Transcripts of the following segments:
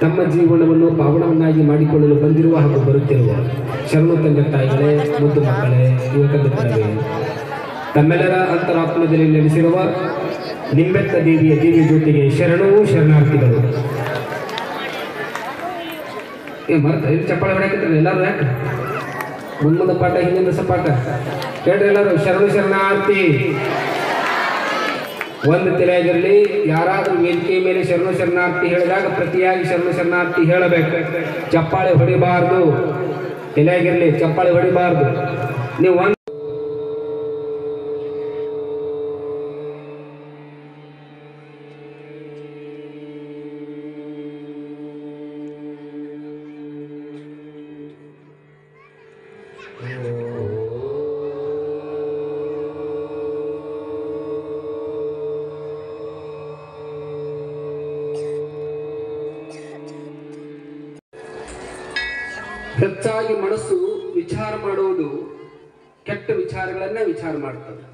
ತಮ್ಮ ಜೀವನವನ್ನು ಪಾವನವನ್ನಾಗಿ ಮಾಡಿಕೊಳ್ಳಲು ಬಂದಿರುವ ಹಾಗೂ ಬರುತ್ತಿರುವ ಶರಣು ತಂದೆ ತಾಯಿಗಳೇ, ಮುದ್ದು ಮಕ್ಕಳೇ, ಯುವಕ ಮಿತ್ರರೇ, ತಮ್ಮೆಲ್ಲರ ಅಂತರಾತ್ಮದಲ್ಲಿ ನೆಲೆಸಿರುವ ನಿಂಬೆತ್ತ ದೇವಿಯ ದಿವ್ಯ ಜ್ಯೋತಿಗೆ ಶರಣು ಶರಣಾರ್ಥಿಗಳು. ಚಪ್ಪಾಳೆ ಹೊಡೆಯಕತ್ತಲ್ಲ ಎಲ್ಲರೂ? ಯಾಕೆ ಮುಂದೆ ಪಾಠ ಹಿಂದಿನ ಸಪಾಟ ಹೇಳ್ರಿ ಎಲ್ಲರೂ. ಶರಣು ಶರಣಾರ್ಥಿ. ಒಂದು ತಲೆಯಾಗಿರಲಿ, ಯಾರಾದರೂ ವೇದಿಕೆ ಮೇಲೆ ಶರಣು ಶರಣಾರ್ಥಿ ಹೇಳಿದಾಗ ಪ್ರತಿಯಾಗಿ ಶರಣು ಶರಣಾರ್ಥಿ ಹೇಳಬೇಕು. ಚಪ್ಪಾಳೆ ಹೊಡಿಬಾರ್ದು. ತಲೆಯಾಗಿರಲಿ, ಚಪ್ಪಾಳೆ ಹೊಡಿಬಾರ್ದು. ನೀವು ಒಂದು ಹೆಚ್ಚಾಗಿ ಮನಸ್ಸು ವಿಚಾರ ಮಾಡುವುದು ಕೆಟ್ಟ ವಿಚಾರಗಳನ್ನೇ ವಿಚಾರ ಮಾಡ್ತದೆ.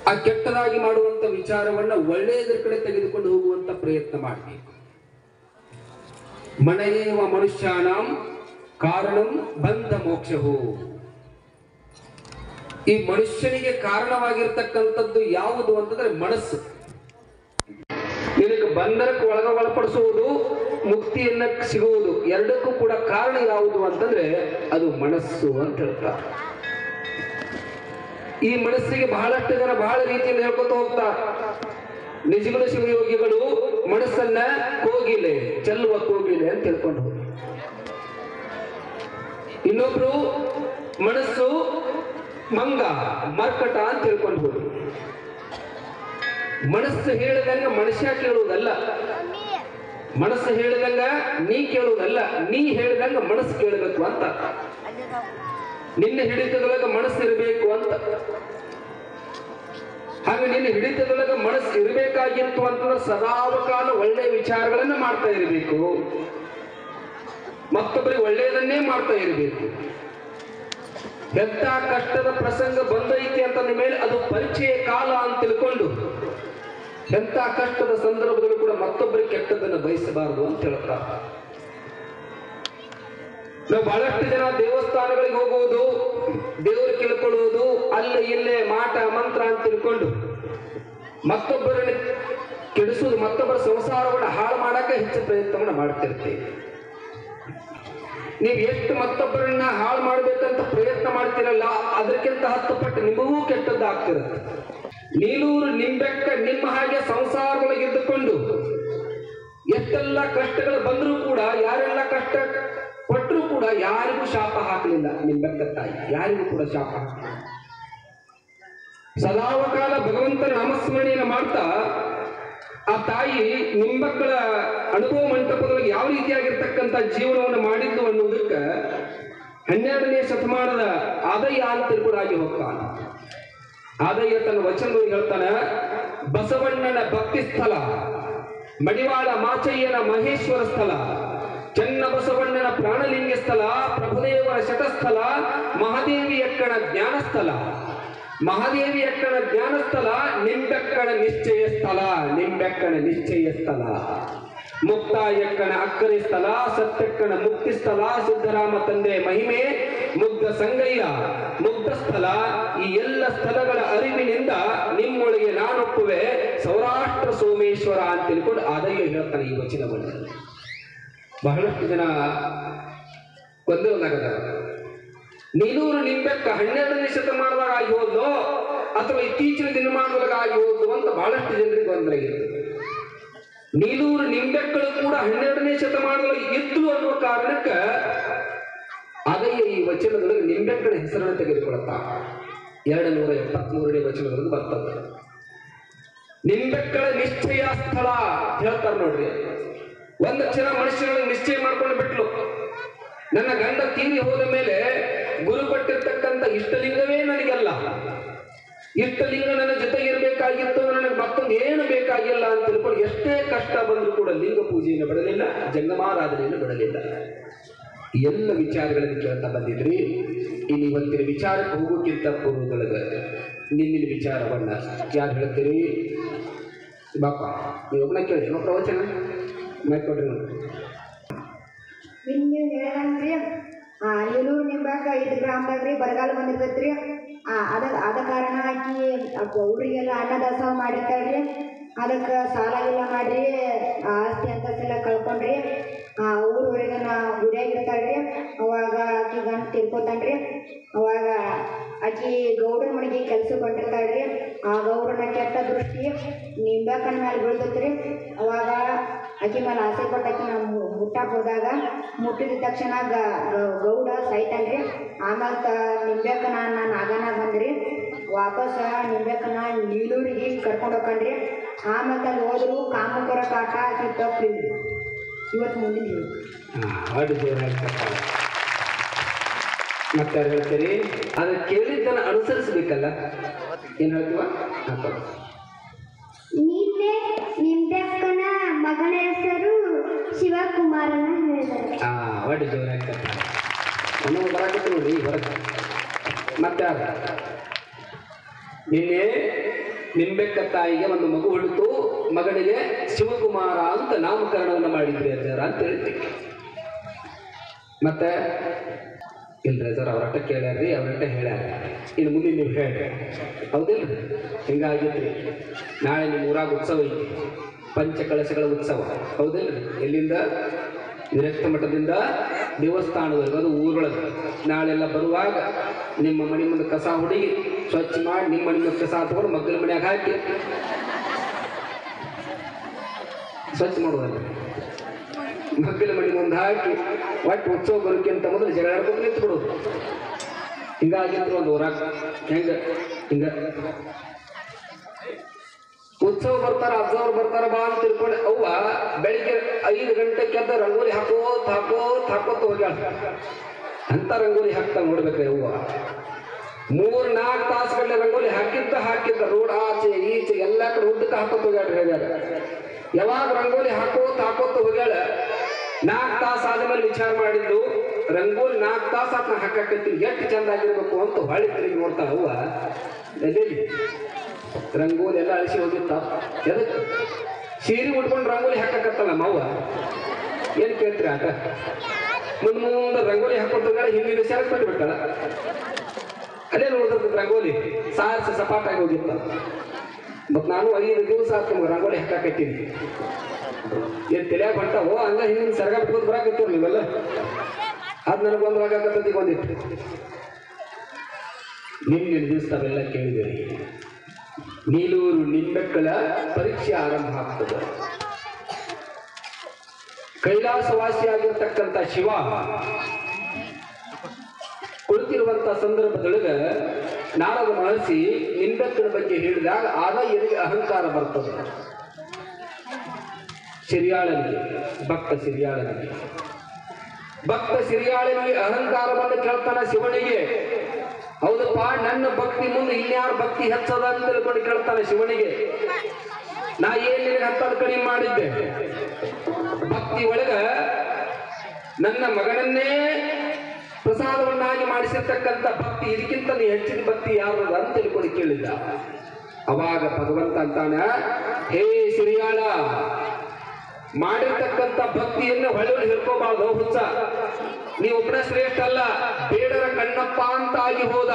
ಆ ಕೆಟ್ಟದಾಗಿ ಮಾಡುವಂತ ವಿಚಾರವನ್ನ ಒಳ್ಳೆಯದರ ಕಡೆ ತೆಗೆದುಕೊಂಡು ಹೋಗುವಂತ ಪ್ರಯತ್ನ ಮಾಡಬೇಕು. ಮನಯೇವ ಮನುಷ್ಯಾನಾಂ ಕಾರಣಂ ಬಂಧ ಮೋಕ್ಷವು. ಈ ಮನುಷ್ಯನಿಗೆ ಕಾರಣವಾಗಿರ್ತಕ್ಕಂಥದ್ದು ಯಾವುದು ಅಂತಂದ್ರೆ ಮನಸ್ಸು. ನಿನಗೆ ಬಂಧನಕ್ಕೆ ಒಳಪಡಿಸುವುದು, ಮುಕ್ತಿಯನ್ನ ಸಿಗುವುದು, ಎರಡಕ್ಕೂ ಕೂಡ ಕಾರಣ ಯಾವುದು ಅಂತಂದ್ರೆ ಅದು ಮನಸ್ಸು ಅಂತ ಹೇಳ್ತಾರೆ. ಈ ಮನಸ್ಸಿಗೆ ಬಹಳಷ್ಟು ಜನ ಬಹಳ ರೀತಿಯಲ್ಲಿ ಹೇಳ್ಕೊತ ಹೋಗ್ತಾರೆ. ನಿಜಗುಣ ಶಿವಯೋಗಿಗಳು ಮನಸ್ಸನ್ನ ಕೋಗಿಲೆ, ಚೆಲ್ಲುವ ಕೋಗಿಲೆ ಅಂತ ಹೇಳ್ಕೊಂಡು ಹೋಗಿ. ಇನ್ನೊಬ್ರು ಮನಸ್ಸು ಮಂಗ, ಮರ್ಕಟ ಅಂತ ಹೇಳ್ಕೊಂಡು ಹೋಗಿ. ಮನಸ್ಸು ಹೇಳಿದಂಗ ಮನುಷ್ಯ ಕೇಳುವುದಲ್ಲ, ಮನಸ್ಸು ಹೇಳಿದಂಗ ನೀ ಕೇಳುವುದಲ್ಲ, ನೀ ಹೇಳಿದಂಗ ಮನಸ್ಸು ಕೇಳಬೇಕು ಅಂತ. ನಿನ್ನ ಹಿಡಿತದೊಳಗ ಮನಸ್ಸು ಇರಬೇಕು ಅಂತ. ಹಾಗೆ ನಿನ್ನ ಹಿಡಿತದೊಳಗ ಮನಸ್ಸು ಇರಬೇಕಾಗಿತ್ತು ಅಂತಂದ್ರೆ ಸದಾಕಾಲ ಒಳ್ಳೆಯ ವಿಚಾರಗಳನ್ನ ಮಾಡ್ತಾ ಇರಬೇಕು, ಮತ್ತೊಬ್ಬರಿಗೆ ಒಳ್ಳೆಯದನ್ನೇ ಮಾಡ್ತಾ ಇರಬೇಕು. ಎಂತ ಕಷ್ಟದ ಪ್ರಸಂಗ ಬಂದೈತಿ ಅಂತ ಮೇಲೆ ಅದು ಪರಿಚಯ ಕಾಲ ಅಂತ ತಿಳ್ಕೊಂಡು ಎಂತ ಕಷ್ಟದ ಸಂದರ್ಭದಲ್ಲೂ ಕೂಡ ಮತ್ತೊಬ್ಬರಿಗೆ ಕೆಟ್ಟದನ್ನು ಬಯಸಬಾರದು ಅಂತ ಹೇಳ್ತಾರೆ. ನಾವು ಬಹಳಷ್ಟು ಜನ ದೇವಸ್ಥಾನಗಳಿಗೆ ಹೋಗುವುದು, ದೇವರು ಕೇಳ್ಕೊಳ್ಳುವುದು, ಅಲ್ಲೇ ಇಲ್ಲೇ ಮಾಟ ಮಂತ್ರ ಅಂತ ತಿಳ್ಕೊಂಡು ಮತ್ತೊಬ್ಬರನ್ನು ಕೆಡಿಸುವುದು, ಮತ್ತೊಬ್ಬರ ಸಂಸಾರವನ್ನು ಹಾಳು ಮಾಡಕ್ಕೆ ಹೆಚ್ಚು ಪ್ರಯತ್ನವನ್ನು ಮಾಡ್ತಿರ್ತೀವಿ. ನೀವು ಎಷ್ಟು ಮತ್ತೊಬ್ಬರನ್ನ ಹಾಳು ಮಾಡ್ಬೇಕಂತ ಪ್ರಯತ್ನ ಮಾಡ್ತಿರಲ್ಲ, ಅದಕ್ಕಿಂತ 10 ಪಟ್ಟು ನಿಮಗೂ ಕೆಟ್ಟದ್ದಾಗ್ತಿರುತ್ತೆ. ನೀಲೂರು ನಿಂಬೆಕ್ಕ ನಿಮ್ಮ ಹಾಗೆ ಸಂಸಾರದೊಳಗಿದ್ದುಕೊಂಡು ಎಷ್ಟೆಲ್ಲ ಕಷ್ಟಗಳು ಬಂದರೂ ಕೂಡ, ಯಾರೆಲ್ಲ ಕಷ್ಟ ಪಟ್ಟರೂ ಕೂಡ ಯಾರಿಗೂ ಶಾಪ ಹಾಕಲಿಲ್ಲ. ನಿಂಬೆಕ್ಕ ತಾಯಿ ಯಾರಿಗೂ ಕೂಡ ಶಾಪ ಹಾಕಲಿಲ್ಲ. ಸದಾವಕಾಲ ಭಗವಂತನ ನಾಮಸ್ಮರಣೆಯನ್ನು ಮಾಡ್ತಾ ಆ ತಾಯಿ ನಿಂಬಕ್ಕಳ ಅನುಭವ ಮಂಟಪದೊಳಗೆ ಯಾವ ರೀತಿಯಾಗಿರ್ತಕ್ಕಂಥ ಜೀವನವನ್ನು ಮಾಡಿದ್ದು ಅನ್ನೋದಕ್ಕೆ 12ನೇ ಶತಮಾನದ ಆದಯ್ಯ ಅಂತ ಕೂಡ ಆಗಿ ಹೋಗ್ತಾನೆ. ಆದಯ್ಯ ತನ್ನ ವಚನದಲ್ಲಿ ಹೇಳ್ತಾನೆ, ಬಸವಣ್ಣನ ಭಕ್ತಿ ಸ್ಥಳ, ಮಡಿವಾಳ ಮಾಚಯ್ಯನ ಮಹೇಶ್ವರ ಸ್ಥಳ, ಚನ್ನ ಬಸವಣ್ಣನ ಪ್ರಾಣಲಿಂಗ ಸ್ಥಳ, ಪ್ರಭುದೇವರ ಶತಸ್ಥಳ, ಮಹಾದೇವಿಯಕ್ಕಣ ಜ್ಞಾನಸ್ಥಳ. ಮಹಾದೇವಿಯಕ್ಕಣ ಜ್ಞಾನಸ್ಥಳ, ನಿಂಬೆಕ್ಕಣ ನಿಶ್ಚಯ ಸ್ಥಳ, ನಿಂಬೆಕ್ಕಣ ನಿಶ್ಚಯ ಸ್ಥಳ. ಮುಕ್ತಾಯಕ್ಕಣ ಅಕ್ಕರೆ ಸ್ಥಳ, ಸತ್ಯಕ್ಕಣ ಮುಕ್ತಿ ಸ್ಥಳ, ಸಿದ್ದರಾಮ ತಂದೆ ಮಹಿಮೆ, ಮುಗ್ಧ ಸಂಗಯ್ಯ ಮುಗ್ಧ ಸ್ಥಳ. ಈ ಎಲ್ಲ ಸ್ಥಳಗಳ ಅರಿವಿನಿಂದ ನಿಮ್ಮೊಳಗೆ ನಾನೊಪ್ಪುವೆ ಸೌರಾಷ್ಟ್ರ ಸೋಮೇಶ್ವರ ಅಂತ ತಿಳ್ಕೊಂಡು ಆದಯ್ಯ ಹೇಳ್ತಾನೆ ಈ ವಚನವನ್ನು. ಬಹಳಷ್ಟು ಜನ ಗೊಂದಲನಾಗದ. ನೀಲೂರು ನಿಂಬೆಕ್ಕ 12ನೇ ಶತಮಾನದಾಗ ಆಗಿ ಹೋದ್ಲು ಅಥವಾ ಇತ್ತೀಚಿನ ದಿನಮಾನದೊಳಗೆ ಆಗಿ ಹೋದ್ಲು ಅಂತ ಬಹಳಷ್ಟು ಜನರಿಗೆ ಗೊಂದಲ ಇರ್ತದೆ. ನೀಲೂರು ನಿಂಬೆಕ್ಕಳು ಕೂಡ 12ನೇ ಶತಮಾನದೊಳಗೆ ಇದ್ಲು ಅನ್ನುವ ಕಾರಣಕ್ಕೆ ಆದಯ್ಯ ಈ ವಚನದೊಳಗೆ ನಿಂಬೆಕ್ಕಳ ಹೆಸರನ್ನು ತೆಗೆದುಕೊಳ್ಳುತ್ತಾ 273ನೇ ವಚನದೊಳಗೆ ಬರ್ತದೆ. ನಿಂಬೆಕ್ಕಳ ನಿಶ್ಚಯ ಸ್ಥಳ ಹೇಳ್ತಾರೆ ನೋಡ್ರಿ. ಒಂದು ಕ್ಷಣ ಮನುಷ್ಯರಲ್ಲಿ ನಿಶ್ಚಯ ಮಾಡ್ಕೊಂಡು ಬಿಟ್ಲು, ನನ್ನ ಗಂಡ ತೀರಿ ಹೋದ ಮೇಲೆ ಗುರು ಕೊಟ್ಟಿರ್ತಕ್ಕಂಥ ಇಷ್ಟಲಿಂಗವೇ ನನಗೆಲ್ಲ, ಇಷ್ಟಲಿಂಗ ನನ್ನ ಜೊತೆಗೆ ಇರಬೇಕಾಗಿತ್ತು, ನನಗೆ ಮತ್ತೊಂದು ಏನು ಬೇಕಾಗಿಲ್ಲ ಅಂತ ತಿಳ್ಕೊಂಡು ಎಷ್ಟೇ ಕಷ್ಟ ಬಂದರೂ ಕೂಡ ಲಿಂಗ ಪೂಜೆಯನ್ನು ಬಿಡಲಿಲ್ಲ, ಜಂಗಮಾರಾಧನೆಯನ್ನು ಬಿಡಲಿಲ್ಲ. ಎಲ್ಲ ವಿಚಾರಗಳನ್ನು ಕೇಳ್ತಾ ಬಂದಿದ್ರಿ. ಇನ್ನು ಇವತ್ತಿನ ವಿಚಾರಕ್ಕೆ ಹೋಗೋಕ್ಕಿಂತ ಪೂರ್ವದೊಳಗೆ ನಿನ್ನಿನ ವಿಚಾರವನ್ನ ಯಾರು ಹೇಳ್ತೀರಿ? ಬಾಪ ನೀವು ಒಬ್ಬನ ಕೇಳಿ ಪ್ರವಚನ ಮಾಡ್ಕೊಡ್ರಿ. ನೀವು ಹೇಳ್ದಂಗ್ರಿ ನೀಲೂರು ನಿಂಬಾಕ 5 ಗ್ರಾಮದಾಗ್ರಿ ಬರಗಾಲ ಬಂದಿರ್ತೈತ್ರಿ. ಅದ ಕಾರಣ ಆಕಿ ಊರಿಗೆಲ್ಲ ಅನ್ನದಾಸೋಹ ಮಾಡಿರ್ತಾಳ್ರಿ. ಅದಕ್ಕೆ ಸಾಲ ಗಿಲ್ಲ ಮಾಡ್ರಿ ಆಸ್ತಿ ಅಂತಸ್ತೆಲ್ಲ ಕಳ್ಕೊಂಡ್ರಿ. ಊರವರೆಗೆ ಗುಡಿಯಾಗಿರ್ತಾಳ್ರಿ. ಅವಾಗ ಆಕಿ ಗಂಡ ತಿರ್ಕೋತಾನ್ರಿ. ಅವಾಗ ಆಕಿ ಗೌಡನ ಮನೆಗೆ ಕೆಲ್ಸಕ್ಕೆ ಹೊಂಟಿರ್ತಾಳ್ರಿ. ಆ ಗೌಡನ ಕೆಟ್ಟ ದೃಷ್ಟಿ ನಿಂಬೆಕಣ್ಣ ಮೇಲೆ ಬೀಳ್ತೈತ್ರಿ. ಅವಾಗ ಆಕಿ ಮೇಲೆ ಆಸೆ ಪಟ್ಟು ಆಕಿ ನಾವು ಮುಟ್ಟಾಕ್ ಹೋದಾಗ ಮುಟ್ಟಿದ ತಕ್ಷಣ ಗೌಡ ಸಾಯ್ತಾನ್ರಿ. ಆಮೇಲೆ ನಿಂಬೆಕಣ್ಣ ನಾಗನ ಬಂದ್ರಿ ವಾಪಸ್ ನಿಂಬೆಕಣ್ಣ ನೀಲೂರಿಗೆ ಕರ್ಕೊಂಡು ಹೋಗ್ಕಂಡ್ರಿ. ಆಮೇಲೆ ಅಲ್ಲಿ ಹೋದ್ರು ಕಾಮಕರ ಕಾಟ ಆಕಿ ತಪ್ಪಿಲ್ರಿ. ಇವತ್ತು ಮುಂದಿನ ಮತ್ತೆ ಹೇಳ್ತೀರಿ ಅದು ಕೇಳಿದ್ದನ್ನು ಅನುಸರಿಸಬೇಕಲ್ಲ. ಏನು ಹೇಳ್ತೀವ? ನಿಂಬೆಕ್ಕನ ಮಗನ ಹೆಸರು ಶಿವಕುಮಾರನ ಹೇಳಿದ್ದಾರೆ. ಒಟ್ಟು ಜೋರಾಗ್ತದೆ ಅನ್ನೋದು ಬರಾಕತ್ತೆ ನೋಡಿ ಹೊರಗೆ. ಮತ್ತೆ ನಿನ್ನೆ ನಿಂಬೆಕ್ಕ ತಾಯಿಗೆ ಒಂದು ಮಗು ಹುಟ್ಟಿತು. ಮಗನಿಗೆ ಶಿವಕುಮಾರ ಅಂತ ನಾಮಕರಣವನ್ನು ಮಾಡಿದ್ರಿ ಅಜ್ಜಾರ ಅಂತ ಹೇಳ್ತೀವಿ. ಮತ್ತೆ ಇಲ್ರಿ ಸರ್ ಅವ್ರಟ್ಟ ಕೇಳ್ಯಾರ್ರಿ, ಅವ್ರಟ್ಟ ಹೇಳ್ಯಾರ. ಇನ್ನು ಮುಂದೆ ನೀವು ಹೇಳ್ರಿ, ಹೌದಿಲ್ರಿ? ಹಿಂಗಾಗಿದ್ರಿ. ನಾಳೆ ನಿಮ್ಮ ಊರಾಗ ಉತ್ಸವ ಐತಿ, ಪಂಚಕಳಶಗಳ ಉತ್ಸವ, ಹೌದಿಲ್ರಿ? ಎಲ್ಲಿಂದ? ವಿರಕ್ತ ಮಠದಿಂದ ದೇವಸ್ಥಾನದವರೆಗೆ, ಅದು ಊರೊಳಗೆ. ನಾಳೆಲ್ಲ ಬರುವಾಗ ನಿಮ್ಮ ಮನೆ ಮುಂದೆ ಕಸ ಹುಡುಗಿ ಸ್ವಚ್ಛ ಮಾಡಿ ನಿಮ್ಮ ಮನೆ ಮುಂದೆ ಕಸ ತಗೊಂಡು ಮಗ್ಗಲ ಮನ್ಯಾಗ ಹಾಕಿ ಸ್ವಚ್ಛ ಮಾಡುವಲ್ಲ. ಮಗ್ಗಲ ಮನೆ ಮುಂದೆ ಹಾಕಿ ಒಟ್ಟು ಉತ್ಸವ ಬರೋಕ್ಕಿಂತ ಮೊದಲು ಜಗಳ ಆಡ್ಕೊಂಡು ನಿಂತು ಬಿಡೋದು. ಹಿಂಗಾಗಿದ್ರು ಒಂದು ಊರಾಗ. ಹಿಂಗ ಉತ್ಸವ ಬರ್ತಾರ, ಅಜ್ಜವ್ರು ಬರ್ತಾರ ಬಾ ಅಂತ ತಿಳ್ಕೊಂಡು ಅವ್ವ ಬೆಳಿಗ್ಗೆ 5 ಗಂಟೆಗೆ ಎದ್ದ ರಂಗೋಲಿ ಹಾಕೋತ ಹೋಗ್ಯಾಳ. ಅಂತ ರಂಗೋಲಿ ಹಾಕ್ತಾ ನೋಡ್ಬೇಕ್ರಿ ಅವ್ವ. 3-4 ತಾಸುಗಟ್ಟಲೆ ರಂಗೋಲಿ ಹಾಕಿದ್ದ ರೋಡ್ ಆಚೆ ಈಚೆ ಎಲ್ಲ ಕಡೆ ಉದ್ದಕ್ಕೆ ಹಾಕೋತ ಹೋಗ್ಯಾಳ್ರಿ. ಹೇಳ್ಯಾರ ಯಾವಾಗ ರಂಗೋಲಿ ಹಾಕೋತ ಹೋಗ್ಯಾಳ. 4 ತಾಸು ಆದ್ಮೇಲೆ ವಿಚಾರ ಮಾಡಿದ್ದು, ರಂಗೋಲಿ 4 ತಾಸು ಆತ ಹಾಕಾಕತ್ತೀನಿ, ಎಷ್ಟು ಚಂದ ಆಗಿರ್ಬೇಕು ಅಂತ ಹೊಳಿ ತಿರುಗಿ ನೋಡ್ತಾಳ ಅವ್ವ. ಎಲ್ಲಿ ರಂಗೋಲಿ ಎಲ್ಲ ಅಳಿಸಿ ಹೋಗಿತ್ತ. ಎದಕ್ಕೆ? ಸೀರೆ ಉಟ್ಕೊಂಡು ರಂಗೋಲಿ ಹಾಕಕತ್ತಲ್ಲ ನಮ್ಮವ್ವ. ಏನು ಕೇಳ್ತೀರಿ ಆಟ? ಮುಂದೆ ರಂಗೋಲಿ ಹಾಕೋತಾಗ ಹಿಂದಿನ ಸೆರಕ್ ಬಿಟ್ಬಿಟ್ಟಲ್ಲ. ಅಲ್ಲೇ ನೋಡಿದ್ರೆ ರಂಗೋಲಿ ಸಾರಿಸಿ ಸಪಾಟಾಗಿ ಹೋಗಿತ್ತ. ಮತ್ತು ನಾನು 5 ದಿವಸ ಆಯ್ತು ರಂಗೋಲಿ ಹಾಕಾಕತ್ತೀನಿ. ಏನು ತಲೆಯಾಗ ಹೊಂಟಾವೋ ಹಂಗ ಹಿಂದಿನ ಸೆರಗ ಬಿಟ್ಕೊಂಡು ಬರಾಕತ್ತೀರಿ ನೀವೆಲ್ಲ. ಅದು ನನಗೊಂದು ಆಗಾಕತ್ತದ ಬಂದಿತ್ತು. ನಿನ್ನೆ ದಿವಸ ತಾವೆಲ್ಲ ಕೇಳಿದ್ದೀರಿ. ನೀಲೂರು ನಿಂಬೆಕ್ಕಳ ಪರೀಕ್ಷೆ ಆರಂಭ ಆಗ್ತದೆ. ಕೈಲಾಸವಾಸಿಯಾಗಿರ್ತಕ್ಕಂಥ ಶಿವ ಕುಳಿತಿರುವಂಥ ಸಂದರ್ಭದೊಳಗೆ ನಾರದ ಮಹರ್ಷಿ ನಿಂಬೆಕ್ಕಳ ಬಗ್ಗೆ ಹೇಳಿದಾಗ ಆಗ ಎಲ್ಲಿಗೆ ಅಹಂಕಾರ ಬರ್ತದೆ. ಭಕ್ತ ಸಿರಿಯಾಳನಿಗೆ ಅಹಂಕಾರ ಬಂದು ಕೇಳ್ತಾನ ಶಿವನಿಗೆ. ಹೌದಪ್ಪ, ನನ್ನ ಭಕ್ತಿ ಮುಂದೆ ಇನ್ಯಾರ ಭಕ್ತಿ ಹೆಚ್ಚದ ಅಂತ ತಿಳ್ಕೊಂಡು ಕೇಳ್ತಾನೆ ಶಿವನಿಗೆ. ನಾ ಏನ್ ನಿನಗೆ ಹತ್ತದ ಕಡಿಮೆ ಮಾಡಿದ್ದೆ? ಭಕ್ತಿ ಒಳಗ ನನ್ನ ಮಗನನ್ನೇ ಪ್ರಸಾದವನ್ನಾಗಿ ಮಾಡಿಸಿರ್ತಕ್ಕಂಥ ಭಕ್ತಿ, ಇದಕ್ಕಿಂತ ನೀ ಹೆಚ್ಚಿನ ಭಕ್ತಿ ಯಾರು ಅಂತ ತಿಳ್ಕೊಂಡು ಕೇಳಿದ್ದ. ಅವಾಗ ಭಗವಂತ ಅಂತಾನ, ಹೇ ಸಿರಿಯಾಳ, ಮಾಡಿರ್ತಕ್ಕಂಥ ಭಕ್ತಿಯನ್ನು ಹೊಳೆಯೊಳಗೆ ಹಿಡ್ಕೋಬಾರ್ದು ಹುಚ್ಚ. ನೀವೊಬ್ಬನ ಶ್ರೇಷ್ಠ ಅಲ್ಲ, ಬೇಡರ ಕಣ್ಣಪ್ಪ ಅಂತ ಆಗಿ ಹೋದ.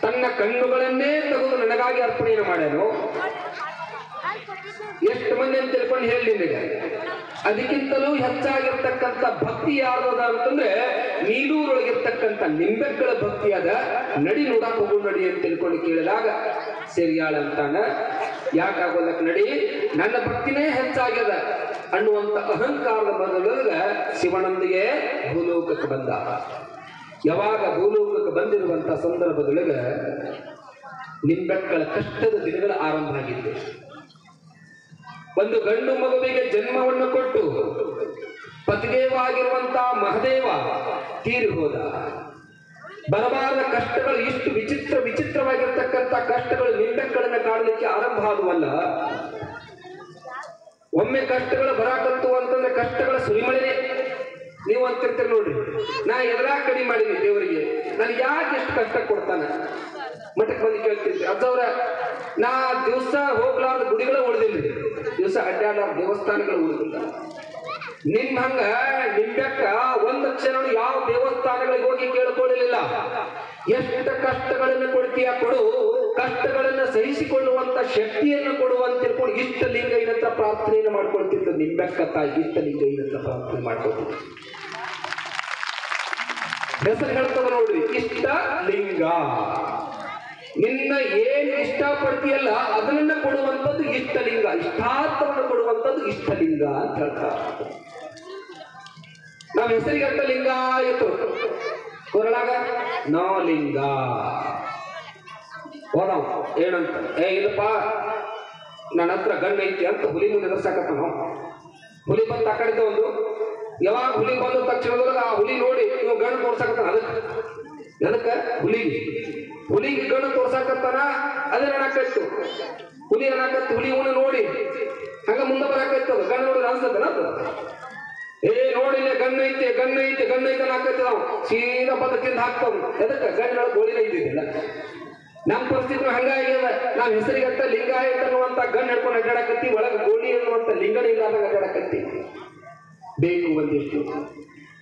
ತನ್ನ ಕಣ್ಣುಗಳನ್ನೇ ತೆಗೆದು ನನಗಾಗಿ ಅರ್ಪಣೆಯನ್ನು ಮಾಡ್ಯಾನು. ಎಷ್ಟು ಮಂದಿ ಅಂತ ತಿಳ್ಕೊಂಡು ಹೇಳಿ ನಿನಗೆ. ಅದಕ್ಕಿಂತಲೂ ಹೆಚ್ಚಾಗಿರ್ತಕ್ಕಂಥ ಭಕ್ತಿ ಯಾರದ ಅಂತಂದ್ರೆ ನೀಲೂರೊಳಗಿರ್ತಕ್ಕಂಥ ನಿಂಬೆಕ್ಕಳ ಭಕ್ತಿ ಅದ. ನಡಿ ನೋಡಾಕ ಹೋಗು ನಡಿ ಅಂತ ತಿಳ್ಕೊಂಡು ಕೇಳಿದಾಗ ಸಿರಿಯಾಳ ಅಂತಾನ, ಯಾಕಾಗೋದಕ್ಕೆ ನಡಿ, ನನ್ನ ಭಕ್ತಿನೇ ಹೆಚ್ಚಾಗ್ಯದ ಅನ್ನುವಂಥ ಅಹಂಕಾರದ ಬದಲಾಗ ಶಿವನೊಂದಿಗೆ ಭೂಲೋಕಕ್ಕೆ ಬಂದ. ಯಾವಾಗ ಭೂಲೋಕಕ್ಕೆ ಬಂದಿರುವಂಥ ಸಂದರ್ಭದೊಳಗ ನಿಂಬೆಕ್ಕಳ ಕಷ್ಟದ ದಿನಗಳ ಆರಂಭ ಆಗಿತ್ತು. ಒಂದು ಗಂಡು ಮಗುವಿಗೆ ಜನ್ಮವನ್ನು ಕೊಟ್ಟು ಪತಿದೇವಾಗಿರುವಂತ ಮಹದೇವ ತೀರಿ ಹೋದ. ಬರಬಾರದ ಕಷ್ಟಗಳು, ಇಷ್ಟು ವಿಚಿತ್ರವಾಗಿರ್ತಕ್ಕಂಥ ಕಷ್ಟಗಳು ನಿಂಬೆಕ್ಕಳನ್ನ ಕಾಡಲಿಕ್ಕೆ ಆರಂಭ ಆದವಲ್ಲ. ಒಮ್ಮೆ ಕಷ್ಟಗಳು ಬರಾಕತ್ತು ಅಂತಂದ್ರೆ ಕಷ್ಟಗಳ ಸುರಿಮಳೆನೆ. ನೀವು ಅಂತಿರ್ತೀರಿ ನೋಡ್ರಿ, ನಾ ಎದರಾ ಕಡಿಮೆ ಮಾಡೀನಿ ದೇವರಿಗೆ, ನನಗೆ ಯಾಕೆ ಎಷ್ಟು ಕಷ್ಟ ಕೊಡ್ತಾನ? ಮಠಕ್ಕೆ ಬಂದು ಕೇಳ್ತಿದ್ರಿ, ಅಜ್ಜವ್ರ ನಾ ದಿವಸ ಹೋಗ್ಲಾರ್ದ ಗುಡಿಗಳು ಉಳಿದಿಲ್ಲ, ದಿವಸ ಅಡ್ಡಾಡ್ಲಾರ್ದ ದೇವಸ್ಥಾನಗಳು ಉಳಿದಿಲ್ಲ. ನಿಮ್ ಹಂಗ ನಿಂಬೆಕ್ಕ ಒಂದು ಕ್ಷಣ ಯಾವ ದೇವಸ್ಥಾನಗಳಿಗೆ ಹೋಗಿ ಕೇಳ್ಕೊಳ್ಳಲಿಲ್ಲ. ಎಷ್ಟು ಕಷ್ಟಗಳನ್ನು ಕೊಡ್ತೀಯ ಕೊಡು, ಕಷ್ಟಗಳನ್ನು ಸಹಿಸಿಕೊಳ್ಳುವಂತ ಶಕ್ತಿಯನ್ನು ಕೊಡುವಂತ ತಿಳ್ಕೊಂಡು ಇಷ್ಟ ಲಿಂಗೈನ ಹತ್ರ ಪ್ರಾರ್ಥನೆಯನ್ನು ಮಾಡ್ಕೊಳ್ತಿದ್ದು. ನಿಂಬೆಕ್ಕ ತಾಯಿ ಇಷ್ಟ ಲಿಂಗೈನ ಹತ್ರ ಪ್ರಾರ್ಥನೆ ಮಾಡ್ಕೊಳ್ತಿದ್ದು. ಹೆಸರು ಹೇಳ್ತದ ನೋಡ್ರಿ, ಇಷ್ಟ ಲಿಂಗ. ನಿನ್ನ ಏನ್ ಇಷ್ಟಪಡ್ತೀಯಲ್ಲ ಅದನ್ನ ಕೊಡುವಂಥದ್ದು ಇಷ್ಟಲಿಂಗ, ಇಷ್ಟಾರ್ಥವನ್ನು ಕೊಡುವಂಥದ್ದು ಇಷ್ಟಲಿಂಗ ಅಂತ ಹೇಳ್ತಾರೆ. ನಾವ್ ಹೆಸರಿಗಂತ ಲಿಂಗ ಆಯಿತು, ಕೊರಳಾಗ ನೋ ಲಿಂಗ. ಹೋದವ್ ಏನಂತ, ಇಲ್ಲಪ್ಪ ನನ್ನ ಹತ್ರ ಗಂಡ ಐತಿ ಅಂತ ಹುಲಿ ಮುಂದೆ ಎದುರ್ಸಾಕತ್ತ. ನಾವು ಹುಲಿ ಬಂದು ಆ ಕಡೆ ಒಂದು, ಯಾವಾಗ ಹುಲಿ ಬಂದ ತಕ್ಷಣದೊಳಗ ಆ ಹುಲಿ ನೋಡಿ ನೀವು ಗಂಡ ತೋರ್ಸಾಕತ್ತಾನ. ಅದಕ್ಕೆ ಹುಲಿಗೆ ಗಂಡ ತೋರ್ಸಾಕತ್ತಾನ. ಅದೇ ಅನಾಕತ್ತು ಹುಲಿ ಅನಾಕತ್ತು. ಹುಲಿ ಇವನು ನೋಡಿ ಹಂಗ ಮುಂದೆ ಬರಾಕತ್ತದ. ಗಂಡ ನೋಡಿ ಅನ್ಸತ್ತನ ನೋಡಿ ಗಣ್ಣ ಐತೆ ಅನಾಕತ್ತ. ನಾವು ಸೀದಾ ಬದಕಿಂದ ಹಾಕ್ತಾವ. ಎದಕ್ಕೆ ಗಂಡ ಗೋಳಿನ ಇದ್ದಿದ್ದಿಲ್ಲ. ನಮ್ಮ ಪರಿಸ್ಥಿತಿ ಹಂಗಾಗ್ಯದ. ನಾವ್ ಹೆಸರಿಗಂತ ಲಿಂಗಾಯತ ಅನ್ನುವಂತ ಗಂಡ ಹಿಡ್ಕೊಂಡು ಅಡ್ಡಾಡಕತ್ತಿ, ಒಳಗ ಗೋಳಿ ಅನ್ನುವಂತ ಲಿಂಗನ ಇಲ್ಲಾದಾಗ ಅಡ್ಡಾಡಕತ್ತಿ. ಬೇಕು ಒಂದಿಷ್ಟು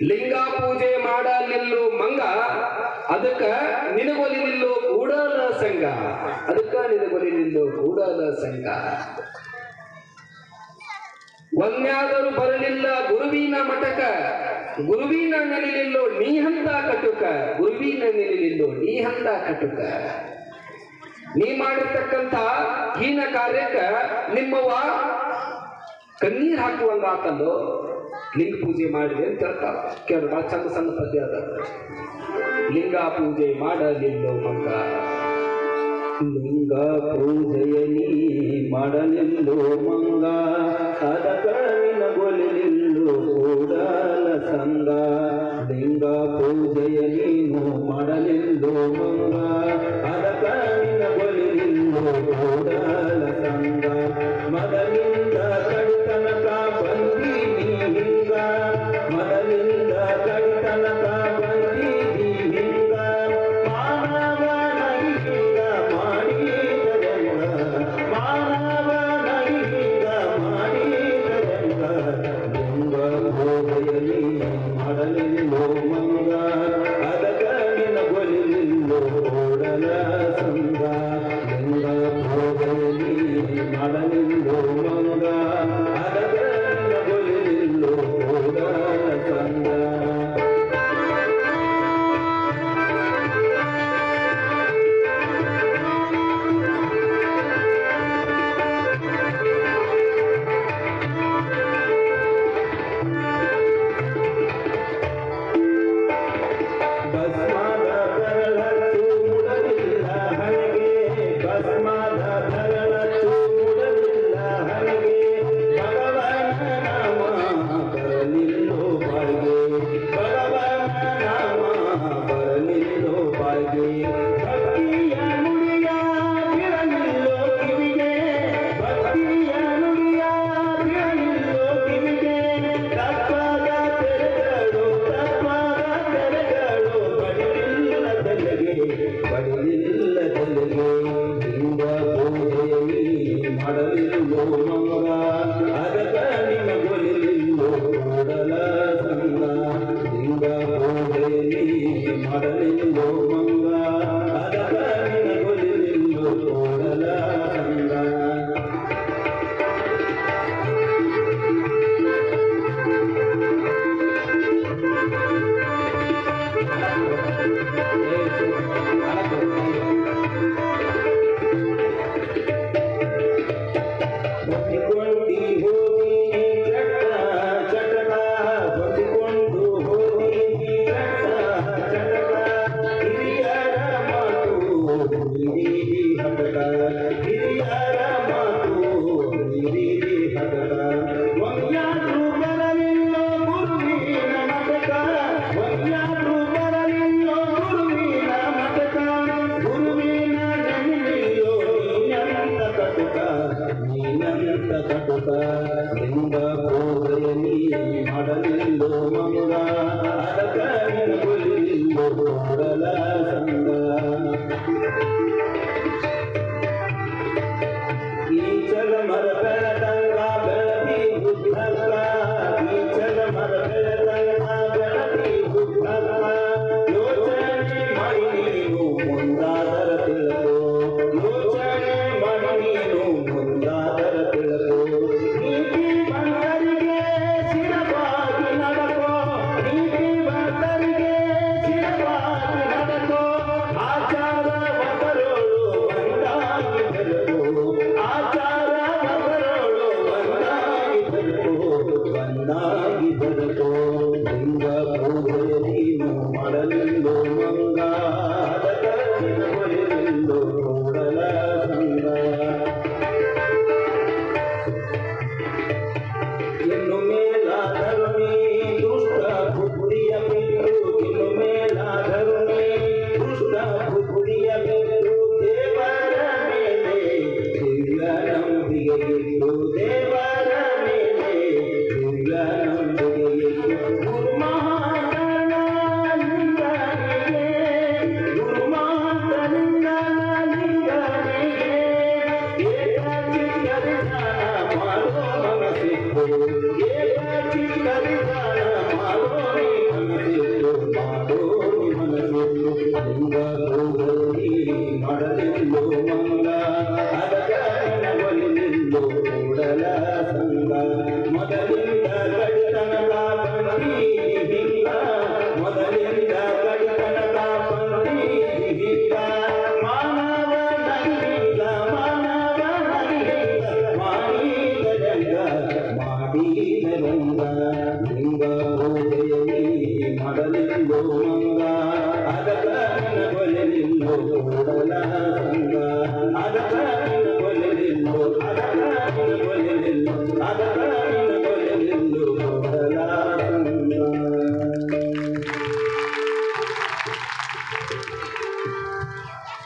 ಲಿಂಗ ಪೂಜೆ ಮಾಡಲಿಲ್ಲೋ ಮಂಗ, ಅದಕ್ಕ ನಿನಗೊಲಿ ನಿಲ್ಲೋ ಕೂಡಲ ಸಂಘ, ಅದಕ್ಕ ನಿನಗೊಲಿ ನಿಲ್ಲೋ ಕೂಡಲ ಸಂಘ. ಒನ್ಯಾದರೂ ಬರಲಿಲ್ಲ ಗುರುವಿನ ಮಠಕ, ಗುರುವಿನ ನೆಲೆಲಿಲ್ಲೋ ನೀಹಂತ ಕಟುಕ, ಗುರುವಿನ ನೆಲೆಲಿಲ್ಲೋ ನೀಹಂತ ಕಟುಕ. ನೀ ಮಾಡಿರ್ತಕ್ಕಂಥ ಹೀನ ಕಾರ್ಯಕ್ಕ ನಿಮ್ಮವ್ವ ಕಣ್ಣೀರ್ ಹಾಕುವಂಗಾತಲ್ಲೋ, ಲಿಂಗ ಪೂಜೆ ಮಾಡಿದೆ ಅಂತ ಹೇಳ್ತಾರ. ಕೇಳಿ ಬಹಳ ಚಂದ ಸಣ್ಣ ಪದ್ಯ ಅದ. ಲಿಂಗ ಪೂಜೆ ಮಾಡಲಿಲ್ಲೋ ಮಂಗ, ಲಿಂಗ ಪೂಜೆಯ ನೀ ಮಾಡಲಿಲ್ಲೋ ಮಂಗ, ಅದಕ್ಕ ನಿನಗೊಲಿಲಿಲ್ಲೋ ಕೂಡಲ ಸಂಗ. ಲಿಂಗ ಪೂಜೆಯ ನೀನು ಮಾಡಲಿಲ್ಲೋ ಮಂಗ, ಅದಕ್ಕ ನಿನಗೊಲಿಲಿಲ್ಲೋ ಕೂಡಲ ಸಂಗ. ಮದಲಿಂದ ಕಡಿತನಕ ಬಂದಿ ನೀ ಹಿಂಗ, ಮದಲಿಂದ ಕಡಿತನಕ ಬಂದಿ ನೀ ಹಿಂಗ. ಮಾನವನಾಗಿ ಹಿಂಗ ಮಾಡಿದರಂಗ, ಮಾನವನಾಗಿ ಹಿಂಗ ಮಾಡಿದರಂಗ. ಲಿಂಗ ಪೂಜೆಯಲ್ಲಿ ಮಾಡಲಿಲ್ಲೋ ಮಂಗ, ಅದಕ್ಕ ನಿನಗೊಲಿಲಿಲ್ಲೋ ಕೂಡಲ ಸಂಗ. ಲಿಂಗ ಪೂಜೆಯಲ್ಲಿ ಮಾಡಲಿಲ್ಲೋ ಮಂಗ, ಅದಕ್ಕ ನಿನಗೊಲಿಲಿಲ್ಲೋ ಕೂಡಲ ಸಂಗ. ಭಸ್ಮದ ಬೆರಳಚ್ಚು ಮುಡಲಿಲ್ಲ ಹಣೆಗೆ, ಭಸ್ಮದ ಬೆರಳಚ್ಚು ಮುಡಲಿಲ್ಲ ಹಣೆಗೆ. ಭಗವನ ನಾಮ ಬರಲಿಲ್ಲೋ ಬಾಳ್ಗೆ, ಭಗವನ ನಾಮ ಬರಲಿಲ್ಲೋ ಬಾಳ್ಗೆ. ಭಕ್ತಿಯ ನುಡಿಯ ಬಿಡಲಿಲ್ಲೋ ಕಿವಿಗೆ, ಭಕ್ತಿಯ ನುಡಿಯ ಬಿಡಲಿಲ್ಲೋ ಕಿವಿಗೆ. ತತ್ವದ ತೆರೆಗಳು, ತತ್ವದ ತೆರೆಗಳು ಬಡಿಲಿಲ್ಲ ತಲೆಗೆ, ಬಡಿಲಿಲ್ಲ ತಲೆಗೆ. ಲಿಂಗ ಪೂಜೆಯಲ್ಲಿ ಮಾಡಲಿಲ್ಲೋ ಮಂಗ, ಅದಕ್ಕ ನಿನಗೊಲಿಲಿಲ್ಲೋ ಕೂಡಲ ಸಂಗ. ಲಿಂಗ ಪೂಜೆಯಲ್ಲಿ ಮಾಡಲಿಲ್ಲೋ ಮಂಗ, ಅದಕ್ಕ ನಿನಗೊಲಿಲಿಲ್ಲೋ ಕೂಡಲ ಸಂಗ. ಹೊತ್ತಿಕೊಂಡಿ ಹೋಗಿ ಚಟ ಚಟಕ, ಹೊತ್ತಿಕೊಂಡು ಹೋಗಿ ಚಟ ಚಟಕ. ಹಿರಿಯರ ಮಾತು ಹಿರಿದಿ ಹಟಕ, ಹಿರಿಯರ ಮಾತು ಹಿರಿದಿ ಹಟಕ. ಒಮ್ಯಾದ್ರೂ ಬರಲಿಲ್ಲೋ ಗುರುವಿನ ಮಠಕ, ಒಮ್ಯಾದ್ರೂ ಬರಲಿಲ್ಲೋ ಗುರುವಿನ ಮಠಕ. ಗುರುವಿನ ನೆನೆಲಿಲ್ಲೋ ನೀನಂತ ಕಟುಕ, ನೀನಂತ ಕಟುಕ. ಲಿಂಗ ಪೂಜೆಯಲ್ಲಿ ಮಾಡಲಿಲ್ಲೋ ಮಂಗ, ಅದಕ್ಕ ನಿನಗೊಲಿಲಿಲ್ಲೋ ಕೂಡಲ ಸಂಗ.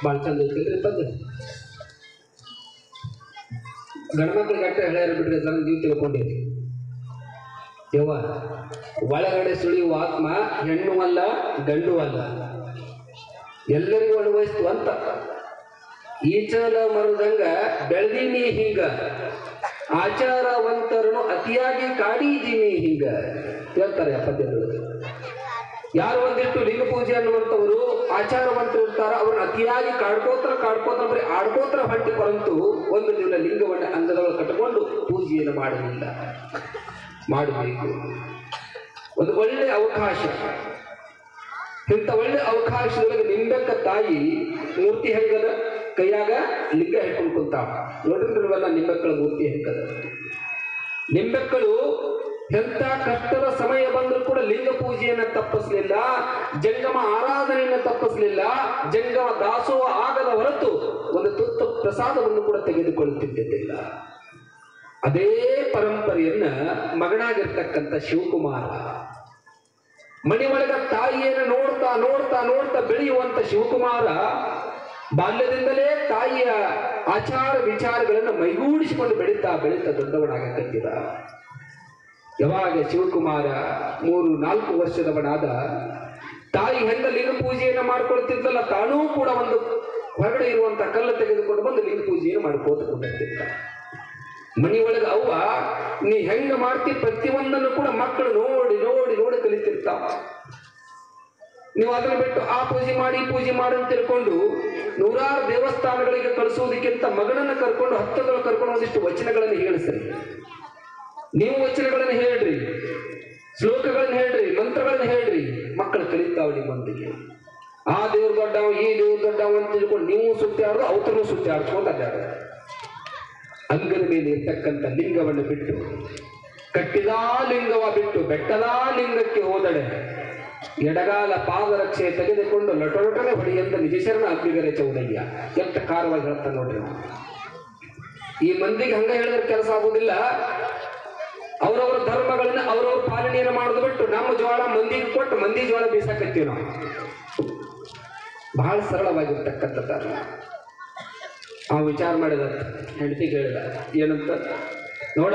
ಭಾಳ ಚಂದ ಐತಿಲ್ರಿ ಪದ್ಯ. ಗಂಡ್ಮಕ್ಳಿಗೆ ಅಟ್ಟ ಹೇಳ್ಯಾರ ಬಿಡ್ರಿ, ಅದನ್ನ ನೀವು ತಿಳ್ಕೊಂಡಿರಿ. ಯವ್ವ ಒಳಗಡೆ ಸುಳಿಯುವ ಆತ್ಮ ಹೆಣ್ಣು ಅಲ್ಲ ಗಂಡು ಅಲ್ಲ, ಎಲ್ಲರಿಗೂ ಅನುಭವಿಸ್ತು ಅಂತ. ಈಚಲ ಮರದಂಗ ಬೆಳೆದೀನಿ ಹಿಂಗ, ಆಚಾರವಂತರನ್ನು ಅತಿಯಾಗಿ ಕಾಡಿದೀನಿ ಹಿಂಗ ಹೇಳ್ತಾರೆ ಆ ಪದ್ಯಗಳು. ಯಾರು ಒಂದಿಷ್ಟು ಲಿಂಗ ಪೂಜೆ ಅನ್ನುವಂಥವರು ಆಚಾರವಂತರು ಇರ್ತಾರ, ಅವ್ರನ್ನ ಅತಿಯಾಗಿ ಕಾಡ್ಕೋತ್ರ ಬರೀ ಆಡ್ಕೋತ್ರ ಹೊಂಟಿ ಪರಂತು ಒಂದು ದಿನ ಲಿಂಗವನ್ನ ಅಂಗದೊಳಗೆ ಕಟ್ಟಿಕೊಂಡು ಪೂಜೆಯನ್ನು ಮಾಡಲಿಲ್ಲ. ಮಾಡಬೇಕು. ಒಂದು ಒಳ್ಳೆ ಅವಕಾಶ, ಇಂಥ ಒಳ್ಳೆ ಅವಕಾಶದೊಳಗೆ ನಿಂಬೆಕ್ಕ ತಾಯಿ ಮೂರ್ತಿ ಹೆಂಗದ, ಕೈಯಾಗ ಲಿಂಗ ಹಿಡ್ಕೊಂಡು ಕುಂತಾವ ನೋಡ್ರಿ. ನೀವೆಲ್ಲ ನಿಂಬೆಕ್ಕಳ ಮೂರ್ತಿ ಹೆಂಗದ. ನಿಂಬೆಕ್ಕಳು ಎಂಥ ಕಷ್ಟದ ಸಮಯ ಬಂದರೂ ಕೂಡ ಲಿಂಗ ಪೂಜೆಯನ್ನು ತಪ್ಪಿಸಲಿಲ್ಲ, ಜಂಗಮ ಆರಾಧನೆಯನ್ನು ತಪ್ಪಿಸಲಿಲ್ಲ, ಜಂಗಮ ದಾಸೋಹ ಆಗದ ಹೊರತು ಒಂದು ತುತ್ತು ಪ್ರಸಾದವನ್ನು ಕೂಡ ತೆಗೆದುಕೊಳ್ಳುತ್ತಿದ್ದಿಲ್ಲ. ಅದೇ ಪರಂಪರೆಯನ್ನ ಮಗನಾಗಿರ್ತಕ್ಕಂಥ ಶಿವಕುಮಾರ, ಮನೆ ಒಳಗ ತಾಯಿಯನ್ನು ನೋಡ್ತಾ ನೋಡ್ತಾ ನೋಡ್ತಾ ಬೆಳೆಯುವಂತ ಶಿವಕುಮಾರ ಬಾಲ್ಯದಿಂದಲೇ ತಾಯಿಯ ಆಚಾರ ವಿಚಾರಗಳನ್ನು ಮೈಗೂಡಿಸಿಕೊಂಡು ಬೆಳೀತಾ ದೊಡ್ಡವನಾಗಕತ್ತಿದ. ಯಾವಾಗ ಶಿವಕುಮಾರ 3-4 ವರ್ಷದವನಾದ, ತಾಯಿ ಹೆಂಗ ಲಿಂಗ ಪೂಜೆಯನ್ನು ಮಾಡ್ಕೊಳ್ತಿದ್ದಲ್ಲ, ತಾನೂ ಕೂಡ ಒಂದು ಹೊರಗಡೆ ಇರುವಂತ ಕಲ್ಲು ತೆಗೆದುಕೊಂಡು ಬಂದು ಲಿಂಗ ಪೂಜೆಯನ್ನು ಮಾಡ್ಕೋತಿದ್ದ. ಮನೆಯೊಳಗೆ ಅವ್ವ ನೀ ಹೆಂಗ ಮಾಡ್ತಿ ಪ್ರತಿಯೊಂದನ್ನು ಕೂಡ ಮಕ್ಕಳು ನೋಡಿ ನೋಡಿ ನೋಡಿ ಕಲಿತಿರ್ತಾವ. ನೀವು ಅದನ್ನು ಬಿಟ್ಟು ಆ ಪೂಜೆ ಮಾಡಿ ಈ ಪೂಜೆ ಮಾಡಿ ಅಂತ ತಿಳ್ಕೊಂಡು ನೂರಾರು ದೇವಸ್ಥಾನಗಳಿಗೆ ಕಳಿಸುವುದಕ್ಕಿಂತ ಮಗನನ್ನು ಕರ್ಕೊಂಡು ಹತ್ತದೊಳಗೆ ಕರ್ಕೊಂಡು ಒಂದಿಷ್ಟು ವಚನಗಳನ್ನು ಹೇಳಿಸ್ರಿ. ನೀವು ವಚನಗಳನ್ನು ಹೇಳ್ರಿ, ಶ್ಲೋಕಗಳನ್ನು ಹೇಳ್ರಿ, ಮಂತ್ರಗಳನ್ನು ಹೇಳ್ರಿ, ಮಕ್ಕಳು ಕಲಿತಾವ ನಿಮ್ಮೊಂದಿಗೆ. ಆ ದೇವ್ರ ದೊಡ್ಡವ ಈ ದೇವ್ರ ದೊಡ್ಡವ ಅಂತ ತಿಳ್ಕೊಂಡು ನೀವು ಸುತ್ತಿ ಆಡೋದು, ಅವತರನು ಸುತ್ತಿ ಆಡ್ಸ್ಕೊಂಡು ಅಡ್ಡಾಡೋದು. ಅಂಗದ ಮೇಲೆ ಇರ್ತಕ್ಕಂಥ ಲಿಂಗವನ್ನು ಬಿಟ್ಟು, ಕಟ್ಟಿದ ಲಿಂಗವ ಬಿಟ್ಟು ಬೆಟ್ಟದ ಲಿಂಗಕ್ಕೆ ಹೋದಡೆ ಎಡಗಾಲ ಪಾದರಕ್ಷೆ ತೆಗೆದುಕೊಂಡು ಲೊಟೊಲೊಟನೆ ಹೊಡೆಯಂತ ನಿಜಶರಣ ಅಗ್ನಿಗರೆ ಚೌಡಯ್ಯ ಎಷ್ಟು ಕಾರವಾಗಿ ಹೇಳ್ತಾನೆ ನೋಡ್ರಿ. ಈ ಮಂದಿಗೆ ಹಂಗ ಹೇಳಿದ್ರೆ ಕೆಲಸ ಆಗುವುದಿಲ್ಲ. ಅವರವರ ಧರ್ಮಗಳನ್ನ ಅವರವ್ರ ಪಾಲನೆಯನ್ನು ಮಾಡೋದು ಬಿಟ್ಟು ನಮ್ಮ ಜೋಳ ಮಂದಿಗೆ ಕೊಟ್ಟು ಮಂದಿ ಜೋಳ ಬೀಸಾಕತ್ತೀವಿ ನಾವು. ಬಹಳ ಸರಳವಾಗಿರ್ತಕ್ಕಂಥ ಧರ್ಮ. ಆ ವಿಚಾರ ಮಾಡಿದ ಹೆಂಡತಿಗೆ ಹೇಳಿದ ಏನಂತ, ನೋಡ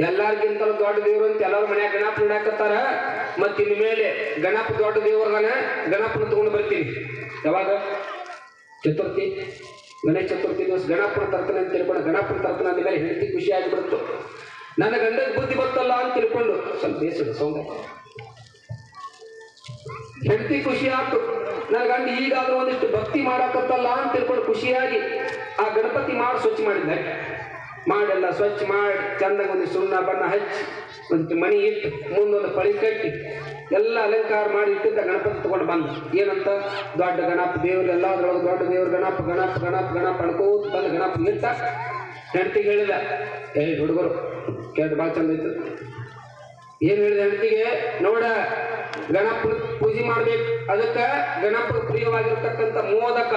ಎಲ್ಲಾರ್ಗಿಂತಲೂ ದೊಡ್ಡ ದೇವ್ರು ಅಂತ ಎಲ್ಲರ ಮನ್ಯಾಗ ಗಣಪ ಇಡಾಕತ್ತಾರ, ಮತ್ತ ಇನ್ನು ಮೇಲೆ ಗಣಪ ದೊಡ್ಡ ದೇವ್ರದಾನ, ಗಣಪನ ತಗೊಂಡು ಬರ್ತೀನಿ. ಯಾವಾಗ ಚತುರ್ಥಿ, ಗಣೇಶ ಚತುರ್ಥಿ ದಿವಸ ಗಣಪನ ತರ್ತಾನೆ ಅಂತ ತಿಳ್ಕೊಂಡು ಗಣಪನ ತರ್ತಾನೆ ಅಂದ ಮೇಲೆ ಹೆಂಡತಿ ಖುಷಿ ಆಗಿಬಿಡ್ತು. ನನ್ನ ಗಂಡಗೆ ಬುದ್ಧಿ ಬರ್ತಲ್ಲ ಅಂತ ತಿಳ್ಕೊಂಡು ಸ್ವಲ್ಪ ಬೇಸಿಡು ಸೌಂದ ಹೆಂಡತಿ ಖುಷಿ ಆಯ್ತು. ನನ್ನ ಗಂಡ ಈಗಾದ್ರೂ ಒಂದಿಷ್ಟು ಭಕ್ತಿ ಮಾಡಾಕತ್ತಲ್ಲ ಅಂತ ತಿಳ್ಕೊಂಡು ಖುಷಿಯಾಗಿ ಆ ಗಣಪತಿ ಮಾಡಿ ಸ್ವಚ್ಛ ಮಾಡಿದ್ದ. ಮಾಡೆಲ್ಲ ಸ್ವಚ್ಛ ಮಾಡಿ ಚಂದಾಗ ಒಂದಿಷ್ಟು ಸುಣ್ಣ ಬಣ್ಣ ಹಚ್ಚಿ ಒಂದು ಮಣಿ ಇಟ್ಟು ಮುಂದೊಂದು ಪಳಿ ಕಟ್ಟಿ ಎಲ್ಲ ಅಲಂಕಾರ ಮಾಡಿ ಇಟ್ಟಿದ್ದ ಗಣಪತಿ ತಗೊಂಡು ಬಂದ. ಏನಂತ, ದೊಡ್ಡ ಗಣಪ ದೇವ್ರು ಎಲ್ಲ ಅದ್ರೊಳಗೆ ದೊಡ್ಡ ದೇವ್ರು ಗಣಪ ಗಣಪ ಗಣಪ ಗಣಪ ಅನ್ಕೋತ ಬಂದು ಗಣಪ ನಿಂತ. ಹೆಂಡತಿಗೆ ಹೇಳಿದ, ಹುಡುಗರು ಕೇಳಿ ಭಾಳ ಚಂದ ಇತ್ತು. ಏನ್ ಹೇಳಿದ ಹೆಂಡತಿಗೆ, ನೋಡ ಗಣಪನ ಪೂಜೆ ಮಾಡ್ಬೇಕು, ಅದಕ್ಕೆ ಗಣಪ ಪ್ರಿಯವಾಗಿರ್ತಕ್ಕಂಥ ಮೋದಕ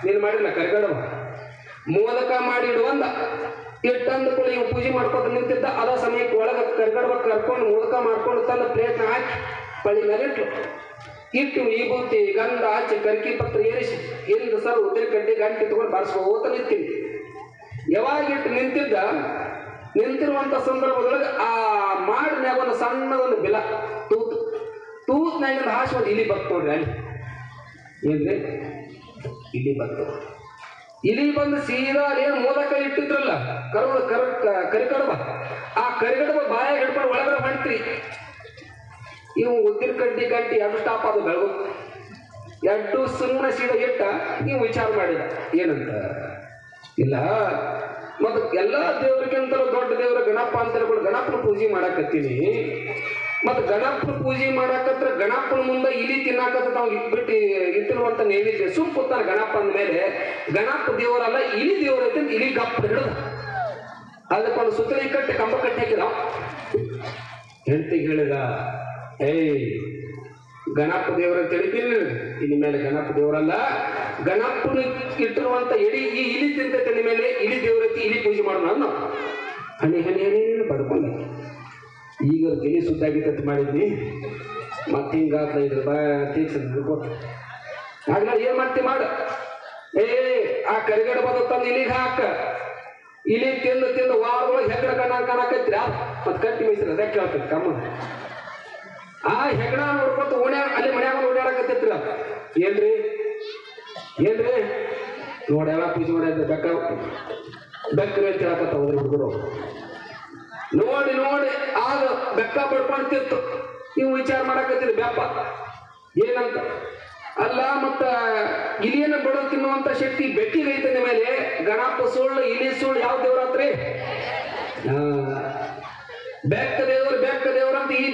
ನೀನು ಮಾಡಿಲ್ಲ ಕರಿಗಡವ ಮೋದಕ ಮಾಡಿ ಇಡುವಂದ ಇಟ್ಟಂದ ಕೂಡ ಇವು ಪೂಜೆ ಮಾಡ್ಕೊತ ನಿಂತಿದ್ದ. ಅದ ಸಮಯಕ್ಕೆ ಒಳಗೆ ಕರಿಗಡವ ಕರ್ಕೊಂಡು ಮೋದಕ ಮಾಡ್ಕೊಂಡು ತಂದ ಪ್ಲೇಟ್ನ ಹಾಕಿ ಪಳಿ ಮೇಲೆ ಇಟ್ಟು ವಿಭೂತಿ ಗಂಧ ಹಚ್ಚಿ ಕರ್ಕಿ ಪತ್ರ ಏರಿಸಿ ಹಿಂದ ಸರ್ ಉದ್ರಿ ಕಡ್ಡಿ ಗಂಟೆ ತಗೊಂಡು ಬಾರಿಸ್ಕೋತ ನಿಂತೀನಿ. ಯಾವಾಗ ಇಟ್ಟು ನಿಂತಿರುವಂತ ಸಂದರ್ಭದೊಳಗೆ ಆ ಮಾಡಿನ್ಯಾಗ ಒಂದು ಸಣ್ಣದೊಂದು ಬಿಲ ತೂತ್ನಾಗಿಂದ ಹಾಸಿ ಒಂದು ಇಲಿ ಬತ್ತು ನೋಡ್ರಿ. ಅಲ್ಲಿ ಏನ್ರಿ ಇಲಿ ಬತ್ತು. ಇಲಿ ಬಂದು ಸೀದಾ ಏನು ಮೋದಕ ಇಟ್ಟಿದ್ರಲ್ಲ ಕರಿಕಡಬ, ಆ ಕರಿಕಡಬ ಬಾಯಾಗ ಹಿಡ್ಕೊಂಡು ಒಳಗಡೆ ಹೊಂಟ್ರಿ. ಇವು ಉದ್ದಿನ ಕಡ್ಡಿ ಗಂಟಿ ಎರಡು ಸ್ಟಾಪ್ ಅದು ಬೆಳಗು ಎರಡು ಸುಮ್ಮನೆ ಸೀದಾ ಇಟ್ಟ. ನೀವು ವಿಚಾರ ಮಾಡಿದ ಏನಂತ, ಇಲ್ಲ ಮತ್ತು ಎಲ್ಲ ದೇವ್ರಿಗಿಂತಲೂ ದೊಡ್ಡ ದೇವ್ರ ಗಣಪ ಅಂತ ಹೇಳ್ಕೊಂಡು ಗಣಪನ ಪೂಜೆ ಮಾಡಾಕತ್ತೀನಿ. ಮತ್ತು ಗಣಪನ ಪೂಜೆ ಮಾಡಾಕತ್ರ ಗಣಪನ ಮುಂದೆ ಇಲಿ ತಿನ್ನಾಕತ್ತ ತಾವು ಇಟ್ಬಿಟ್ಟು ಇಟ್ಟಿರುವಂತ ನೈವೇದ್ಯ ಸುಮ್ ಕೂತಾನ ಗಣಪ ಅಂದ ಮೇಲೆ ಗಣಪ ದೇವರಲ್ಲ ಇಲಿ ದೇವ್ರ ಐತೆ ಇಲಿ ಗಪ್ಪ ಹಿಡಿದ ಅದಕ್ಕೊಂದು ಸುತ್ತಲಿ ಕಟ್ಟಿ ಕಂಬ ಕಟ್ಟಿ ಹಾಕಿದ. ಹೆಂಡತಿಗೆ ಹೇಳಿದ, ಗಣಪ ದೇವರ ಅಂತ ಹೇಳಿದ್ದೀನಿ. ಇನ್ನು ಮೇಲೆ ಗಣಪ ದೇವರಲ್ಲ, ಗಣಪನ ಇಟ್ಟಿರುವಂತ ಎಡಿ ಈ ಇಲಿ ತಿಂತ ತಲೆ ಮೇಲೆ ಇಲಿ ದೇವರತ್ತಿ ಇಲಿ ಪೂಜೆ ಮಾಡೋಣ ಅನ್ನೋ ಹನಿ ಹನಿ ಹನಿ ಬಡ್ಕೊಂಡ. ಈಗ ತಲೆ ಸುದ್ದಾಗಿತ್ತು ಮಾಡಿದ್ನಿ, ಮತ್ತೆ ಹಿಂಗಾಗ್ಲ ಇದ್ರ ತೀರ್ಸ ಆಗ್ಲ ಏನ್ ಮಾಡ್ತಿ ಮಾಡ. ಆ ಕರಿಗಡ ಬದ ತಂದು ಇಲಿಗೆ ಹಾಕ. ಇಲಿ ತಿಂದು ತಿಂದು ವಾರದೊಳಗೆ ಹೆಗ್ಗಡ ಕಾಣಕೈತ್ರಿ ಮತ್ ಕಟ್ಟಿ ಮೈಸೂರು ಅದಕ್ಕೆ ಕೇಳ್ತೈತಿ ಕಮ್ಮ. ಆ ಹೆಗ್ಗಡ ನೋಡ್ಕೊತ ಓಣ್ಯಾಗ ಅಲ್ಲಿ ಮನ್ಯಾಗ ಓಡಾಡಕತ್ತೈತ್ರಿ. ಏನ್ರಿ ಏನ್ರಿ ನೋಡ ಯಾವ ಪೂಜೆ ಮಾಡ್ಯ ಬೆಕ್ಕರಿ ಅಂತ ಹೇಳಕತ್ತ ಹೋದ್ರಿ ಹುಡುಗರು. ನೋಡಿ ನೋಡಿ ಆಗ ಬೆಕ್ಕ ಬಡ್ಕೊಂತಿತ್ತು. ನೀವು ವಿಚಾರ ಮಾಡಕತ್ತೀರಿ ಬ್ಯಾಪ ಏನಂತ ಅಲ್ಲ. ಮತ್ತ ಇಲಿಯನ್ನ ಬಡೋ ತಿನ್ನುವಂತ ಶಕ್ತಿ ಬೆಕ್ಕಿಗೆ ಐತನ ಮೇಲೆ ಗಣಪ ಸುಳ್ಳು ಇಲಿ ಸುಳ್ಳು ಯಾವ ದೇವ್ರಾತ್ರಿ? ಬೆಕ್ಕ ದೇವ್ರ ಅಂತ ಈ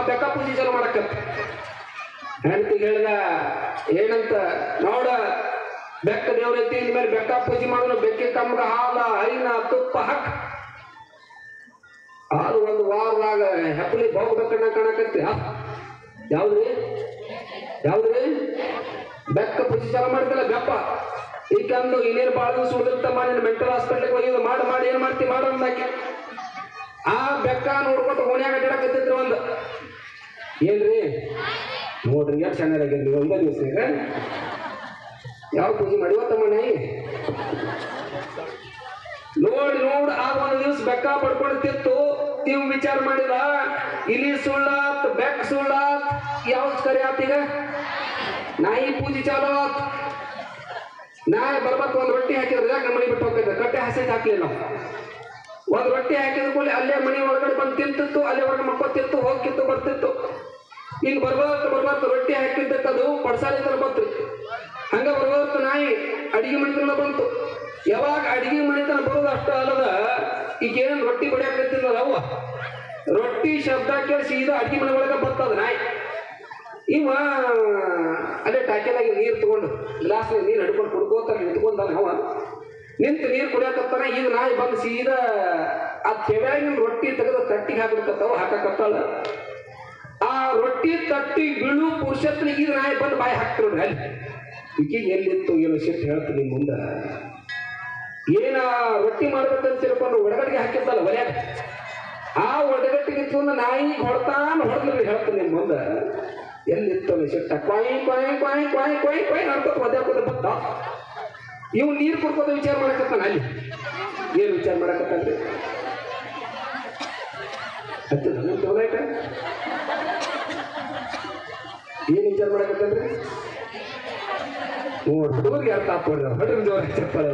ಬೆಕ್ಕ ಪೂಜೆ ಚಾಲು ಮಾಡಕತ್ತ. ಹೆಂಡತಿಗೆ ಹೇಳ್ದ ಏನಂತ ನೋಡ ಬೆಕ್ಕ ದೇವ್ರ ಐತಿ ಇನ್ ಮೇಲೆ ಬೆಕ್ಕ ಪೂಜೆ ಮಾಡೋನು. ಬೆಕ್ಕಿ ಕಮ್ಗ ಹಾಲ ಹೈನ ತುಪ್ಪ ಹಾಕ. ಹಾಲು ಒಂದು ವಾರದಾಗ ಹೆಪ್ಪಲಿ ಬಾವು ಬೆಕ್ಕಣ್ಣ ಕಾಣಕತ್ತಿ. ಯಾವ್ದ್ರಿ ಯಾವ್ದ್ರಿ? ಬೆಕ್ಕ ಪೂಜೆ ಚಾಲು ಮಾಡ್ತಿಲ್ಲ ಬೆಪ್ಪ. ಈಗಂದು ಇನ್ನೇನು ಬಾಳ ಸುಡ್ದಿರ್ತಮ್ಮ ನೀನು ಮೆಂಟಲ್ ಹಾಸ್ಪಿಟ್ಲಿಗೆ ಒಯ್ಯೋದು ಮಾಡಿ ಏನ್ ಮಾಡ್ತಿ ಮಾಡ ಅಂದಾಕಿ. ಆ ಬೆಕ್ಕ ನೋಡ್ಕೊತ ಓಣ್ಯಾಗ ಅಡ್ಡಾಡಕತ್ತಿದ್ರು. ಒಂದು ಏನ್ರಿ ನೋಡ್ರಿ ಎಷ್ಟು ಚೆನ್ನಾಗಿರ್ಲಿ ಒಂದೇ ದಿವಸ ಯಾವ ಪೂಜೆ ಮಾಡಿವತ್ತಮ್ಮ ನಾಯಿ ನೋಡಿ ಆಗ ಒಂದು ದಿವಸ ಬೆಕ್ಕ ಪಡ್ಕೊಂಡು ತಿತ್ತು. ನೀವು ವಿಚಾರ ಮಾಡಿದ ಇಲಿ ಸುಳ್ಳಾತ್ ಬೆಕ್ಕ ಸುಳ್ಳಾತ್ ಯಾವ್ದು ಕರಿ ಆತೀಗ? ನಾಯಿ ಪೂಜೆ ಚಾಲು ಆತ್. ನಾಯಿ ಬರ್ಬತ್ ಒಂದ್ ರೊಟ್ಟಿ ಹಾಕಿದ್ರೆ ನಮ್ಮ ಮನೆ ಬಿಟ್ಟು ಹೋಗ್ತೈತೆ. ಕಟ್ಟೆ ಹಸಿ ಹಾಕ್ಲಿಲ್ಲ ನಾವು. ಒಂದ್ ರೊಟ್ಟಿ ಹಾಕಿದ ಕೂಡಲೇ ಅಲ್ಲೇ ಮನೆ ಒಳಗಡೆ ಬಂದು ತಿಂತಿತ್ತು, ಅಲ್ಲೇ ಹೊರಗೆ ಮಕ್ಕೋತಿತ್ತು, ಹೋಗ್ತಿತ್ತು ಬರ್ತಿತ್ತು. ಈಗ ಬರ್ಬಾರ್ದು ರೊಟ್ಟಿ ಹಾಕಿದ್ದಕ್ಕೆ ಅದು ಪಡ್ಸಾಲಿಂದ ಬಂತು. ಹಂಗ ಬರ್ಬಾರ್ದು ನಾಯಿ ಅಡಿಗೆ ಮನೆತನ ಬಂತು. ಯಾವಾಗ ಅಡಿಗೆ ಮನೆತನ ಬರೋದು ಅಷ್ಟ ಅಲ್ಲದ ಈಗೇನ್ ರೊಟ್ಟಿ ಬಡಿಯಾಕತ್ತಿಲ್ಲ ಅವ್ವ, ರೊಟ್ಟಿ ಶಬ್ದ ಕೇಳಿ ಸೀದಾ ಅಡಿಗೆ ಮನೆ ಒಳಗೆ ಬರ್ತದ ನಾಯಿ. ಇವ ಅಲ್ಲೇ ಟಾಕೆದಾಗಿ ನೀರು ತಗೊಂಡು ಗ್ಲಾಸ್ ನೀರು ಹಿಡ್ಕೊಂಡು ಕುಡ್ಕೋತ ನಿಂತ್ಕೊಂಡ ಅವ ನಿಂತು ನೀರು ಕುಡಿಯಾಕತ್ತಾನ. ಈಗ ನಾಯಿ ಬಂದು ಸೀದಾ ಆ ಕೆವ್ಯಾಗಿನ ರೊಟ್ಟಿ ತೆಗೆದು ತಟ್ಟಿಗೆ ಹಾಕ್ಬಿಡ್ಕತ್ತಾವ ಹಾಕಕತ್ತಾಳ. ಆ ರೊಟ್ಟಿ ತಟ್ಟಿ ಬೀಳು ಪುರುಷತ್ನಿಗೆ ಈಗ ನಾಯಿ ಬಂದು ಬಾಯಿ ಹಾಕ್ತಿರೋದು. ಅಲ್ಲಿ ಈಗೀಗ ಎಲ್ಲಿತ್ತು ಏನೋ ಶಿಫ್ಟ್ ಹೇಳ್ತೀನಿ ಮುಂದೆ. ಏನ ರೊಟ್ಟಿ ಮಾಡ್ಬೇಕಂತ ತಿಳ್ಕೊಂಡು ಒಡಗಟ್ಟಿಗೆ ಹಾಕಿದ್ದಲ್ಲ ಒಲೆಯಾಗ, ಆ ಒಡಗಟ್ಟಿಗೆ ಇಟ್ಕೊಂಡು ನಾಯಿ ಹೊಡೆದ್ರಿ ಹೇಳ್ತೀನಿ ನಿಮ್ ಮುಂದೆ. ಎಲ್ಲಿತ್ತು ಶಿಫ್ಟ್ ಕ್ವಾಯಿ ಕ್ವಾಯಿ ಕ್ವಾಯಿ ಕ್ವಾಯಿ ಕ್ವಾಯಿ ಕ್ವಾಯಿ ನಡ್ಕೋತ ಒದ್ಯಾಕೋತ ಬತ್ತ. ಇವ್ ನೀರು ಕುಡ್ಕೋತ ವಿಚಾರ ಮಾಡಕತ್ತಾನ. ಅಲ್ಲಿ ಏನು ವಿಚಾರ ಮಾಡಕತ್ತಲ್ರಿ? ತೋಲಾಯ್ತ ಏನ್ ವಿಚಾರ ಮಾಡಕತ್ತಲ್ರಿ? ಹುಡುಗರಿಗೆ ಅರ್ಥ ಹಾಕ್ಕೊಡ್ರಿ ಹೊಡ್ರಿ ಜೋರ ಚಪ್ಪಳ.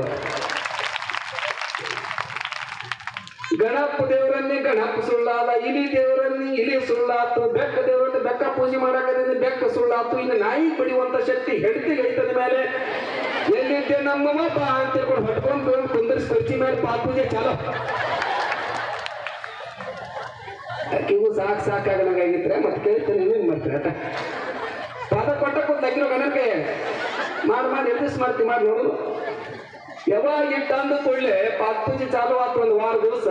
ಗಣಪ ದೇವರನ್ನೇ ಗಣಪ ಸುಳ್ಳಾದ, ಇಲಿ ದೇವರನ್ನೇ ಇಲಿ ಸುಳ್ಳಾತು, ಬೆಕ್ಕ ದೇವರನ್ನೇ ಬೆಕ್ಕ ಪೂಜೆ ಮಾಡಕತ್ತೆ ಬೆಕ್ಕ ಸುಳ್ಳಾತು. ಇನ್ನು ನಾಯಿ ಬಡಿಯುವಂತ ಶಕ್ತಿ ಹೆಂಡತಿಗೆ ಐತದ ಮೇಲೆ ಎಲ್ಲಿದ್ದೆ ನಮ್ಮಮ್ಮ ಬಾ ಅಂತ ತಿಳ್ಕೊಂಡು ಹೊಟ್ಕೊಂಡು ಕುಂದರ್ಸಿ ಕುರ್ಚಿ ಮೇಲೆ ಪಾದ ಪೂಜೆ ಚಾಲೋ. ಅಕ್ಕಿಗೂ ಸಾಕಾಗಲಾಗಿದ್ರೆ ಮತ್ತೆ ಕೇಳ್ತೇನೆ ನೀವೇನ್ ಮಾಡ್ತೀರ ಆಟ ಪಾದ ಕೊಟ್ಟ ಕೊಟ್ಟು ಅಕ್ಕಿನ ಗಣಕ್ಕೆ ಮಾಡಿ ಎದುರಿಸಿ ಮಾಡಿ ನೋಡು. ಯಾವಾಗ ಇಟ್ಟು ಅಂದ ಕೂಡಲೇ ಪಾದ ಪೂಜೆ ಚಾಲು ಆತು. ಒಂದು ವಾರ ದಿವಸ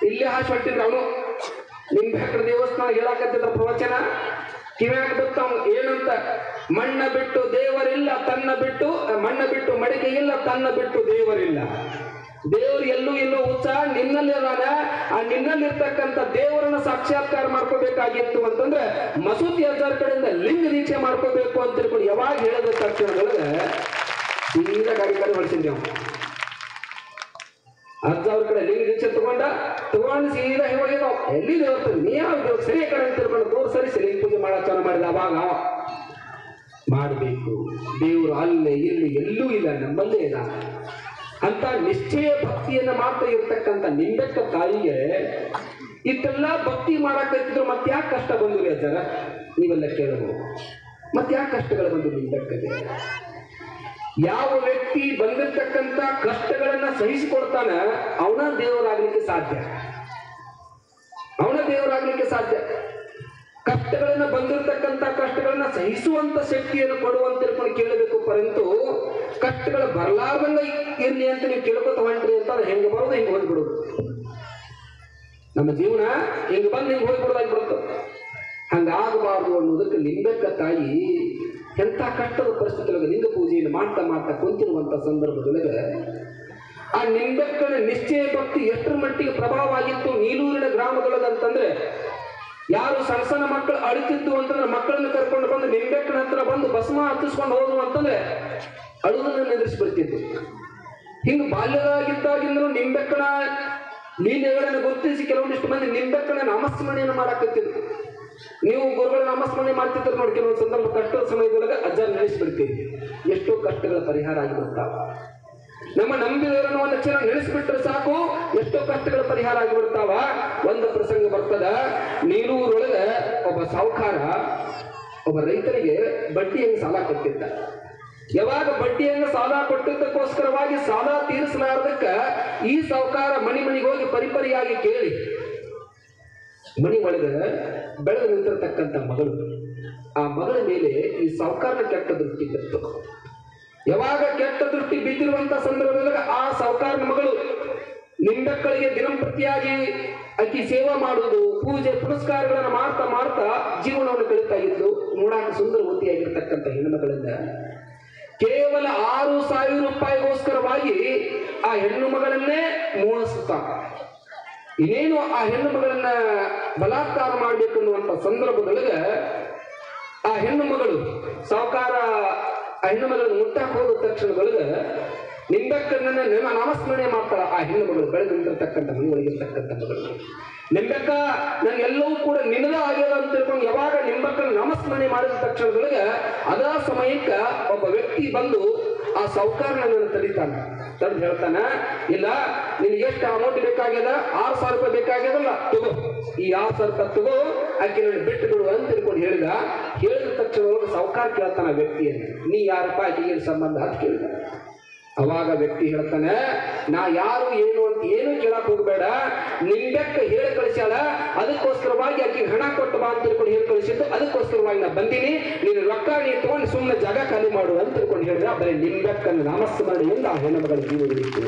ಇಲ್ಲೇ ಹಾಕಿ ಹೊಟ್ಟಿದ್ರು ಅವನು. ನಿಮ್ ಬೆಕ್ಕಡ ದೇವಸ್ಥಾನ ಹೇಳಾಕತ್ತಿದ್ರ ಪ್ರವಚನ ಕಿವ್ಯಾಗ ಬಿತ್ತವ್ ಏನಂತ? ಮಣ್ಣ ಬಿಟ್ಟು ದೇವರಿಲ್ಲ ತನ್ನ ಬಿಟ್ಟು, ಮಣ್ಣ ಬಿಟ್ಟು ಮಡಿಕೆ ಇಲ್ಲ ತನ್ನ ಬಿಟ್ಟು ದೇವರಿಲ್ಲ. ದೇವರು ಎಲ್ಲೂ ಉತ್ಸಾಹ ನಿನ್ನಲ್ಲಿ ಅದಾನ. ಆ ನಿನ್ನಲ್ಲಿರ್ತಕ್ಕಂಥ ದೇವರನ್ನ ಸಾಕ್ಷಾತ್ಕಾರ ಮಾಡ್ಕೋಬೇಕಾಗಿತ್ತು ಅಂತಂದ್ರೆ ಮಸೂತಿ ಅಜ್ಜಾರ್ ಕಡೆಯಿಂದ ಲಿಂಗ ದೀಕ್ಷೆ ಮಾಡ್ಕೋಬೇಕು ಅಂತ ತಿಳ್ಕೊಂಡು ಯಾವಾಗ ಹೇಳದ ತಕ್ಷಣದೊಳಗೆ ಸೀದಾ ಗಾಡಿ ಹೊಡ್ಸಿದ್ವಿ ನಾವು. ಅಜ್ಜ ಅವ್ರ ಕಡೆ ಲಿಂಗ ದೀಕ್ಷೆ ತಗೊಂಡು ಸೀದಾ ಹೋಗಿದ್ವು. ಎಲ್ಲಿ ದೇವಸ್ಥಾನ ನೀ ಯಾವ ದೇವ್ರ ಸರಿ ಕಡೆ ಅಂತ ತಿಳ್ಕೊಂಡು ತೋರ್ ಸರಿಸಿ ಲಿಂಗ ಪೂಜೆ ಮಾಡೋ ಚಾಲು ಮಾಡಿದ. ಅವಾಗ ಮಾಡಬೇಕು. ದೇವರು ಅಲ್ಲೇ ಇಲ್ಲಿ ಎಲ್ಲೂ ಇಲ್ಲ, ನಮ್ಮಲ್ಲೇ ಇಲ್ಲ ಅಂತ ನಿಶ್ಚಯ ಭಕ್ತಿಯನ್ನ ಮಾಡ್ತಾ ಇರ್ತಕ್ಕಂಥ ನಿಂಬೆಕ್ಕ ತಾಯಿಗೆ ಇಷ್ಟೆಲ್ಲ ಭಕ್ತಿ ಮಾಡಾಕತ್ತಿದ್ರು ಮತ್ತೆ ಯಾಕೆ ಕಷ್ಟ ಬಂದ್ರಿ ಅಜ್ಜರ? ನೀವೆಲ್ಲ ಕೇಳಬಹುದು. ಮತ್ತೆ ಯಾಕೆ ಕಷ್ಟಗಳು ಬಂದು ನಿಂಬೆಕ್ಕಗೆ? ಯಾವ ವ್ಯಕ್ತಿ ಬಂದಿರ್ತಕ್ಕಂಥ ಕಷ್ಟಗಳನ್ನ ಸಹಿಸಿಕೊಡ್ತಾನ ಅವನ ದೇವರಾಗ್ಲಿಕ್ಕೆ ಸಾಧ್ಯ. ಕಷ್ಟಗಳನ್ನ ಬಂದಿರತಕ್ಕಂಥ ಕಷ್ಟಗಳನ್ನ ಸಹಿಸುವಂತ ಶಕ್ತಿಯನ್ನು ಕೊಡುವಂತ ತಿಳ್ಕೊಂಡು ಕೇಳಬೇಕು. ಪರಂತು ಕಷ್ಟಗಳು ಬರಲಾರ್ದಂಗ ಇರ್ಲಿ ಅಂತ ನೀವು ಕೇಳ್ಕೊತ ಹೊಂಟ್ರಿ ಅಂತ ಹೆಂಗ ಬರೋದು ಹಿಂಗೆ ಹೋಗ್ಬಿಡೋದು. ನಮ್ಮ ಜೀವನ ಹಿಂಗ ಬಂದು ಹಿಂಗೆ ಹೋಗ್ಬಿಡೋದಾಗ್ಬಿಡುತ್ತೆ. ಹಂಗಾಗಬಾರ್ದು ಅನ್ನೋದಕ್ಕೆ ನಿಂಬೆಕ್ಕ ತಾಯಿ ಎಂಥ ಕಷ್ಟದ ಪರಿಸ್ಥಿತಿಯೊಳಗೆ ಲಿಂಗ ಪೂಜೆಯನ್ನು ಮಾಡ್ತಾ ಮಾಡ್ತಾ ಕುಂತಿರುವಂಥ ಸಂದರ್ಭದೊಳಗೆ ಆ ನಿಂಬೆಕ್ಕನ ನಿಶ್ಚಯ ಭಕ್ತಿ ಎಷ್ಟರ ಮಟ್ಟಿಗೆ ಪ್ರಭಾವ ಆಗಿತ್ತು ನೀಲೂರಿನ ಗ್ರಾಮದೊಳಗೆ ಅಂತಂದ್ರೆ, ಯಾರು ಸಣ್ಣ ಸಣ್ಣ ಮಕ್ಕಳು ಅಳುತ್ತಿದ್ದು ಅಂತಂದ್ರೆ ಮಕ್ಕಳನ್ನು ಕರ್ಕೊಂಡು ಬಂದು ನಿಂಬೆಕ್ಕನ ಹತ್ರ ಬಂದು ಭಸ್ಮ ಹತ್ತಿಸ್ಕೊಂಡು ಹೋದ್ರು ಅಂತಂದ್ರೆ ಅಳುವುದನ್ನು ನಿಂದಿರಿಸ್ಬಿಡ್ತಿತ್ತು. ಹಿಂಗೆ ಬಾಲ್ಯದಾಗಿದ್ದಾಗಿಂದಲೂ ನಿಂಬೆಕ್ಕನ ಲೀಲೆಗಳನ್ನು ಗುರುತಿಸಿ ಕೆಲವೊಂದಿಷ್ಟು ಮಂದಿ ನಿಂಬೆಕ್ಕನ ನಾಮಸ್ಮರಣೆಯನ್ನು ಮಾಡಾಕತ್ತಿದ್ರು. ನೀವು ಗುರುಗಳ ನಾಮಸ್ಮರಣೆ ಮಾಡ್ತಿದ್ರು ನೋಡಿ, ಕೆಲವೊಂದು ಸಂದರ್ಭ ಕಷ್ಟದ ಸಮಯದೊಳಗೆ ಅಜ್ಜ ನಡೆಸಿಬಿಡ್ತೀವಿ, ಎಷ್ಟೋ ಕಷ್ಟಗಳ ಪರಿಹಾರ ಆಗಿಬಿಡ್ತಾವ. ನಮ್ಮ ನಂಬಿದವರನ್ನು ಒಂದು ಕ್ಷಣ ನೆನೆಸಿಬಿಟ್ರೆ ಸಾಕು, ಎಷ್ಟೋ ಕಷ್ಟಗಳ ಪರಿಹಾರ ಆಗಿಬಿಡ್ತಾವ. ಒಂದು ಪ್ರಸಂಗ ಬರ್ತದ, ನೀಲೂರೊಳಗೆ ಒಬ್ಬ ಸಾಹುಕಾರ ಒಬ್ಬ ರೈತರಿಗೆ ಬಡ್ಡಿಯನ್ನು ಸಾಲ ಕೊಟ್ಟಿದ್ದ. ಯಾವಾಗ ಬಡ್ಡಿಯನ್ನು ಸಾಲ ಕೊಟ್ಟಿದ್ದಕ್ಕೋಸ್ಕರವಾಗಿ ಸಾಲ ತೀರಿಸಲಾರದಕ್ಕ ಈ ಸಾಹುಕಾರ ಮನೆಗೆ ಹೋಗಿ ಪರಿಪರಿಯಾಗಿ ಕೇಳಿ, ಮನೆ ಒಳಗೆ ಬೆಳೆದು ನಿಂತಿರ್ತಕ್ಕಂಥ ಮಗಳು, ಆ ಮಗಳ ಮೇಲೆ ಈ ಸಾಹುಕಾರನ ಕೆಟ್ಟ ದೃಷ್ಟಿ ಬಿತ್ತು. ಯಾವಾಗ ಕೆಟ್ಟ ದೃಷ್ಟಿ ಬಿದ್ದಿರುವಂತ ಸಂದರ್ಭದಲ್ಲಿ ಆ ಸಾಹುಕಾರನ ಮಗಳು ನಿಂಬೆಕ್ಕಳಿಗೆ ದಿನಂಪ್ರತಿಯಾಗಿ ಅಕ್ಕಿ ಸೇವಾ ಮಾಡುವುದು, ಪೂಜೆ ಪುರಸ್ಕಾರಗಳನ್ನು ಮಾಡ್ತಾ ಮಾಡ್ತಾ ಜೀವನವನ್ನು ಕಳೀತಾ ಇದ್ದು, ನೋಡಾಕ ಸುಂದರವತಿಯಾಗಿರ್ತಕ್ಕಂಥ ಹೆಣ್ಣುಮಗಳಿಂದ ಕೇವಲ 6,000 ರೂಪಾಯಿಗೋಸ್ಕರವಾಗಿ ಆ ಹೆಣ್ಣು ಮಗಳನ್ನೇ ಮೋಹಿಸುತ್ತ ಇನ್ನೇನು ಆ ಹೆಣ್ಣು ಮಗಳನ್ನ ಬಲಾತ್ಕಾರ ಮಾಡಬೇಕು ಅನ್ನುವಂಥ ಸಂದರ್ಭದೊಳಗೆ ಆ ಹೆಣ್ಣು ಮಗಳು ಸಾಹುಕಾರ ಆ ಹೆಣ್ಣು ಮಗಳನ್ನು ಮುಟ್ಟಾಕ ಹೋದ ತಕ್ಷಣದೊಳಗೆ ನಿಂಬೆಕ್ಕನನ್ನ ನಾಮಸ್ಮರಣೆ ಮಾಡ್ತಾಳ. ಆ ಹೆಣ್ಣು ಮಗಳು ಬೆಳೆದು ನಿಂತಿರ್ತಕ್ಕಂಥ ಮನೆಯೊಳಗಿರ್ತಕ್ಕಂಥ ಮಗಳು, ನಿಂಬೆಕ್ಕ ಎಲ್ಲವೂ ಕೂಡ ನಿನ್ನದ ಆಗ್ಯದ ಅಂತ ತಿಳ್ಕೊಂಡು ಯಾವಾಗ ನಿಂಬೆಕ್ಕನ ನಾಮಸ್ಮರಣೆ ಮಾಡಿದ ತಕ್ಷಣದೊಳಗೆ ಅದ ಸಮಯಕ್ಕೆ ಒಬ್ಬ ವ್ಯಕ್ತಿ ಬಂದು ಆ ಸಾಹುಕಾರನನ್ನು ತಡಿತಾನ. ತಡೆದು ಹೇಳ್ತಾನ, ಇಲ್ಲ ನಿನ್ಗೆ ಎಷ್ಟು ಅಮೌಂಟ್ ಬೇಕಾಗ್ಯದ, 6,000 ರೂಪಾಯಿ ಬೇಕಾಗ್ಯದಲ್ಲ, ತಗೋ ಈ 6,000 ರೂಪಾಯಿ ತಗೋ, ಆಕೆ ನಾನು ಬಿಟ್ಟು ಬಿಡು ಅಂತ ತಿಳ್ಕೊಂಡು ಹೇಳಿದ ತಕ್ಷಣ ಸಾಹುಕಾರ ಕೇಳ್ತಾನ ವ್ಯಕ್ತಿಯನ್ನು, ನೀ ಯಾರಪ್ಪ, ಆಕೆಗೆ ಏನು ಸಂಬಂಧ ಅಂತ ಕೇಳಿದ. ಅವಾಗ ವ್ಯಕ್ತಿ ಹೇಳ್ತಾನೆ, ನಾ ಯಾರು ಏನು ಅಂತ ಏನು ಕೇಳಕ್ ಹೋಗ್ಬೇಡ, ನಿಂಬೆಕ್ಕ ಹೇಳಿ ಕಳಿಸ್ಯಾಳ, ಅದಕ್ಕೋಸ್ಕರವಾಗಿ ಆಕೆ ಹಣ ಕೊಟ್ಟು ಬಾ ಅಂತ ತಿಳ್ಕೊಂಡು ಹೇಳಿ ಕಳಿಸಿದ್ದು, ಅದಕ್ಕೋಸ್ಕರವಾಗಿ ನಾ ಬಂದೀನಿ, ನೀನು ರೊಕ್ಕ ನೀ ತಗೊಂಡು ಸುಮ್ಮನೆ ಜಾಗ ಖಾಲಿ ಮಾಡು ಅಂತ ತಿಳ್ಕೊಂಡು ಹೇಳಿದ. ಬರೀ ನಿಂಬೆಕ್ಕನ್ನು ನಾಮಸ್ಮರಣೆಯಿಂದ ಆ ಹೆಣ್ಣುಮಗಳ ಜೀವ ಉಳಿಯಿತು.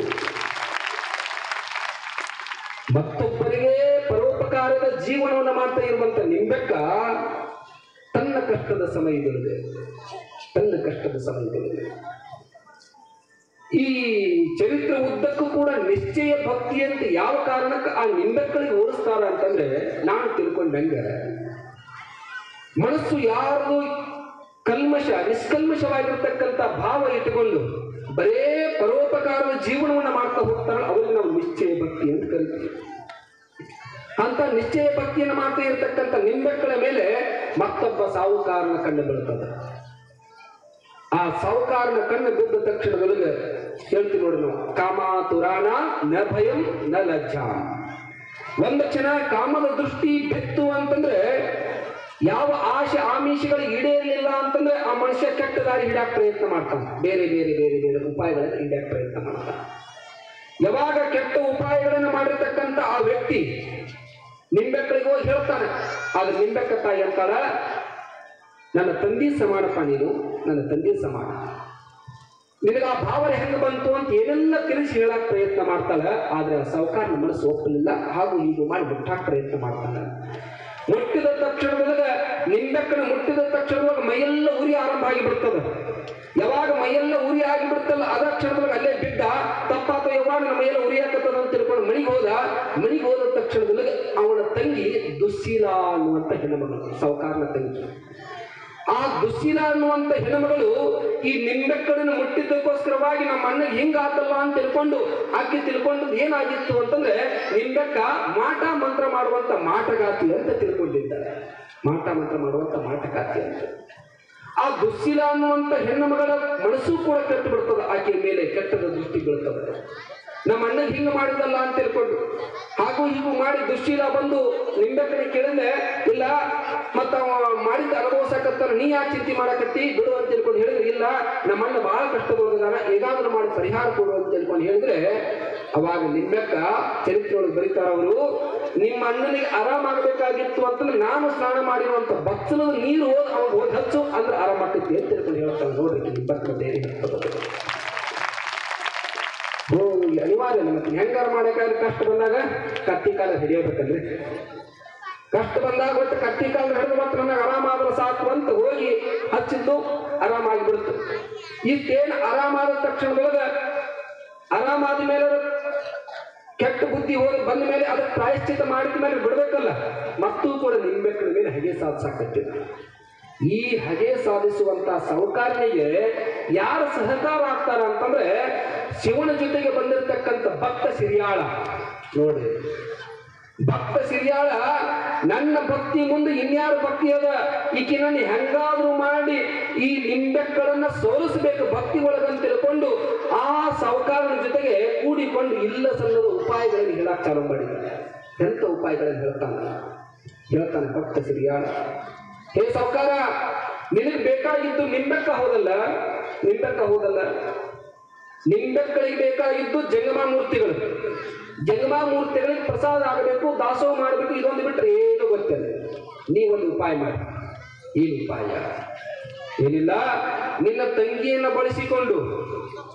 ಮತ್ತೊಬ್ಬರಿಗೆ ಪರೋಪಕಾರದ ಜೀವನವನ್ನು ಮಾಡ್ತಾ ಇರುವಂತ ನಿಂಬೆಕ್ಕ ತನ್ನ ಕಷ್ಟದ ಸಮಯದೊಳಗೆ ಈ ಚರಿತ್ರೆ ಉದ್ದಕ್ಕೂ ಕೂಡ ನಿಶ್ಚಯ ಭಕ್ತಿ ಅಂತ ಯಾವ ಕಾರಣಕ್ಕೆ ಆ ನಿಂಬೆಕ್ಕಳಿಗೆ ಹೋಲಿಸ್ತಾರ ಅಂತಂದ್ರೆ, ನಾನು ತಿಳ್ಕೊಂಡಂಗೆ ಮನಸ್ಸು ಯಾರು ನಿಷ್ಕಲ್ಮಶವಾಗಿರ್ತಕ್ಕಂಥ ಭಾವ ಇಟ್ಟುಕೊಂಡು ಬರೇ ಪರೋಪಕಾರದ ಜೀವನವನ್ನು ಮಾಡ್ತಾ ಹೋಗ್ತಾರಲ್ಲ, ಅವ್ರಿಗೆ ನಾವು ನಿಶ್ಚಯ ಭಕ್ತಿ ಅಂತ ಕರಿತೀವಿ. ಅಂತ ನಿಶ್ಚಯ ಭಕ್ತಿಯನ್ನು ಮಾಡ್ತಾ ಇರತಕ್ಕಂಥ ನಿಂಬೆಕ್ಕಳ ಮೇಲೆ ಮತ್ತೊಬ್ಬ ಸಾಹುಕಾರನ ಕಣ್ಣು ಬೀಳ್ತದೆ. ಆ ಸಾಹುಕಾರನ ಕಣ್ಣು ಬಿದ್ದ ತಕ್ಷಣದೊಳಗೆ ಹೇಳ್ತೀವಿ ನೋಡಿ ನಾವು, ಕಾಮ ತುರಾಣ ನ ಭಯಂ ನ ಲಜ್ಜಾ. ಒಂದು ಕ್ಷಣ ಕಾಮದ ದೃಷ್ಟಿ ಬಿತ್ತು ಅಂತಂದ್ರೆ, ಯಾವ ಆಶೆ ಆಮಿಷಗಳು ಈಡೇರಲಿಲ್ಲ ಅಂತಂದ್ರೆ ಆ ಮನುಷ್ಯ ಕೆಟ್ಟ ದಾರಿ ಹಿಡಿಯಕ್ಕೆ ಪ್ರಯತ್ನ ಮಾಡ್ತಾನೆ, ಬೇರೆ ಬೇರೆ ಬೇರೆ ಬೇರೆ ಉಪಾಯಗಳನ್ನು ಹಿಡಿಯಕ್ಕೆ ಪ್ರಯತ್ನ ಮಾಡ್ತಾನೆ. ಯಾವಾಗ ಕೆಟ್ಟ ಉಪಾಯಗಳನ್ನು ಮಾಡಿರ್ತಕ್ಕಂಥ ಆ ವ್ಯಕ್ತಿ ನಿಂಬೆಕ್ಕಳಿಗೆ ಹೋಗಿ ಹೇಳ್ತಾನೆ, ಆದ್ರೆ ನಿಂಬೆಕ್ಕ ತಾಯಿ ಅಂತಾಳ, ನನ್ನ ತಂದೆ ಸಮಾನಪ್ಪ, ನೀನು ನನ್ನ ತಂದೆ ಸಮಾನ, ನಿನಗೆ ಆ ಭಾವನೆ ಹೆಂಗೆ ಬಂತು ಅಂತ ಏನೆಲ್ಲ ತಿಳಿಸಿ ಹೇಳಕ್ ಪ್ರಯತ್ನ ಮಾಡ್ತಾಳ. ಆದ್ರೆ ಆ ಸಾಹುಕಾರನ ಮನಸ್ಸು ಒಪ್ಪಲಿಲ್ಲ, ಹಾಗೂ ಹೀಗೂ ಮಾಡಿ ಬಿಟ್ಟಾಕ ಪ್ರಯತ್ನ ಮಾಡ್ತಾಳೆ. ಮುಟ್ಟಿದ ತಕ್ಷಣದೊಳಗೆ ನಿಂಬೆಕ್ಕನ ಮುಟ್ಟಿದ ತಕ್ಷಣದೊಳಗೆ ಮೈಯೆಲ್ಲ ಉರಿ ಆರಂಭ ಆಗಿಬಿಡ್ತದೆ. ಯಾವಾಗ ಮೈಯೆಲ್ಲ ಉರಿ ಆಗಿಬಿಡ್ತಲ್ಲ, ಅದ ಕ್ಷಣದೊಳಗೆ ಅಲ್ಲೇ ಬಿದ್ದ, ತಪ್ಪಾತ ಯಾವಾಗ ನನ್ನ ಮೈಯೆಲ್ಲ ಉರಿ ಹಾಕತ್ತದ ಅಂತ ತಿಳ್ಕೊಂಡು ಮನೆಗೆ ಹೋದ ತಕ್ಷಣದೊಳಗೆ ಅವನ ತಂಗಿ ದುಶ್ಶೀಲ ಅನ್ನುವಂಥ ಹೆಣ್ಣುಮಗಳು, ಸಾಹುಕಾರನ ತಂಗಿ. ಆ ದುಶ್ಶೀಲ ಅನ್ನುವಂಥ ಹೆಣ್ಣುಮಗಳು ಈ ನಿಂಬೆಕ್ಕಳನ್ನು ಮುಟ್ಟಿದ್ದಕ್ಕೋಸ್ಕರವಾಗಿ ನಮ್ಮ ಅಣ್ಣಗೆ ಹಿಂಗಾತಲ್ಲ ಅಂತ ತಿಳ್ಕೊಂಡು ಆಕೆ ತಿಳ್ಕೊಂಡದ್ದು ಏನಾಗಿತ್ತು ಅಂತಂದ್ರೆ, ನಿಂಬೆಕ್ಕ ಮಾಟ ಮಂತ್ರ ಮಾಡುವಂತ ಮಾಟಗಾತಿ ಅಂತ ತಿಳ್ಕೊಂಡಿದ್ದಾರೆ. ಮಾಟ ಮಂತ್ರ ಮಾಡುವಂತ ಮಾಟಗಾತಿ ಅಂತ. ಆ ದುಶ್ಶೀಲ ಅನ್ನುವಂಥ ಹೆಣ್ಣು ಮಗಳ ಮನಸ್ಸು ಕೂಡ ಕೆಟ್ಟು ಬಿಡ್ತದೆ, ಆಕೆಯ ಮೇಲೆ ಕೆಟ್ಟದ ದೃಷ್ಟಿ ಬೀಳ್ತದೆ. ನಮ್ಮ ಅಣ್ಣಗೆ ಹಿಂಗೆ ಮಾಡಿದಲ್ಲ ಅಂತ ತಿಳ್ಕೊಂಡು ಹಾಗೂ ಹೀಗೂ ಮಾಡಿ ದುಶ್ಶೀಲ ಬಂದು ನಿಂಬೆಕ್ಕನಿಗೆ ಕೇಳಿದ್ರೆ, ಇಲ್ಲ ಮತ್ತ ಮಾಡಿದ ಅನುಭವಿಸಕತ್ತಾರ, ನೀ ಯಾಕೆ ಚಿಂತೆ ಮಾಡಕತ್ತಿ, ಬಿಡು ಅಂತ ತಿಳ್ಕೊಂಡು ಹೇಳಿದ್ರೆ, ಇಲ್ಲ ನಮ್ಮ ಅಣ್ಣ ಬಹಳ ಕಷ್ಟದೊಳಗಾನ, ಹೇಗಾದ್ರೂ ಮಾಡಿ ಪರಿಹಾರ ಕೊಡು ಅಂತ ತಿಳ್ಕೊಂಡು ಹೇಳಿದ್ರೆ, ಅವಾಗ ನಿಂಬೆಕ್ಕ ಚರಿತ್ರೆ ಒಳಗೆ ಬರೀತಾರ ಅವರು, ನಿಮ್ಮ ಅಣ್ಣನಿಗೆ ಆರಾಮಾಗಬೇಕಾಗಿತ್ತು ಅಂತಂದ್ರೆ ನಾನು ಸ್ನಾನ ಮಾಡಿರುವಂತ ಬಚ್ಚಲದ ನೀರು ಅವ್ನು ಹಚ್ಚು ಅಂದ್ರೆ ಆರಾಮಾಗ್ತೈತಿ ಅಂತ ತಿಳ್ಕೊಂಡು ಹೇಳ್ತಾನೆ. ನೋಡ್ರಿ ನಿಂಬೆಕ್ಕ ಧೈರ್ಯ ಇರ್ತದೆ. ಅನಿವಾರ್ಯ, ಮತ್ತೆ ಹೆಂಗಾರ ಮಾಡಬೇಕಾದ್ರೆ ಕಷ್ಟ ಬಂದಾಗ ಕತ್ತಿ ಕಾಲ ಹಿಡಿಯಬೇಕಲ್ರಿ. ಕಷ್ಟ ಬಂದಾಗ ಒಟ್ಟು ಕಟ್ಟಿ ಕಾಲ ಹಿಡಿದು ಮತ್ತೆ ನನಗೆ ಆರಾಮಾದ್ರೆ ಸಾಕು ಅಂತ ಹೋಗಿ ಹಚ್ಚಿದ್ದು ಆರಾಮಾಗಿ ಬಿಡುತ್ತೆ. ಇಷ್ಟೇನು ಆರಾಮಾದ ತಕ್ಷಣದೊಳಗ ಆರಾಮಾದ ಮೇಲೆ ಕೆಟ್ಟ ಬುದ್ಧಿ ಹೋಗಿ ಬಂದ ಮೇಲೆ ಅದಕ್ಕೆ ಪ್ರಾಯಶ್ಚಿತ ಮಾಡಿದ ಮೇಲೆ ಬಿಡ್ಬೇಕಲ್ಲ, ಮತ್ತೂ ಕೂಡ ನಿಂಬೆಕ್ಕಳ ಮೇಲೆ ಹಗೆ ಸಾಧಿಸಾಕತ್ತಿಲ್ಲ. ಈ ಹಗೆ ಸಾಧಿಸುವಂತ ಸೌಕಾರ್ಯಗೆ ಯಾರು ಸಹಕಾರ ಆಗ್ತಾರ ಅಂತಂದ್ರೆ ಶಿವನ ಜೊತೆಗೆ ಬಂದಿರತಕ್ಕಂಥ ಭಕ್ತ ಸಿರಿಯಾಳ. ನೋಡ್ರಿ, ಭಕ್ತ ಸಿರಿಯಾಳ ನನ್ನ ಭಕ್ತಿ ಮುಂದೆ ಇನ್ಯಾರು ಭಕ್ತಿ ಅದ, ಈಕೆ ನನ್ನ ಹೆಂಗಾದ್ರೂ ಮಾಡಿ ಈ ನಿಂಬೆಕ್ಕಳನ್ನ ಸೋಲಿಸಬೇಕು ಭಕ್ತಿ ಒಳಗಂತ ತಿಳ್ಕೊಂಡು ಆ ಸಾಹುಕಾರನ ಜೊತೆಗೆ ಕೂಡಿಕೊಂಡು ಇಲ್ಲ ಸಲ್ಲದ ಉಪಾಯಗಳನ್ನು ಹೇಳಕ್ ಚಾಲು ಮಾಡಿದ್ದಾರೆ. ಎಂತ ಉಪಾಯಗಳನ್ನು ಹೇಳ್ತಾನೆ ಭಕ್ತ ಸಿರಿಯಾಳ. ಹೇ ಸಾಹುಕಾರ, ನಿನಗೆ ಬೇಕಾಗಿದ್ದು ನಿಂಬೆಕ್ಕ ಹೌದಲ್ಲ, ನಿಂಬೆಕ್ಕಳಿಗೆ ಬೇಕಾಗಿದ್ದು ಜಂಗಮ ಮೂರ್ತಿಗಳು. ಜಂಗಮ ಮೂರ್ತಿಗಳಿಗೆ ಪ್ರಸಾದ ಆಗಬೇಕು, ದಾಸೋಹ ಮಾಡಬೇಕು. ಇದೊಂದು ಬಿಟ್ಟರೆ ಏನು ಗೊತ್ತಿಲ್ಲ. ನೀವೊಂದು ಉಪಾಯ ಮಾಡಿ. ಏನು ಉಪಾಯ? ಏನಿಲ್ಲ, ನಿನ್ನ ತಂಗಿಯನ್ನ ಬಳಸಿಕೊಂಡು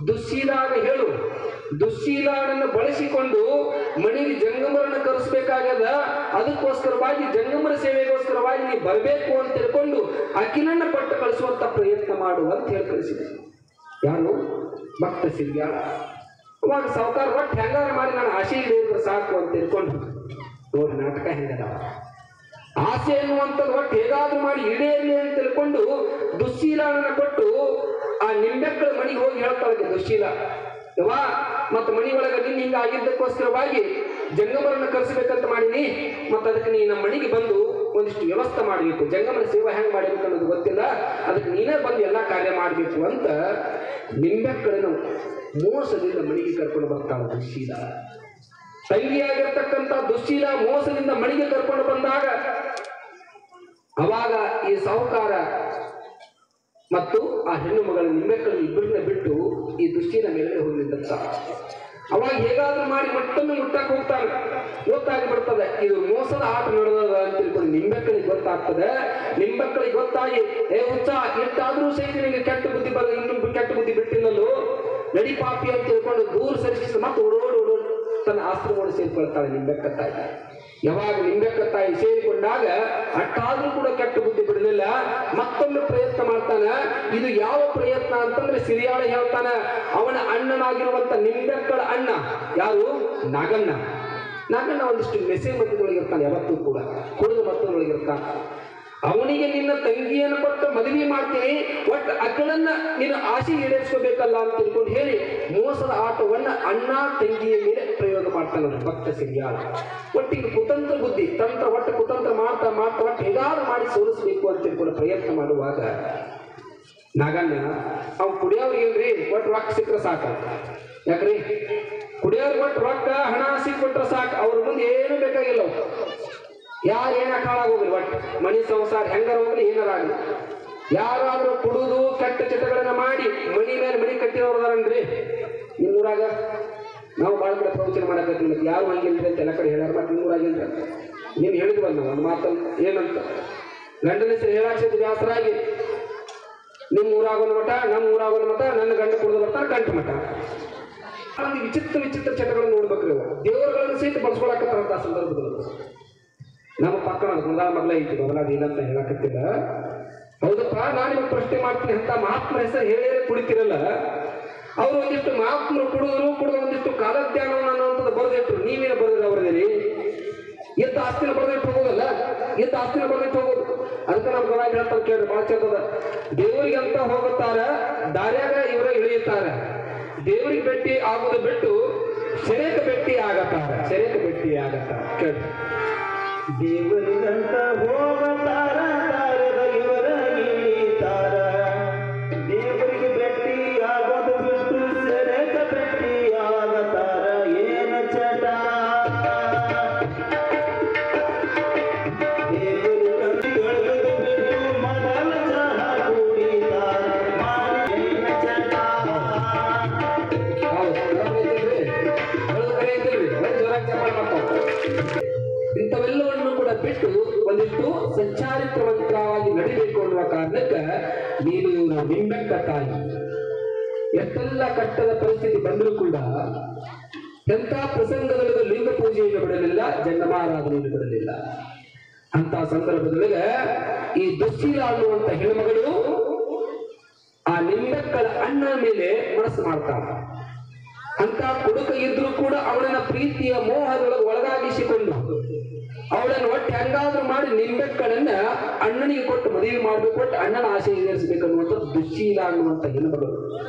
ದುಶ್ಶೀಲಾಗ ಹೇಳು, ದುಶ್ಶೀಲಾಳನ್ನು ಬಳಸಿಕೊಂಡು ಮನೆಗೆ ಜಂಗಮರನ್ನು ಕರೆಸಬೇಕಾಗ್ಯದ. ಅದಕ್ಕೋಸ್ಕರವಾಗಿ ಜಂಗಮರ ಸೇವೆಗೋಸ್ಕರವಾಗಿ ನೀ ಬರಬೇಕು ಅಂತ ತಿಳ್ಕೊಂಡು ಅಕ್ಕಿನನ್ನ ಪಟ್ಟು ಕಳಿಸುವಂತ ಪ್ರಯತ್ನ ಮಾಡು ಅಂತ ಹೇಳಿ ಕಳಿಸಿದೆ. ಯಾರು? ಭಕ್ತ ಸಿರಿಯಾಳ. ಅವಾಗ ಸಾಹುಕಾರ ಒಟ್ಟು ಹೆಂಗಾರ ಮಾಡಿ ನಾನು ಆಸೆ ಈಡೇರಿದ್ರೆ ಸಾಕು ಅಂತ ತಿಳ್ಕೊಂಡು, ನೋಡಿ ನಾಟಕ ಹೆಂಗದ. ಆಸೆ ಎನ್ನುವಂಥದ್ದು ಒಟ್ಟು ಹೇಗಾದ್ರೂ ಮಾಡಿ ಈಡೇರಲಿ ಅಂತ ತಿಳ್ಕೊಂಡು ದುಶ್ಶೀಲನ ಕೊಟ್ಟು ಆ ನಿಂಬೆಕ್ಕಳ ಮನೆಗೆ ಹೋಗಿ ಹೇಳ್ತಾಳೆ ದುಶ್ಶೀಲ, ಯವಾ ಮತ್ತು ಮನಿ ಒಳಗೆ ನಿನ್ನ ಹಿಂಗ ಆಗಿದ್ದಕ್ಕೋಸ್ಕರವಾಗಿ ಜಂಗಮರನ್ನ ಕರೆಸಬೇಕಂತ ಮಾಡಿನಿ, ಮತ್ತು ಅದಕ್ಕೆ ನೀ ನಮ್ಮ ಮನೆಗೆ ಬಂದು ಒಂದಿಷ್ಟು ವ್ಯವಸ್ಥೆ ಮಾಡಬೇಕು, ಜಂಗಮರ ಸೇವೆ ಹೆಂಗೆ ಮಾಡಬೇಕು ಅನ್ನೋದು ಗೊತ್ತಿಲ್ಲ, ಅದಕ್ಕೆ ನೀನೇ ಬಂದು ಎಲ್ಲ ಕಾರ್ಯ ಮಾಡಬೇಕು ಅಂತ ನಿಂಬೆಕ್ಕಳನ್ನು ಮೋಸದಿಂದ ಮನೆಗೆ ಕರ್ಕೊಂಡು ಬರ್ತಾಳೆ ದುಶ್ಶೀಲ. ತಂಗಿಯಾಗಿರ್ತಕ್ಕಂಥ ದುಶ್ಶೀಲ ಮೋಸದಿಂದ ಮನೆಗೆ ಕರ್ಕೊಂಡು ಬಂದಾಗ ಅವಾಗ ಈ ಸಾಹುಕಾರ ಮತ್ತು ಆ ಹೆಣ್ಣು ಮಗಳ ನಿಂಬೆಕ್ಕಳನ್ನು ಇಬ್ಬರನ್ನ ಬಿಟ್ಟು ಈ ದುಶ್ಶೀಲ ಮೇಲೆ ಹೋಗಿದ್ದಂತ. ಅವಾಗ ಹೇಗಾದ್ರೂ ಮಾಡಿ ಮತ್ತೊಮ್ಮೆ ಮುಟ್ಟಕ್ಕೆ ಹೋಗ್ತಾರೆ. ಗೊತ್ತಾಗಿ ಬಿಡ್ತದೆ ಇದು ಮೋಸದ ಆಟ ನಡೆದ ಅಂತ ತಿಳ್ಕೊಂಡು ನಿಂಬೆಕ್ಕಳಿಗೆ ಗೊತ್ತಾಗ್ತದೆ. ನಿಂಬೆಕ್ಕಳಿಗೆ ಗೊತ್ತಾಗಿ, ಏ ಹುಚ್ಚ, ಎಷ್ಟಾದ್ರೂ ಸಹಿತ ನಿಮಗೆ ಕೆಟ್ಟ ಬುದ್ಧಿ ಬರ, ಇನ್ನೊಂದು ಕೆಟ್ಟ ಬುದ್ಧಿ ಬಿಟ್ಟಿಲ್ಲಲ್ಲೂ, ನಡಿ ಪಾಪಿ ಅಂತ ತಿಳ್ಕೊಂಡು ದೂರ ಸರಿಸಿ ಮತ್ತೆ ಓಡೋಡು ತನ್ನ ಆಶ್ರಮವನ್ನು ಸೇರಿಕೊಳ್ತಾಳೆ ನಿಂಬೆಕ್ಕ ತಾಯಿ. ಯಾವಾಗ ನಿಂಬೆಕ್ಕ ತಾಯಿ ಸೇರಿಕೊಂಡಾಗ ಅಟ್ಟಾದ್ರೂ ಕೂಡ ಕೆಟ್ಟ ಬುದ್ಧಿ ಬಿಡಲಿಲ್ಲ, ಮತ್ತೊಮ್ಮೆ ಪ್ರಯತ್ನ ಮಾಡ್ತಾನೆ. ಇದು ಯಾವ ಪ್ರಯತ್ನ ಅಂತಂದ್ರೆ ಸಿರಿಯಾಳ ಹೇಳ್ತಾನೆ, ಅವನ ಅಣ್ಣನಾಗಿರುವಂತ ನಿಂಬೆಕ್ಕಳ ಅಣ್ಣ ಯಾರು? ನಾಗಣ್ಣ. ನಾಗಣ್ಣ ಒಂದಿಷ್ಟು ಮೆಸೆ ಮಧ್ಯದೊಳಗಿರ್ತಾನೆ, ಯಾವತ್ತೂ ಕೂಡ ಕುಡಿದು ಮತ್ತೊಳಗಿರ್ತಾನೆ. ಅವನಿಗೆ ನಿನ್ನ ತಂಗಿಯನ್ನು ಕೊಟ್ಟು ಮದುವೆ ಮಾಡ್ತೀನಿ, ಒಟ್ಟು ಅಕ್ಕಳನ್ನ ನಿನ್ನ ಆಸೆ ಈಡೇರಿಸ್ಕೋಬೇಕಲ್ಲ ಅಂತ ತಿಳ್ಕೊಂಡು ಹೇಳಿ ಮೋಸದ ಆಟವನ್ನ ಅಣ್ಣ ತಂಗಿಯ ಮೇಲೆ ಪ್ರಯೋಗ ಮಾಡ್ತಾನೆ ಭಕ್ತ ಸಿರಿಯಾಳ. ಒಟ್ಟಿಗೆ ಕುತಂತ್ರ ಬುದ್ಧಿ ತಂತ್ರ, ಒಟ್ಟು ಕುತಂತ್ರ ಮಾಡ್ತಾ ಮಾಡ್ತಾ ಒಟ್ಟು ಹೇಗಾರು ಮಾಡಿ ಸೋಲಿಸ್ಬೇಕು ಅಂತ ತಿಳ್ಕೊಂಡು ಪ್ರಯತ್ನ ಮಾಡುವಾಗ ನಾಗಣ್ಣ ಅವ್ ಕುಡಿಯೋರ್ಗೇನ್ರಿ ಒಟ್ಟು ರೊಕ್ಕ ಸಿಕ್ಕರೆ ಸಾಕು. ಯಾಕ್ರಿ? ಕುಡಿಯೋರ್ ಒಟ್ಟು ರೊಕ್ಕ ಹಣ ಸಿಕ್ಬಿಟ್ರೆ ಸಾಕು, ಅವ್ರ ಮುಂದೆ ಏನು ಬೇಕಾಗಿಲ್ಲ. ಯಾರು ಏನ ಕಾಳಾಗೋಗ್ರಿ, ಒಟ್ಟು ಮನೆ ಸಂಸಾರ ಹೆಂಗಾರ ಹೋಗ್ಲಿ ಏನಾರ ಆಗಲಿ. ಯಾರಾದ್ರೂ ಕುಡುದು ಕೆಟ್ಟ ಚಟಗಳನ್ನ ಮಾಡಿ ಮನಿ ಮೇಲೆ ಮನಿ ಕಟ್ಟಿರೋರ್ದಾರನ್ರಿ ನಿಮ್ಮೂರಾಗ. ನಾವು ಭಾಳ ಕಡೆ ಪ್ರವಚನ ಮಾಡಕತ್ತೀವಿ, ಮತ್ತೆ ಯಾರು ಹಂಗಿಲ್ರಿ ಅಂತ ಎಲ್ಲ ಕಡೆ ಹೇಳ್ಯಾರ. ಮತ್ತೆ ನಿಮ್ಮೂರಾಗಿಲ್ರಿ ನೀನು ಹೇಳಿದ್ವಲ್ಲ ನಾವು ಒಂದು ಮಾತಲ್ಲಿ ಏನಂತ, ಗಂಡನ ಹೆಸರು ಹೇಳಾಕ್ಸಿದ ವ್ಯಾಸರಾಗಿ ನಿಮ್ಮ ಊರಾಗೊಂದು ಮಠ, ನಮ್ಮ ಊರಾಗೊಂದು ಮಠ, ನನ್ನ ಗಂಡ ಕುಡಿದು ಬರ್ತಾರೆ ಕಂಠ ಮಠ. ಒಂದು ವಿಚಿತ್ರ ಚಟಗಳನ್ನು ನೋಡ್ಬೇಕ್ರಿ. ದೇವರುಗಳನ್ನು ಸಹಿತ ಬಳಸ್ಕೊಳಕತ್ತಾರಂತ ಆ ಸಂದರ್ಭದಲ್ಲಿ ನಮ್ಮ ಪಕ್ಕಣ ಗುಂಡಾಳ ಮಗಳ ಐತಿ, ಬಬಲಾದ ಏನಂತ ಹೇಳಕತ್ತಿಲ್ಲ. ಹೌದಪ್ಪ, ನಾನು ನಿಮಗೆ ಪ್ರಶ್ನೆ ಮಾಡ್ತೀನಿ ಅಂತ ಮಹಾತ್ಮರ ಹೆಸರು ಹೇಳೇ ಕುಡಿತಿರಲ್ಲ. ಅವರು ಒಂದಿಷ್ಟು ಮಹಾತ್ಮರು ಕುಡಿದು ಒಂದಿಷ್ಟು ಕಾಲಜ್ಞಾನವನ್ನು ಅನ್ನೋಂಥದ್ದು ಬರೆದಿಟ್ರು. ನೀವೇನು ಬರೆದ್ರಿ ಅವ್ರದೇರಿ? ಎದ್ದು ಆಸ್ತಿನ ಬರೆದಿಟ್ಟು ಹೋಗೋದಲ್ಲ, ಎದ್ದು ಆಸ್ತಿನ ಬರೆದಿಟ್ಟು ಹೋಗೋದು. ಅದಕ್ಕೆ ನಮ್ಮ ಗವಾಯಿ ಹೇಳ್ತಾರೆ ಕೇಳ್ರಿ, ಭಾಳ ಚಂದದ. ದೇವರಿಗೆ ಅಂತ ಹೋಗುತ್ತಾರ, ದಾರ್ಯಾಗ ಇವರ ಇಳಿಯುತ್ತಾರೆ. ದೇವರಿಗೆ ಭೇಟಿ ಆಗೋದು ಬಿಟ್ಟು ಶರೀರಕ್ಕೆ ಭೇಟಿ ಆಗತ್ತಾರ, ಶರೀರಕ್ಕೆ ಭೇಟಿ ಆಗತ್ತಾರ. ಕೇಳಿ, ದೇವರಿಗಂತ ಹೋಗತಾರ, ತಾರದ ಇವರ ಇಳಿತಾರ. ದೇವರಿಗೆ ಭೇಟಿ ಆಗೋದು ಬಿಟ್ಟು ಸೆರೆಕ ಭೇಟಿ ಆಗತಾರ. ಏನ ಚಟ? ದೇವರಿಗಂತ ತೊಳೆದು ಬಿಟ್ಟು ಮೊದಲ ಚಹ ಕುಡಿತಾರ. ಏನ ಚಟ? ಇಂಥವೆಲ್ಲವನ್ನು ಕೂಡ ಬಿಟ್ಟು ಒಂದಿಷ್ಟು ಸಂಚಾರಿತ್ರವಂತರವಾಗಿ ನಡಿಬೇಕು ಅನ್ನುವ ಕಾರಣಕ್ಕೆ ನೀನು ನಿಂಬೆಕ್ಕ ತಾಯಿ ಎಷ್ಟೆಲ್ಲ ಕಷ್ಟದ ಪರಿಸ್ಥಿತಿ ಬಂದರೂ ಕೂಡ ಎಂಥ ಪ್ರಸಂಗದಲ್ಲಿ ಲಿಂಗ ಪೂಜೆಯನ್ನು ಬಿಡಲಿಲ್ಲ, ಜಂಗಮಾರಾಧನೆಯನ್ನು ಬಿಡಲಿಲ್ಲ. ಅಂತ ಸಂದರ್ಭದೊಳಗೆ ಈ ದುಶ್ಶೀಲ ಅನ್ನುವಂತ ಹೆಣ್ಮಗಳು ಆ ನಿಂಬೆಕ್ಕಳ ಅಣ್ಣನ ಮೇಲೆ ಮನಸ್ಸು ಮಾಡ್ತಾಳ. ಅಂತ ಕುಡುಕ ಇದ್ರೂ ಕೂಡ ಅವಳನ್ನ ಪ್ರೀತಿಯ ಮೋಹದೊಳಗೆ ಒಳಗಾಗಿಸಿಕೊಂಡು ಅವಳನ್ನು ಒಟ್ಟು ಹೆಂಗಾದ್ರೂ ಮಾಡಿ ನಿಂಬೆಕ್ಕಳನ್ನ ಅಣ್ಣನಿಗೆ ಕೊಟ್ಟು ಮದುವೆ ಮಾಡಬೇಕು, ಕೊಟ್ಟು ಅಣ್ಣನ ಆಸೆ ಈಡೇರಿಸಬೇಕನ್ನುವಂಥದ್ದು ದುಶ್ಶೀಲ ಅನ್ನುವಂಥ ಹೆಣ್ಣುಮಗಳು.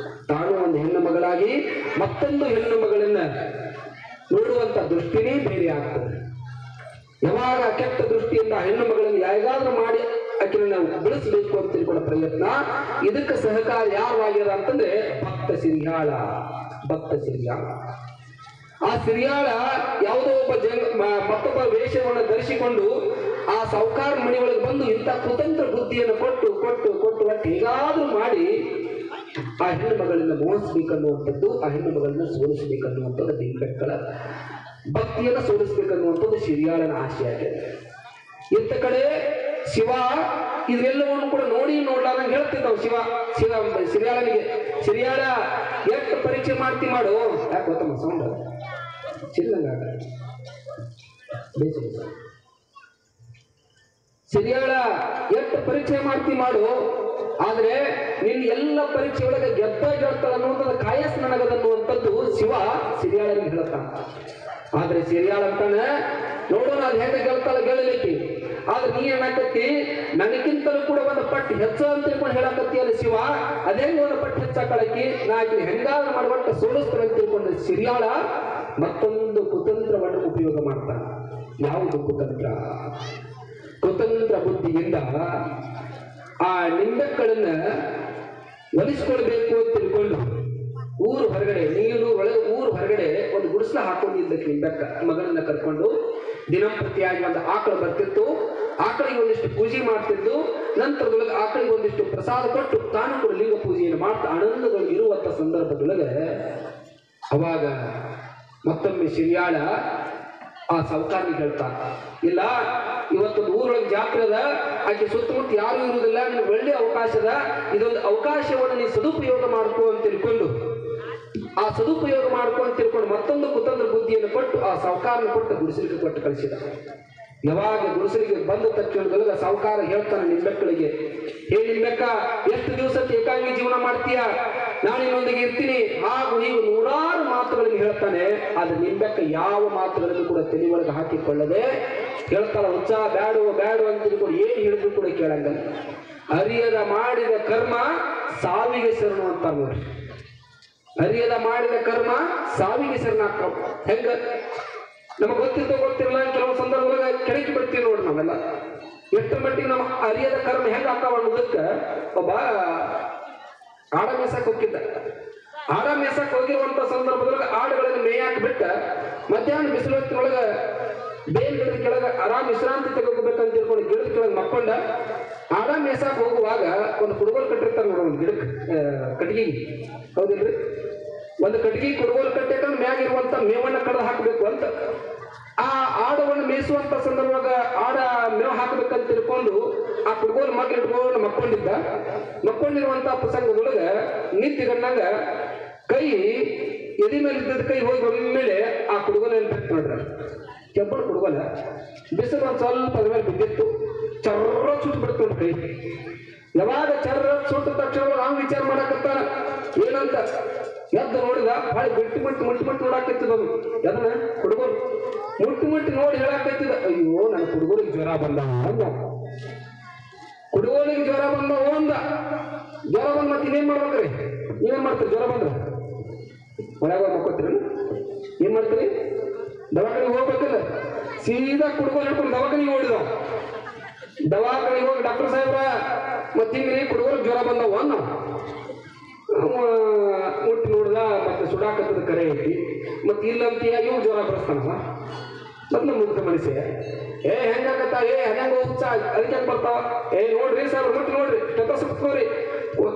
ತಾನು ಒಂದು ಹೆಣ್ಣು ಮಗಳಾಗಿ ಮತ್ತೊಂದು ಹೆಣ್ಣು ಮಗಳನ್ನ ನೋಡುವಂತ ದೃಷ್ಟಿನೇ ಬೇರೆ ಆಗ್ತದೆ. ಯಾವಾಗ ಕೆಟ್ಟ ದೃಷ್ಟಿಯಿಂದ ಹೆಣ್ಣು ಮಗಳನ್ನು ಯಾರಿಗಾದ್ರೂ ಮಾಡಿ ಆಕೆನ ನಾವು ಬೆಳೆಸಬೇಕು ಅಂತ ತಿಳ್ಕೊಳ್ಳೋ ಪ್ರಯತ್ನ, ಇದಕ್ಕೆ ಸಹಕಾರ ಯಾರು ಅಂತಂದ್ರೆ ಭಕ್ತ ಸಿರಿಯಾಳ. ಭಕ್ತ ಸಿರಿಯಾಳ ಆ ಸಿರಿಯಾಳ ಯಾವುದೋ ಒಬ್ಬ ಮತ್ತೊಬ್ಬ ವೇಷವನ್ನು ಧರಿಸಿಕೊಂಡು ಆ ಸಾಹುಕಾರ ಮನೆಯೊಳಗೆ ಬಂದು ಇಂಥ ಕುತಂತ್ರ ಬುದ್ಧಿಯನ್ನು ಕೊಟ್ಟು ಕೊಟ್ಟು ಕೊಟ್ಟು ಒಟ್ಟು ಹೇಗಾದ್ರೂ ಮಾಡಿ ಆ ಹೆಣ್ಣು ಮಗಳಿಂದ ಮೋಹಿಸ್ಬೇಕನ್ನುವಂಥದ್ದು, ಆ ಹೆಣ್ಣು ಮಗಳನ್ನ ಸೋಲಿಸಬೇಕನ್ನುವಂಥದ್ದು ನಿಂಬೆಕ್ಕಳ ಭಕ್ತಿಯನ್ನು ಸೋಲಿಸ್ಬೇಕನ್ನುವಂಥದ್ದು ಸಿರಿಯಾಳನ ಆಶೆಯಾಗಿದೆ. ಇಂಥ ಕಡೆ ಶಿವ ಇದೆಲ್ಲವನ್ನು ಕೂಡ ನೋಡಿ ನೋಡ್ಲಾರಂಗೆ ಹೇಳ್ತಿದ್ದಾವ. ಶಿವ ಸಿರಿಯಾಳನಿಗೆ, ಸಿರಿಯಾಳ ಎಷ್ಟು ಪರೀಕ್ಷೆ ಮಾಡ್ತಿ ಮಾಡು, ಯಾಕೆ ಗೊತ್ತಮ್ಮ ಸೌಂಡ್ ಚಿಲ್ಲಂಗ ಸಿರಿಯಾಳ ಎಷ್ಟು ಪರೀಕ್ಷೆ ಮಾಡ್ತಿ ಮಾಡು, ಆದ್ರೆ ನಿನ್ನ ಎಲ್ಲ ಪರೀಕ್ಷೆ ಒಳಗೆ ಗೆದ್ದಾಳ ಅನ್ನುವಂಥದ್ದು ಕಾಯಸ್ ನನಗದನ್ನುವಂಥದ್ದು ಶಿವ ಸಿರಿಯಾಳನಿಗೆ ಹೇಳ್ತಾನ. ಆದ್ರೆ ಸಿರಿಯಾಳ ಅಂತಾನೆ ನೋಡೋಣ ಅದು ಹೆಂಗ ಗೆಲ್ತಾಳ ಗೆಲ್ಲಲಿಕ್ಕೆ, ಆದ್ರೆ ನೀ ಏನಾಕತ್ತಿ ನನಗಿಂತಲೂ ಕೂಡ ಒಂದು ಪಟ್ಟು ಹೆಚ್ಚು ಅಂತ ತಿಳ್ಕೊಂಡು ಹೇಳಕತ್ತಿ ಅಲ್ಲಿ ಶಿವ, ಅದೇ ಒಂದು ಪಟ್ಟು ಹೆಚ್ಚಾಕಳಕಿ ನಾಕಿ ಹೆಂಗಾದ್ರೂ ಮಾಡುವಟ್ಟ ಸೋಲಿಸ್ತಾರೆ ಅಂತ ತಿಳ್ಕೊಂಡು ಸಿರಿಯಾಳ ಮತ್ತೊಂದು ಕುತಂತ್ರವನ್ನು ಉಪಯೋಗ ಮಾಡ್ತಾನೆ. ಯಾವುದು ಕುತಂತ್ರ? ಕುತಂತ್ರ ಬುದ್ಧಿಯಿಂದ ಆ ನಿಂಬೆಕ್ಕಳನ್ನ ಒಲಿಸ್ಕೊಳ್ಬೇಕು ಅಂತ ತಿಳ್ಕೊಂಡು ಊರು ಹೊರಗಡೆ, ನೀರು ಒಳಗೆ ಊರು ಹೊರಗಡೆ ಒಂದು ಗುಡಿಸಲ ಹಾಕೊಂಡಿದ್ದಕ್ಕೆ ನಿಂಬೆಕ್ಕ ಮಗಳನ್ನ ಕರ್ಕೊಂಡು ದಿನಂಪ್ರತಿಯಾಗಿ ಒಂದು ಆಕಳು ಬರ್ತಿತ್ತು, ಆಕಳಿಗೆ ಒಂದಿಷ್ಟು ಪೂಜೆ ಮಾಡ್ತಿದ್ದು, ನಂತರದೊಳಗೆ ಆಕಳಿಗೆ ಒಂದಿಷ್ಟು ಪ್ರಸಾದ ಕೊಟ್ಟು ತಾನು ಕೂಡ ಲಿಂಗ ಪೂಜೆಯನ್ನು ಮಾಡ್ತಾ ಆನಂದದೊಳಗೆ ಇರುವಂತ ಸಂದರ್ಭದೊಳಗೆ ಅವಾಗ ಮತ್ತೊಮ್ಮೆ ಸಿರಿಯಾಳ ಆ ಸಾಹುಕಾರನಿಗೆ ಹೇಳ್ತಾನ, ಇಲ್ಲ ಇವತ್ತೊಂದು ಊರೊಳಗೆ ಜಾತ್ರೆ ಅದ, ಆಕೆ ಸುತ್ತಮುತ್ತ ಯಾರು ಇರುವುದಿಲ್ಲ, ನಿನಗೆ ಒಳ್ಳೆ ಅವಕಾಶ ಅದ, ಇದೊಂದು ಅವಕಾಶವನ್ನು ನೀನು ಸದುಪಯೋಗ ಮಾಡ್ಕೋ ಅಂತ ತಿಳ್ಕೊಂಡು ಆ ಸದುಪಯೋಗ ಮಾಡ್ಕೊ ಅಂತ ತಿಳ್ಕೊಂಡು ಮತ್ತೊಂದು ಕುತಂತ್ರ ಬುದ್ಧಿಯನ್ನು ಕೊಟ್ಟು ಆ ಸಾಹುಕಾರನ ಕೊಟ್ಟು ಗುಡಿಸಲಿಗೆ ಕೊಟ್ಟು ಕಳಿಸಿದ. ಯಾವಾಗ ಗುಡಿಸಲಿಗೆ ಬಂದ ತಕ್ಷಣದೊಳಗ ಸಾಹುಕಾರ ಹೇಳ್ತಾನೆ ನಿಂಬೆಕ್ಕಳಿಗೆ, ಹೇ ನಿಂಬೆಕ್ಕ, ಎಷ್ಟು ದಿವಸಕ್ಕೆ ಏಕಾಂಗಿ ಜೀವನ ಮಾಡ್ತೀಯ, ನಾನು ನಿನ್ನೊಂದಿಗೆ ಇರ್ತೀನಿ, ಹಾಗೂ ಹೀಗೂ ನೂರಾರು ಮಾತುಗಳನ್ನು ಹೇಳ್ತಾನೆ. ಆದ್ರೆ ನಿಂಬೆಕ್ಕ ಯಾವ ಮಾತುಗಳನ್ನು ಕೂಡ ತಲೆ ಒಳಗೆ ಹಾಕಿಕೊಳ್ಳದೆ ಹೇಳ್ತಾಳ, ಹುಚ್ಚ ಬ್ಯಾಡು ಬ್ಯಾಡು ಅಂತ ತಿಳ್ಕೊಂಡು ಏನು ಹೇಳಿದ್ರು ಕೂಡ ಕೇಳಂಗ. ಅರಿಯದ ಮಾಡಿದ ಕರ್ಮ ಸಾವಿಗೆ ಶರಣು ಅಂತ ನೋಡಿ. ಅರಿಯದ ಮಾಡಿದ ಕರ್ಮ ಸಾವಿಗೆ ಶರಣಾಕ ಹೆಂಗ ನಮಗೆ ಗೊತ್ತಿರಲ್ಲ, ಕೆಲವು ಸಂದರ್ಭದೊಳಗೆ ಕೆಳಕಿ ಬಿಡ್ತೀವಿ ನೋಡ್ರಿ ನಾವೆಲ್ಲ. ಎಷ್ಟು ಮಟ್ಟಿಗೆ ನಮ್ಮ ಅರಿಯದ ಕರ್ಮ ಹೆಂಗ ಹಾಕಾವ ಅನ್ನೋದಕ್ಕೆ ಒಬ್ಬ ಆಡ ಮೇಸಕ್ಕೆ ಹೋಗಿದ್ದ. ಆಡ ಮೇಸಕ್ಕೆ ಹೋಗಿರುವಂತ ಸಂದರ್ಭದೊಳಗೆ ಆಡುಗಳನ್ನು ಮೇಯಾಕ್ ಬಿಟ್ಟ ಮಧ್ಯಾಹ್ನ ಬಿಸಿಲು ಹೊತ್ತಿನೊಳಗೆ ಬೇಲ್ ಗಿಡದ ಕೆಳಗೆ ಆರಾಮ್ ವಿಶ್ರಾಂತಿ ತೆಗೋಬೇಕಂತ ತಿಳ್ಕೊಂಡು ಗಿಡದ ಕೆಳಗೆ ಮಕ್ಕೊಂಡ ಆಡ ಮೇಸಾಕ್ ಹೋಗುವಾಗ ಒಂದು ಕುಡುಗೋಲು ಕಟ್ಟಿರ್ತಾರೆ ನೋಡ, ಒಂದು ಗಿಡಕ್ಕೆ ಕಟ್ಟಿಗೆ, ಹೌದಿಲ್ರಿ? ಒಂದು ಕಟ್ಟಿಗೆ ಕುಡುಗೋಲು ಕಟ್ಟಿಕಂದ್ರೆ ಮ್ಯಾಗಿರುವಂತ ಮೇವನ್ನ ಕಡ್ದು ಹಾಕಬೇಕು ಅಂತ. ಆ ಆಡವನ್ನು ಮೇಯಿಸುವಂತ ಸಂದರ್ಭದಾಗ ಆಡ ಮೇವು ಹಾಕಬೇಕಂತ ತಿಳ್ಕೊಂಡು ಆ ಕುಡುಗೋಲು ಮಗ್ಳು ಇಟ್ಕೊಂಡು ಮಕ್ಕೊಂಡಿರುವಂತ ಪ್ರಸಂಗದೊಳಗೆ ನಿಂತಿಗಣ್ಣಾಗ ಕೈ ಎದಿ ಮೇಲೆ ಇದ್ದದ ಕೈ ಹೋಗಿ ಒಮ್ಮೆಲೆ ಆ ಕುಡುಗೋಲು ನೆನ್ಪಿಟ್ಟು ನೋಡ್ರ, ಕೆಬ್ಬಳು ಕುಡುಗೋಲ ಬಿಸಿಲು ಒಂದು ಸ್ವಲ್ಪ ಅದ್ರ ಮೇಲೆ ಬಿದ್ದಿತ್ತು, ಚರ್ರ ಸುಟ್ಟು ಬಿಡ್ತು ಕೈ. ಯಾವಾಗ ಚರ್ರ ಸುಟ್ಟ ತಕ್ಷಣ ನಾವು ವಿಚಾರ ಮಾಡಕತ್ತಾನ ಏನಂತ ಎದ್ದು ನೋಡಿದ, ಭಾಳ ಮುಟ್ಟಿ ನೋಡಾಕತ್ತಿದ ಅದು ಅದನ್ನ ಹುಡುಗರು ಮುಟ್ಟಿ ನೋಡಿ ಹೇಳಾಕತ್ತಿದ, ಅಯ್ಯೋ ನನ್ನ ಹುಡುಗರಿಗೆ ಜ್ವರ ಬಂದವ ಅಂದ. ಹುಡುಗರಿಗೆ ಜ್ವರ ಬಂದವ ಅಂದ. ಜ್ವರ ಬಂದ್ ಮತ್ತೆ ಇನ್ನೇನ್ ಮಾಡ್ಬೇಕ್ರಿ? ನೀವೇನ್ ಮಾಡ್ತೀರಿ? ಜ್ವರ ಬಂದ್ರ ಒಳಗ ಮಕ್ಕೋತೀರಿ, ಏನ್ ಮಾಡ್ತೀರಿ? ದವಾಖಾನಿಗೆ ಹೋಗ್ಬೇಕಲ್ಲ, ಸೀದಾ ಕುಡುಗೋಲು ಹಿಡ್ಕೊಂಡು ದವಾಖಾನಿಗೆ ಓಡಿದವ. ದವಾಖಾನಿಗೆ ಹೋಗಿ ಡಾಕ್ಟರ್ ಸಾಹೇಬ್ರ ಮತ್ತೆ ಹಿಂಗ್ರಿ ಕುಡುಗೋರಿಗೆ ಜ್ವರ ಬಂದವ ಅನ್ನ. ಮುಟ್ಟಿ ನೋಡ್ದ, ಮತ್ತೆ ಸುಡಾಕತ್ತದ ಕರೆ ಐತಿ, ಮತ್ತೆ ಇಲ್ಲಂತೀಯ ಇವ್ ಜ್ವರ ಬರಸ್ತಾನವ. ಮೊದ್ಲು ಮುಗ್ಧ ಮನುಷ್ಯ ಹೆಂಗಾಗತ್ತ, ಹೆಂಗ ಹುಚ್ಚ ಅದಕ್ಕೆ ಬರ್ತಾವ, ನೋಡ್ರಿ ಸರ್ ಮುಟ್ಟಿ ನೋಡ್ರಿ, ಸುತ್ಕೋರಿ,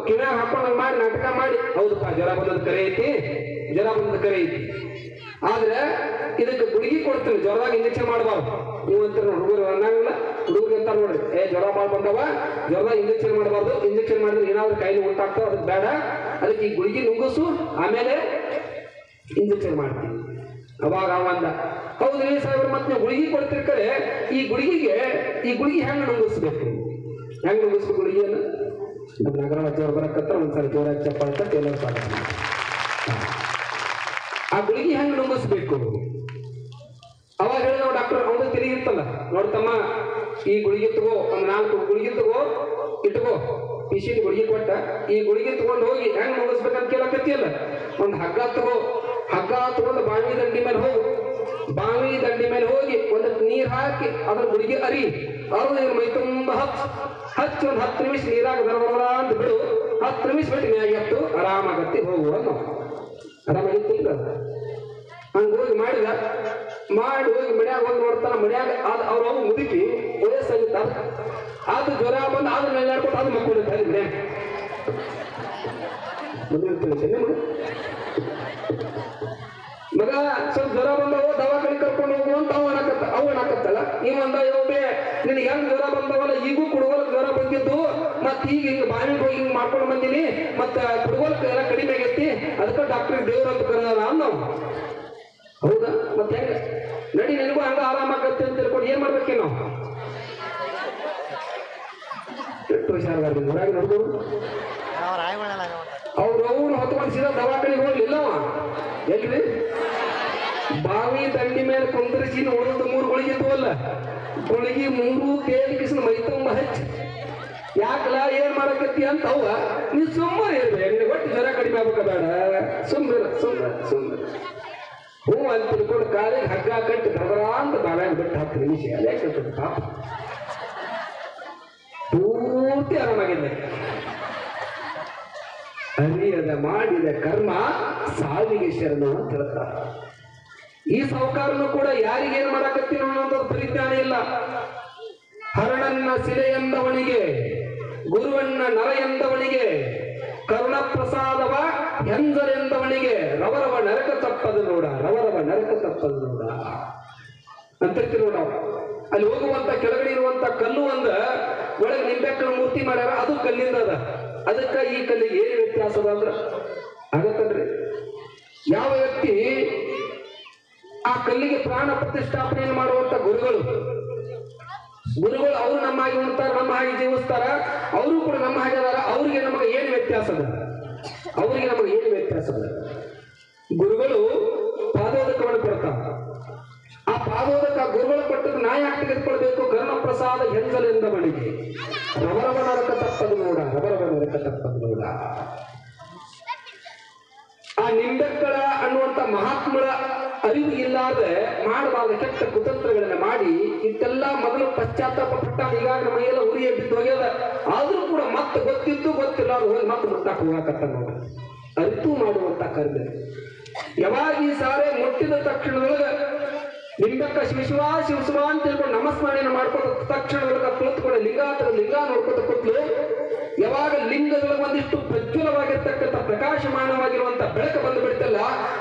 ಕಿವ್ಯಾಗ ಹಾಕೊಂಡ್ ಮಾಡಿ ನಾಟಕ ಮಾಡಿ, ಹೌದಪ್ಪ ಜ್ವರ ಬಂದದ ಕರೆ ಐತಿ, ಆದ್ರೆ ಇದಕ್ಕೆ ಗುಳಿಗೆ ಕೊಡ್ತೀವಿ, ಜ್ವರದಾಗ ಇಂಜೆಕ್ಷನ್ ಮಾಡಬಾರ್ದು ನೀವು ಅಂತೀರ. ಹುಡುಗರು ಅನ್ನಂಗಿಲ್ಲ, ಹುಡುಗರು ಅಂತ ನೋಡ್ರಿ, ಜ್ವರ ಭಾಳ ಬಂದವ, ಜ್ವರದಾಗ ಇಂಜೆಕ್ಷನ್ ಮಾಡಬಾರ್ದು, ಇಂಜೆಕ್ಷನ್ ಮಾಡಿದ್ರೆ ಏನಾದ್ರು ಕಾಯಿಲೆ ಉಂಟಾಗ್ತಾವ, ಅದಕ್ಕೆ ಬೇಡ, ಅದಕ್ಕೆ ಈ ಗುಳಿಗೆ ನುಂಗಿಸು ಆಮೇಲೆ ಇಂಜೆಕ್ಷನ್ ಮಾಡ್ತೀವಿ ಅವಾಗ ಅವಂದ ಹೌದ್ರಿ ಸಾಹೇಬ್ರ ಮತ್ತೆ ನೀವು ಗುಳಿಗೆ ಕೊಡ್ತಿರ್ಕರೆ ಈ ಗುಳಿಗೆ ಹೆಂಗ್ ನುಂಗಿಸ್ಬೇಕು ಗುಳಿಗೆಯನ್ನು ನಮ್ಮ ನಗರವಾಜ್ ಅವ್ರು ಬರಕತ್ರ ಒಂದ್ಸಲ ಜೋರಾಗಿ ಚಪ್ಪಾಳೆ ತಟ್ಟಿ ಎಲ್ಲರೂ ಸ್ವಾಗತ ಮಾಡಿ. ಆ ಗುಳಿಗೆ ಹೆಂಗ್ ನುಂಗಿಸ್ಬೇಕು ಅವಾಗ ಹೇಳಿದ ಡಾಕ್ಟರ್ ಅವನು ತಿರುಗಿರ್ತಲ್ಲ ನೋಡ್ತಮ್ಮ ಈ ಗುಳಿಗೆ ತಗೋ ಒಂದು 4 ಗುಳಿಗೆ ತಗೋ ಇಟ್ಕೋ ಪಿಸಿದ ಗುಳಿಗೆ ಕೊಟ್ಟ ಈ ಗುಳಿಗೆ ತಗೊಂಡು ಹೋಗಿ ಹೆಂಗ್ ನುಂಗಿಸ್ಬೇಕಂತ ಕೇಳಕತ್ತಿಯಲ್ಲ ಒಂದು ಹಗ್ಗ ತಗೊಂಡು ಬಾವಿ ದಂಡಿ ಮೇಲೆ ಹೋಗಿ ಒಂದು ನೀರ್ ಹಾಕಿ ಅದ್ರ ಗುಳಿಗೆ ಅವ್ರು ಮೈ ತುಂಬ ಹಚ್ಚಿ ಒಂದು 10 ನಿಮಿಷ ನೀರಾಗ ಬರಬರ ಅಂತ ಬಿಡು 10 ನಿಮಿಷ ಬಿಟ್ಟು ಮ್ಯಾಗೆ ಹತ್ತು ಆರಾಮಾಗತ್ತಿ ಹೋಗುವ ಆರಾಮಾಗಿತ್ತು ಹಂಗ ಹೋಗಿ ಮಾಡಿ ಹೋಗಿ ಮನ್ಯಾಗ ಹೋಗಿ ನೋಡ್ತಾನ ಮನ್ಯಾಗ ಅವ್ರು ಹೋಗಿ ಮುದುಕಿ ವಯಸ್ಸಾಗಿತ್ತ ಅದು ಜ್ವರ ಬಂದು ಆದ್ರೂ ನೆಲ್ಲಾಡ್ಕೊಂಡು ಅದು ಮಕ್ಕಳಿರ್ತಾರೆ ಮನ್ಯಾಗ ಮಗ ಸ್ವಲ್ಪ ಜ್ವರ ಬಂದವ ದವಾಖಾನೆ ಕರ್ಕೊಂಡು ಹೋಗು ಅಂತ ಅವ ಅನ್ನಕತ್ತಲ್ಲ ಇವಂದ ಯೋಬೆ ನಿನಗೆ ಹೆಂಗ್ ಜ್ವರ ಬಂದವಲ್ಲ ಈಗೂ ಕುಡುಗೋಲ್ ಜ್ವರ ಬಂದಿದ್ದು ಮತ್ ಈಗ ಹಿಂಗ ಬಾವಿಗೆ ಹೋಗಿ ಹಿಂಗ್ ಮಾಡ್ಕೊಂಡು ಬಂದೀನಿ ಮತ್ತ ಕುಡುಗೋಲ್ಕ ಎಲ್ಲ ಕಡಿಮೆ ಆಗೈತಿ ಅದಕ್ಕೆ ಡಾಕ್ಟರ್ ದೇವ್ರ ಅಂತ ಕರೆದ ನಾವು ಹೌದಾ ಮತ್ತೆ ಹೆಂಗ ನಡಿ ನಿನಗೂ ಹಂಗ ಆರಾಮಾಗತ್ತೆ ಅಂತ ತಿಳ್ಕೊಂಡು ಏನ್ ಮಾಡ್ಬೇಕೇ ನಾವು ಎಷ್ಟು ಹುಷಾರಾಗಿ ಊರಾಗಿ ನೋಡ್ಬೋದು ಅವ್ರು ಹೊತ್ಕೊಂಡು ಸೀದಾ ದವಾಖಾನೆಗೆ ಹೋಗ್ಲಿಲ್ಲವ ಎಲ್ರಿ ಬಾವಿ ದಂಡಿ ಮೇಲೆ ಕುಂದ್ರಿಸಿ ಉಳಿದ 3 ಗುಳಿಗೆ ಇದ್ವಲ್ಲ ಗುಳಿಗೆ 3 ಕೇಳಿಕಿಸ್ ಮೈ ತುಂಬ ಹಚ್ಚಿ ಯಾಕಲ್ಲ ಏನ್ ಮಾಡಕತ್ತಿ ಅಂತ ಅವ್ವ ನೀ ಸುಮ್ಮನೆ ಇರ್ಬೇಕು ಒಟ್ಟು ಜ್ವರ ಕಡಿಮೆ ಆಗ್ಬೇಕ ಬೇಡ ಸುಮ್ಮನೆ ಹೂ ಅಂತ ತಿಳ್ಕೊಂಡು ಕಾಲಿಗೆ ಹಗ್ಗ ಕಟ್ಟಿ ಬರಬರ ಅಂತ ಬಾವ್ಯಾಗ ಬಿಟ್ಟು 10 ನಿಮಿಷ ಅದೇ ಕೇಳ್ತದೆ ಪಾಪ ಪೂರ್ತಿ ಆರಾಮಾಗಿದೆ ಅರಿಯದ ಮಾಡಿದ ಕರ್ಮ ಸಾವಿಗೆ ಶರಣು ಅಂತ ಹೇಳ್ತಾರೆ. ಈ ಸಾಹುಕಾರನು ಕೂಡ ಯಾರಿಗೇನು ಮಾಡಕತ್ತೀನೋ ಅನ್ನೋದು ಪರಿಜ್ಞಾನ ಇಲ್ಲ. ಹರಣನ್ನ ಸಿಲೆ ಎಂದವನಿಗೆ ಗುರುವನ್ನ ನರ ಎಂದವನಿಗೆ ಕರುಣ ಪ್ರಸಾದವ ಎಂದರೆಂದವನಿಗೆ ರವರವ ನರಕ ತಪ್ಪದು ನೋಡ ಅಂತಿರ್ತೀವಿ ನೋಡ. ಅಲ್ಲಿ ಹೋಗುವಂತ ಕೆಳಗಡೆ ಇರುವಂತ ಕಲ್ಲು ಒಂದ ಒಳಗೆ ನಿಂಬೆಕ್ಕನ ಮೂರ್ತಿ ಮಾಡ್ಯಾರ, ಅದು ಕಲ್ಲಿಂದ ಅದ. ಅದಕ್ಕ ಈ ಕಲ್ಲಿಗೆ ಏನು ವ್ಯತ್ಯಾಸ ಅದ ಅಂದ್ರ ಆಗತ್ತನ್ರಿ. ಯಾವ ವ್ಯಕ್ತಿ ಆ ಕಲ್ಲಿಗೆ ಪ್ರಾಣ ಪ್ರತಿಷ್ಠಾಪನೆಯನ್ನು ಮಾಡುವಂತ ಗುರುಗಳು ಅವರು ನಮ್ಮ ಹಾಗೆ ಉಣ್ತಾರ, ನಮ್ಮ ಹಾಗೆ ಜೀವಿಸ್ತಾರ, ಅವರು ಕೂಡ ನಮ್ಮ ಹಾಗೆ ಅದಾರ. ಅವ್ರಿಗೆ ನಮಗೆ ಏನು ವ್ಯತ್ಯಾಸ ಅದ? ಗುರುಗಳು ಪಾದೋದಕವನ್ನು ಕೊಡ್ತಾರ. ಆ ಪಾದೋದಕ ಗುರುಗಳು ಕೊಟ್ಟದ್ದು ನಾ ಯಾಕೆ ತೆಗೆದುಕೊಳ್ಬೇಕು? ಕರ್ಣಪ್ರಸಾದ ಹೆಂಜಲೆಂದವನಿಗೆ ರವರವ ನರಕ ತಪ್ಪದು ನೋಡ. ಆ ನಿಂಬೆಕ್ಕಳ ಅನ್ನುವಂತ ಮಹಾತ್ಮಳ ಅರಿವು ಇಲ್ಲದೆ ಮಾಡಬಾರ್ದ ಕೆಟ್ಟ ಕುತಂತ್ರಗಳನ್ನ ಮಾಡಿ ಇಷ್ಟೆಲ್ಲ ಮೊದಲು ಪಶ್ಚಾತ್ತಾಪ ಪಟ್ಟ. ಈಗಾಗ ನಮ್ಮ ಎಲ್ಲ ಉರಿಯ ಬಿದ್ದು ಹೋಗ್ಯದ. ಆದ್ರೂ ಕೂಡ ಮತ್ತೆ ಗೊತ್ತಿದ್ದು ಗೊತ್ತಿಲ್ಲ ಅದು ಹೋಗಿ ಮತ್ತೆ ಮುಟ್ಟಾಕ ಹೋಗಕತ್ತ ನೋಡ. ಅರಿತು ಮಾಡುವಂತ ಕರ್ಮ. ಯಾವಾಗ ಈ ಸಾರೆ ಮುಟ್ಟಿದ ತಕ್ಷಣದೊಳಗ ನಿಂಬೆಕ್ಕ ಶಿವ ಅಂತ ತಿಳ್ಕೊಂಡು ನಮಸ್ಮರಣೆಯನ್ನು ಮಾಡ್ಕೋತ ತಕ್ಷಣದೊಳಗ ಕುಳಿತುಕೊಂಡು ಲಿಂಗ ನೋಡ್ಕೊತ ಕೂತ್ಲು. ಯಾವಾಗ ಲಿಂಗದೊಳಗೆ ಒಂದಿಷ್ಟು ಪ್ರಜ್ವಲವಾಗಿರ್ತಕ್ಕಂಥ ಪ್ರಕಾಶಮಾನವಾಗಿರುವಂತ ಬೆಳಕು ಬಂದು ಬಿಡ್ತಲ್ಲ,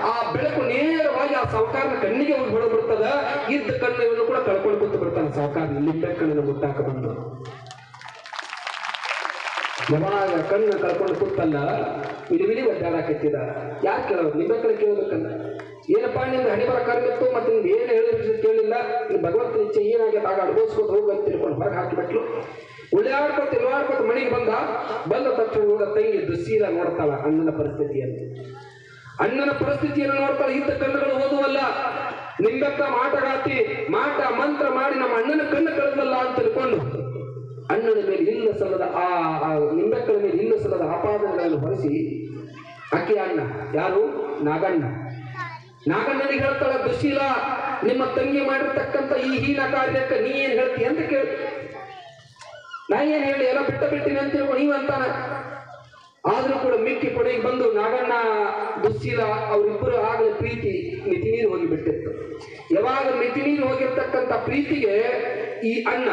ಆ ಬೆಳಕು ನೇರವಾಗಿ ಆ ಸಾಹುಕಾರನ ಕಣ್ಣಿಗೆ ಹೋಗಿ ಹೊಡೆದ್ಬಿಡ್ತದ. ಇದ್ದ ಕಣ್ಣನ್ನು ಕೂಡ ಕಳ್ಕೊಂಡು ಕೂತು ಬಿಡ್ತಾನೆ ಸಾಹುಕಾರ ಲಿಂಬೆಕ್ಕಣ್ಣನ್ನು ಮುಟ್ಟಾಕ ಬಂದು. ಯಾವಾಗ ಕಣ್ಣು ಕಳ್ಕೊಂಡು ಕೂತಲ್ಲ ವಿಲಿ ಒದ್ದಾಡಕತ್ತಿದ. ಯಾಕೆ ಕೇಳೋದು? ನಿಂಬೆಕ್ಕಳ ಕೇಳೋದಕ್ಕಲ್ಲ. ಏನಪ್ಪಾ ನಿಂದ ಹಣಿ ಬರ ಕರ್ಮಿತ್ತು, ಮತ್ತೆ ನಿಮ್ಗೆ ಏನು ಹೇಳಿದ್ರು ಕೇಳಿಲ್ಲ, ನೀನು ಭಗವಂತನ ಇಚ್ಛೆ ಏನಾಗಿ ಆಗ ಅನುಭವಿಸ್ಕೊಂಡು ಹೋಗಂತ ತಿಳ್ಕೊಂಡು ಹೊರಗೆ ಹಾಕಿಬಿಟ್ಲು. ಉಳ್ಳಾಡ್ಕೊತ ಮನೆಗೆ ಬಂದ ತಕ್ಷಣ ತಂಗಿ ದುಸ್ಸೀಲ ನೋಡ್ತಾಳ ಅಣ್ಣನ ಪರಿಸ್ಥಿತಿಯನ್ನು ನೋಡ್ತಾಳ. ಇದ್ದ ಕಣ್ಣುಗಳು ಓದುವಲ್ಲ. ನಿಂಬೆಕ್ಕ ಮಾಟಗಾತಿ ಮಾಟ ಮಂತ್ರ ಮಾಡಿ ನಮ್ಮ ಅಣ್ಣನ ಕಣ್ಣು ಕಳೆದಲ್ಲ ಅಂತ ತಿಳ್ಕೊಂಡು ಅಣ್ಣನ ಮೇಲೆ ಇಲ್ಲ ಸಲ್ಲದ ಆ ನಿಂಬೆಕ್ಕಳ ಮೇಲೆ ಇಲ್ಲ ಸಲ್ಲದ ಆಪಾದನೆಗಳನ್ನು ಹೊರಿಸಿ ಅಕ್ಕಿ ಅಣ್ಣ ಯಾರು ನಾಗಣ್ಣನಿಗೆ ಹೇಳ್ತಾಳ, ದುಶೀಲ ನಿಮ್ಮ ತಂಗಿ ಮಾಡಿರ್ತಕ್ಕಂಥ ಈ ಹೀನ ಕಾರ್ಯಕ್ಕೆ ನೀ ಏನ್ ಹೇಳ್ತಿ ಅಂತ ಕೇಳಿ. ನಾ ಏನ್ ಹೇಳಿ ಎಲ್ಲ ಬಿಟ್ಟಿನಿ ಅಂತ ತಿಳ್ಕೊಂಡು ನೀವಂತಾನ. ಆದ್ರೂ ಕೂಡ ಮಿಕ್ಕಿ ಪಡೆಗೆ ಬಂದು ನಾಗಣ್ಣ ದುಶ್ಶೀಲ ಅವರಿಬ್ಬರು ಆಗಲೇ ಪ್ರೀತಿ ಮಿತಿ ನೀರು ಹೋಗಿಬಿಟ್ಟಿತ್ತು. ಯಾವಾಗ ಮಿತಿ ನೀರು ಹೋಗಿರ್ತಕ್ಕಂಥ ಪ್ರೀತಿಗೆ ಈ ಅಣ್ಣ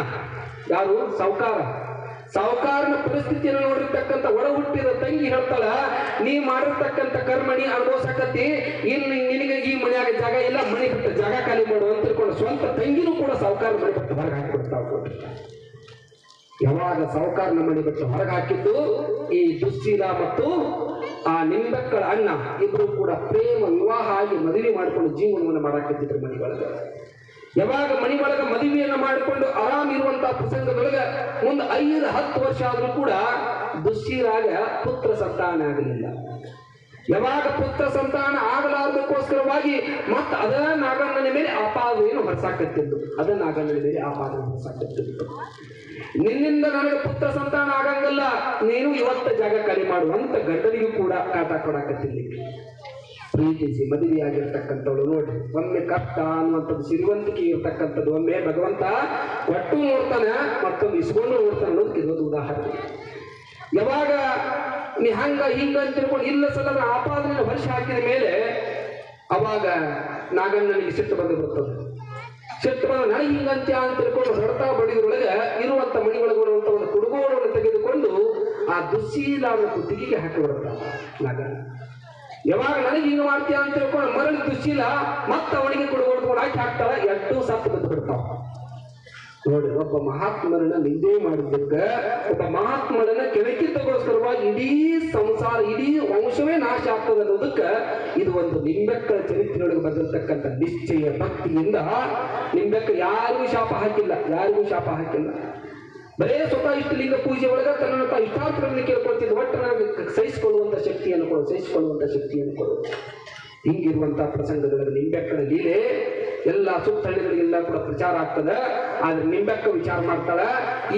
ಯಾರು ಸಾಹುಕಾರನ ಪರಿಸ್ಥಿತಿಯನ್ನು ನೋಡಿರ್ತಕ್ಕಂಥ ಒಡ ಹುಟ್ಟಿದ ತಂಗಿ ಹೇಳ್ತಾಳ, ನೀ ಮಾಡಿರ್ತಕ್ಕಂಥ ಕರ್ಮ ನೀ ಅನುಭವಿಸಕತ್ತಿ, ಇನ್ನು ನಿನಗೆ ಈ ಮನೆಯಾಗ ಜಾಗ ಇಲ್ಲ, ಮನೆ ಬಿಟ್ಟು ಜಾಗ ಖಾಲಿ ಮಾಡು ಅಂತ ತಿಳ್ಕೊಂಡು ಸ್ವಂತ ತಂಗಿನೂ ಕೂಡ ಸಾಹುಕಾರ ಮನೆ ಬಿಟ್ಟು ಹೊರಗೆ ಹಾಕಿಬಿಡ್ತಾವ. ಯಾವಾಗ ಸಾವುಕಾರನ ಮನೆ ಬಿಟ್ಟು ಹೊರಗೆ ಹಾಕಿದ್ದು ಈ ದುಶ್ಶೀಲ ಮತ್ತು ಆ ನಿಂಬೆಕ್ಕಳ ಅಣ್ಣ ಇಬ್ರು ಕೂಡ ಪ್ರೇಮ ವಿವಾಹ ಆಗಿ ಮದುವೆ ಮಾಡಿಕೊಂಡು ಜೀವನವನ್ನು ಮಾಡಾಕತ್ತಿದ್ರು ಮನೆ ಒಳಗ. ಯಾವಾಗ ಮನೆ ಒಳಗ ಮದುವೆಯನ್ನ ಮಾಡಿಕೊಂಡು ಆರಾಮ್ ಇರುವಂತಹ ಪ್ರಸಂಗದೊಳಗ ಮುಂದೆ 5-10 ವರ್ಷ ಆದ್ರೂ ಕೂಡ ದುಶ್ಶೀಲಾಗ ಪುತ್ರ ಸಂತಾನ ಆಗಲಿಲ್ಲ. ಯಾವಾಗ ಪುತ್ರ ಸಂತಾನ ಆಗಲಾರ್ದಕ್ಕೋಸ್ಕರವಾಗಿ ಮತ್ತ ಅದ ನಾಗಣ್ಣನ ಮೇಲೆ ಆಪಾದನೆಯನ್ನು ಹೊರಸಾಕತ್ತಿದ್ದು, ಅದ ನಾಗಣ್ಣನ ಮೇಲೆ ಆಪಾದನೆ ಹೊರಸಾಕತ್ತಿದ್ದು. ನಿನ್ನಿಂದ ನನಗೆ ಪುತ್ರ ಸಂತಾನ ಆಗಂಗಲ್ಲ, ನೀನು ಇವತ್ತ ಜಾಗ ಖಾಲಿ ಮಾಡುವಂತ ಗಂಡನಿಗೂ ಕೂಡ ಕಾಟ ಕೊಡಾಕತ್ತಿಲ್ಲ. ಪ್ರೀತಿಸಿ ಮದುವೆಯಾಗಿರ್ತಕ್ಕಂಥವಳು ನೋಡಿ, ಒಮ್ಮೆ ಕಷ್ಟ ಅನ್ನುವಂಥದ್ದು ಸಿರಿವಂತಿಕೆ ಇರ್ತಕ್ಕಂಥದ್ದು ಒಮ್ಮೆ ಭಗವಂತ ಒಟ್ಟು ನೋಡ್ತಾನೆ, ಮತ್ತೊಮ್ಮೆ ಇಸ್ಕೊಂಡು ನೋಡ್ತಾನೆ ಅನ್ನೋದಕ್ಕೆ ಇದೊಂದು ಉದಾಹರಣೆ. ಯಾವಾಗ ನೀ ಹಂಗ ಹಿಂಗ ಅಂತ ತಿಳ್ಕೊಂಡು ಇಲ್ಲ ಸಲ ಆಪಾದನೆ ವರ್ಷ ಹಾಕಿದ ಮೇಲೆ ಅವಾಗ ನಾಗಣ್ಣನಿಗೆ ಸಿಟ್ಟು ಬಂದು ಬರ್ತದೆ. ಸಿಟ್ಟು ಬಂದ ನನಗೆ ಹಿಂಗಂತ್ಯ ಅಂತ ತಿಳ್ಕೊಂಡು ಹೊರತಾ ಬಡಿದ್ರೊಳಗೆ ಇರುವಂತ ಮಣಿ ಒಳಗಿರುವಂತ ಒಂದು ಕುಡುಗೋಳನ್ನು ತೆಗೆದುಕೊಂಡು ಆ ದುಶ್ಶೀಲ ಕುತ್ತಿಗೆಗೆ ಹಾಕಿ ಬರ್ತಾನೆ ನಾಗಣ್ಣ. ಯಾವಾಗ ನನಗೆ ಹಿಂಗ ಮಾಡ್ತೀಯ ಅಂತ ತಿಳ್ಕೊಂಡು ಮರಳಿ ದುಶ್ಶೀಲ ಮತ್ತ ಅವನಿಗೆ ಕುಡುಗೋಡ್ಕೊಂಡು ಹಾಕಿ ಹಾಕ್ತಾಳ, ಎಟ್ಟು ಸತ್ತು ಬಂದು ಬಿಡ್ತಾವ. ನೋಡಿ, ಒಬ್ಬ ಮಹಾತ್ಮರನ್ನ ನಿಂದೆ ಮಾಡಿದ್ದಕ್ಕ, ಒಬ್ಬ ಮಹಾತ್ಮರನ್ನ ಕೆಳಕಿದ್ದಗೋಸ್ಕರವಾಗಿ ಇಡೀ ಸಂಸಾರ ಇಡೀ ವಂಶವೇ ನಾಶ ಆಗ್ತದೆ ಅನ್ನೋದಕ್ಕ ಇದು ಒಂದು ನಿಂಬೆಕ್ಕಳ ಚರಿತ್ರೆಯೊಳಗೆ ಬಂದಿರತಕ್ಕಂಥ ನಿಶ್ಚಯ ಭಕ್ತಿಯಿಂದ ನಿಂಬೆಕ್ಕ ಯಾರಿಗೂ ಶಾಪ ಹಾಕಿಲ್ಲ, ಯಾರಿಗೂ ಶಾಪ ಹಾಕಿಲ್ಲ. ಬರೇ ಸ್ವತಃ ಇಷ್ಟಲಿಂಗ ಪೂಜೆ ಒಳಗ ತನ್ನ ಇಷ್ಟಾರ್ಥಗಳನ್ನು ಕೇಳ್ಕೊಳ್ತಿದ್ದು, ಒಟ್ಟು ನನಗೆ ಸಹಿಸಿಕೊಳ್ಳುವಂತ ಶಕ್ತಿಯನ್ನು ಕೊಡು, ಸಹಿಸಿಕೊಳ್ಳುವಂತ ಶಕ್ತಿಯನ್ನು ಕೊಡು. ಹಿಂಗಿರುವಂತಹ ಪ್ರಸಂಗದೊಳಗೆ ನಿಂಬೆಕ್ಕಳ ಲೀಲೆ ಎಲ್ಲ ಸುತ್ತಹಳ್ಳಿಗಳಿಗೆಲ್ಲ ಕೂಡ ಪ್ರಚಾರ ಆಗ್ತದೆ. ಆದ್ರೆ ನಿಂಬೆಕ್ಕ ವಿಚಾರ ಮಾಡ್ತಾಳ,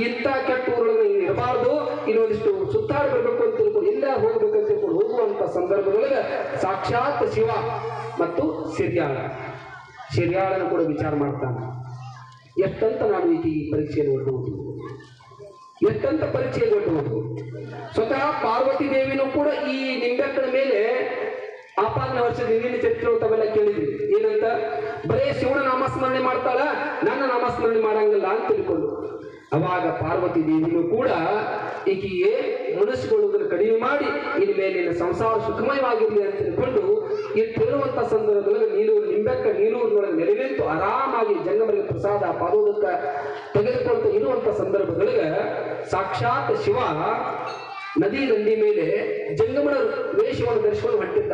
ಇಂಥ ಕೆಟ್ಟ ಊರೊಳಗೆ ನೀನು ಇರಬಾರ್ದು, ಇನ್ನೊಂದಿಷ್ಟು ಸುತ್ತಾಡಿ ಬರ್ಬೇಕು ಅಂತ ತಿಳ್ಕೊಂಡು ಎಲ್ಲ ಹೋಗ್ಬೇಕಂತ ತಿಳ್ಕೊಂಡು ಹೋಗುವಂತ ಸಂದರ್ಭದೊಳಗೆ ಸಾಕ್ಷಾತ್ ಶಿವ ಮತ್ತು ಸಿರಿಯಾಳನ ಕೂಡ ವಿಚಾರ ಮಾಡ್ತಾನೆ. ಎಷ್ಟಂತ ನಾನು ಈ ಪರೀಕ್ಷೆಯನ್ನು ಓದುವುದು, ಎಷ್ಟಂತ ಪರೀಕ್ಷೆಯನ್ನು ಓದುವುದು. ಸ್ವತಃ ಪಾರ್ವತಿ ದೇವಿನೂ ಕೂಡ ಈ ನಿಂಬೆಕ್ಕಳ ಮೇಲೆ ಆಪಾದನೆ ವರ್ಷದ ಹಿಂದಿನ ಚರಿತ್ರೆ ತಾವೆಲ್ಲ ಕೇಳಿದ್ರಿ. ಏನಂತ, ಬರೇ ಶಿವನ ನಾಮಸ್ಮರಣೆ ಮಾಡ್ತಾಳ, ನನ್ನ ನಾಮಸ್ಮರಣೆ ಮಾಡಂಗಿಲ್ಲ ಅಂತ ತಿಳ್ಕೊಂಡು. ಅವಾಗ ಪಾರ್ವತಿ ದೇವಿನೂ ಕೂಡ ಈಕೆಗೆ ಮನಸ್ಸುಗೊಳ್ಳುವುದನ್ನು ಕಡಿಮೆ ಮಾಡಿ ಇನ್ನು ಮೇಲಿನ ಸಂಸಾರ ಸುಖಮಯವಾಗಿರಲಿ ಅಂತ ತಿಳ್ಕೊಂಡು ಇಟ್ಟಿರುವಂತ ಸಂದರ್ಭದೊಳಗೆ ನಿಂಬೆಕ್ಕ ನೀಲೂರಿನೊಳಗೆ ನೆಲೆನಿಂತು ಆರಾಮಾಗಿ ಜಂಗಮರಿಗೆ ಪ್ರಸಾದ ಪಾದೋದಕ್ಕ ತೆಗೆದುಕೊಳ್ತಾ ಇರುವಂತ ಸಂದರ್ಭದೊಳಗೆ ಸಾಕ್ಷಾತ್ ಶಿವ ನದಿ ದಂಡಿ ಮೇಲೆ ಜಂಗಮನ ವೇಷವನ್ನು ಧರಿಸಿಕೊಂಡು ಹೊಂಟಿದ್ದ.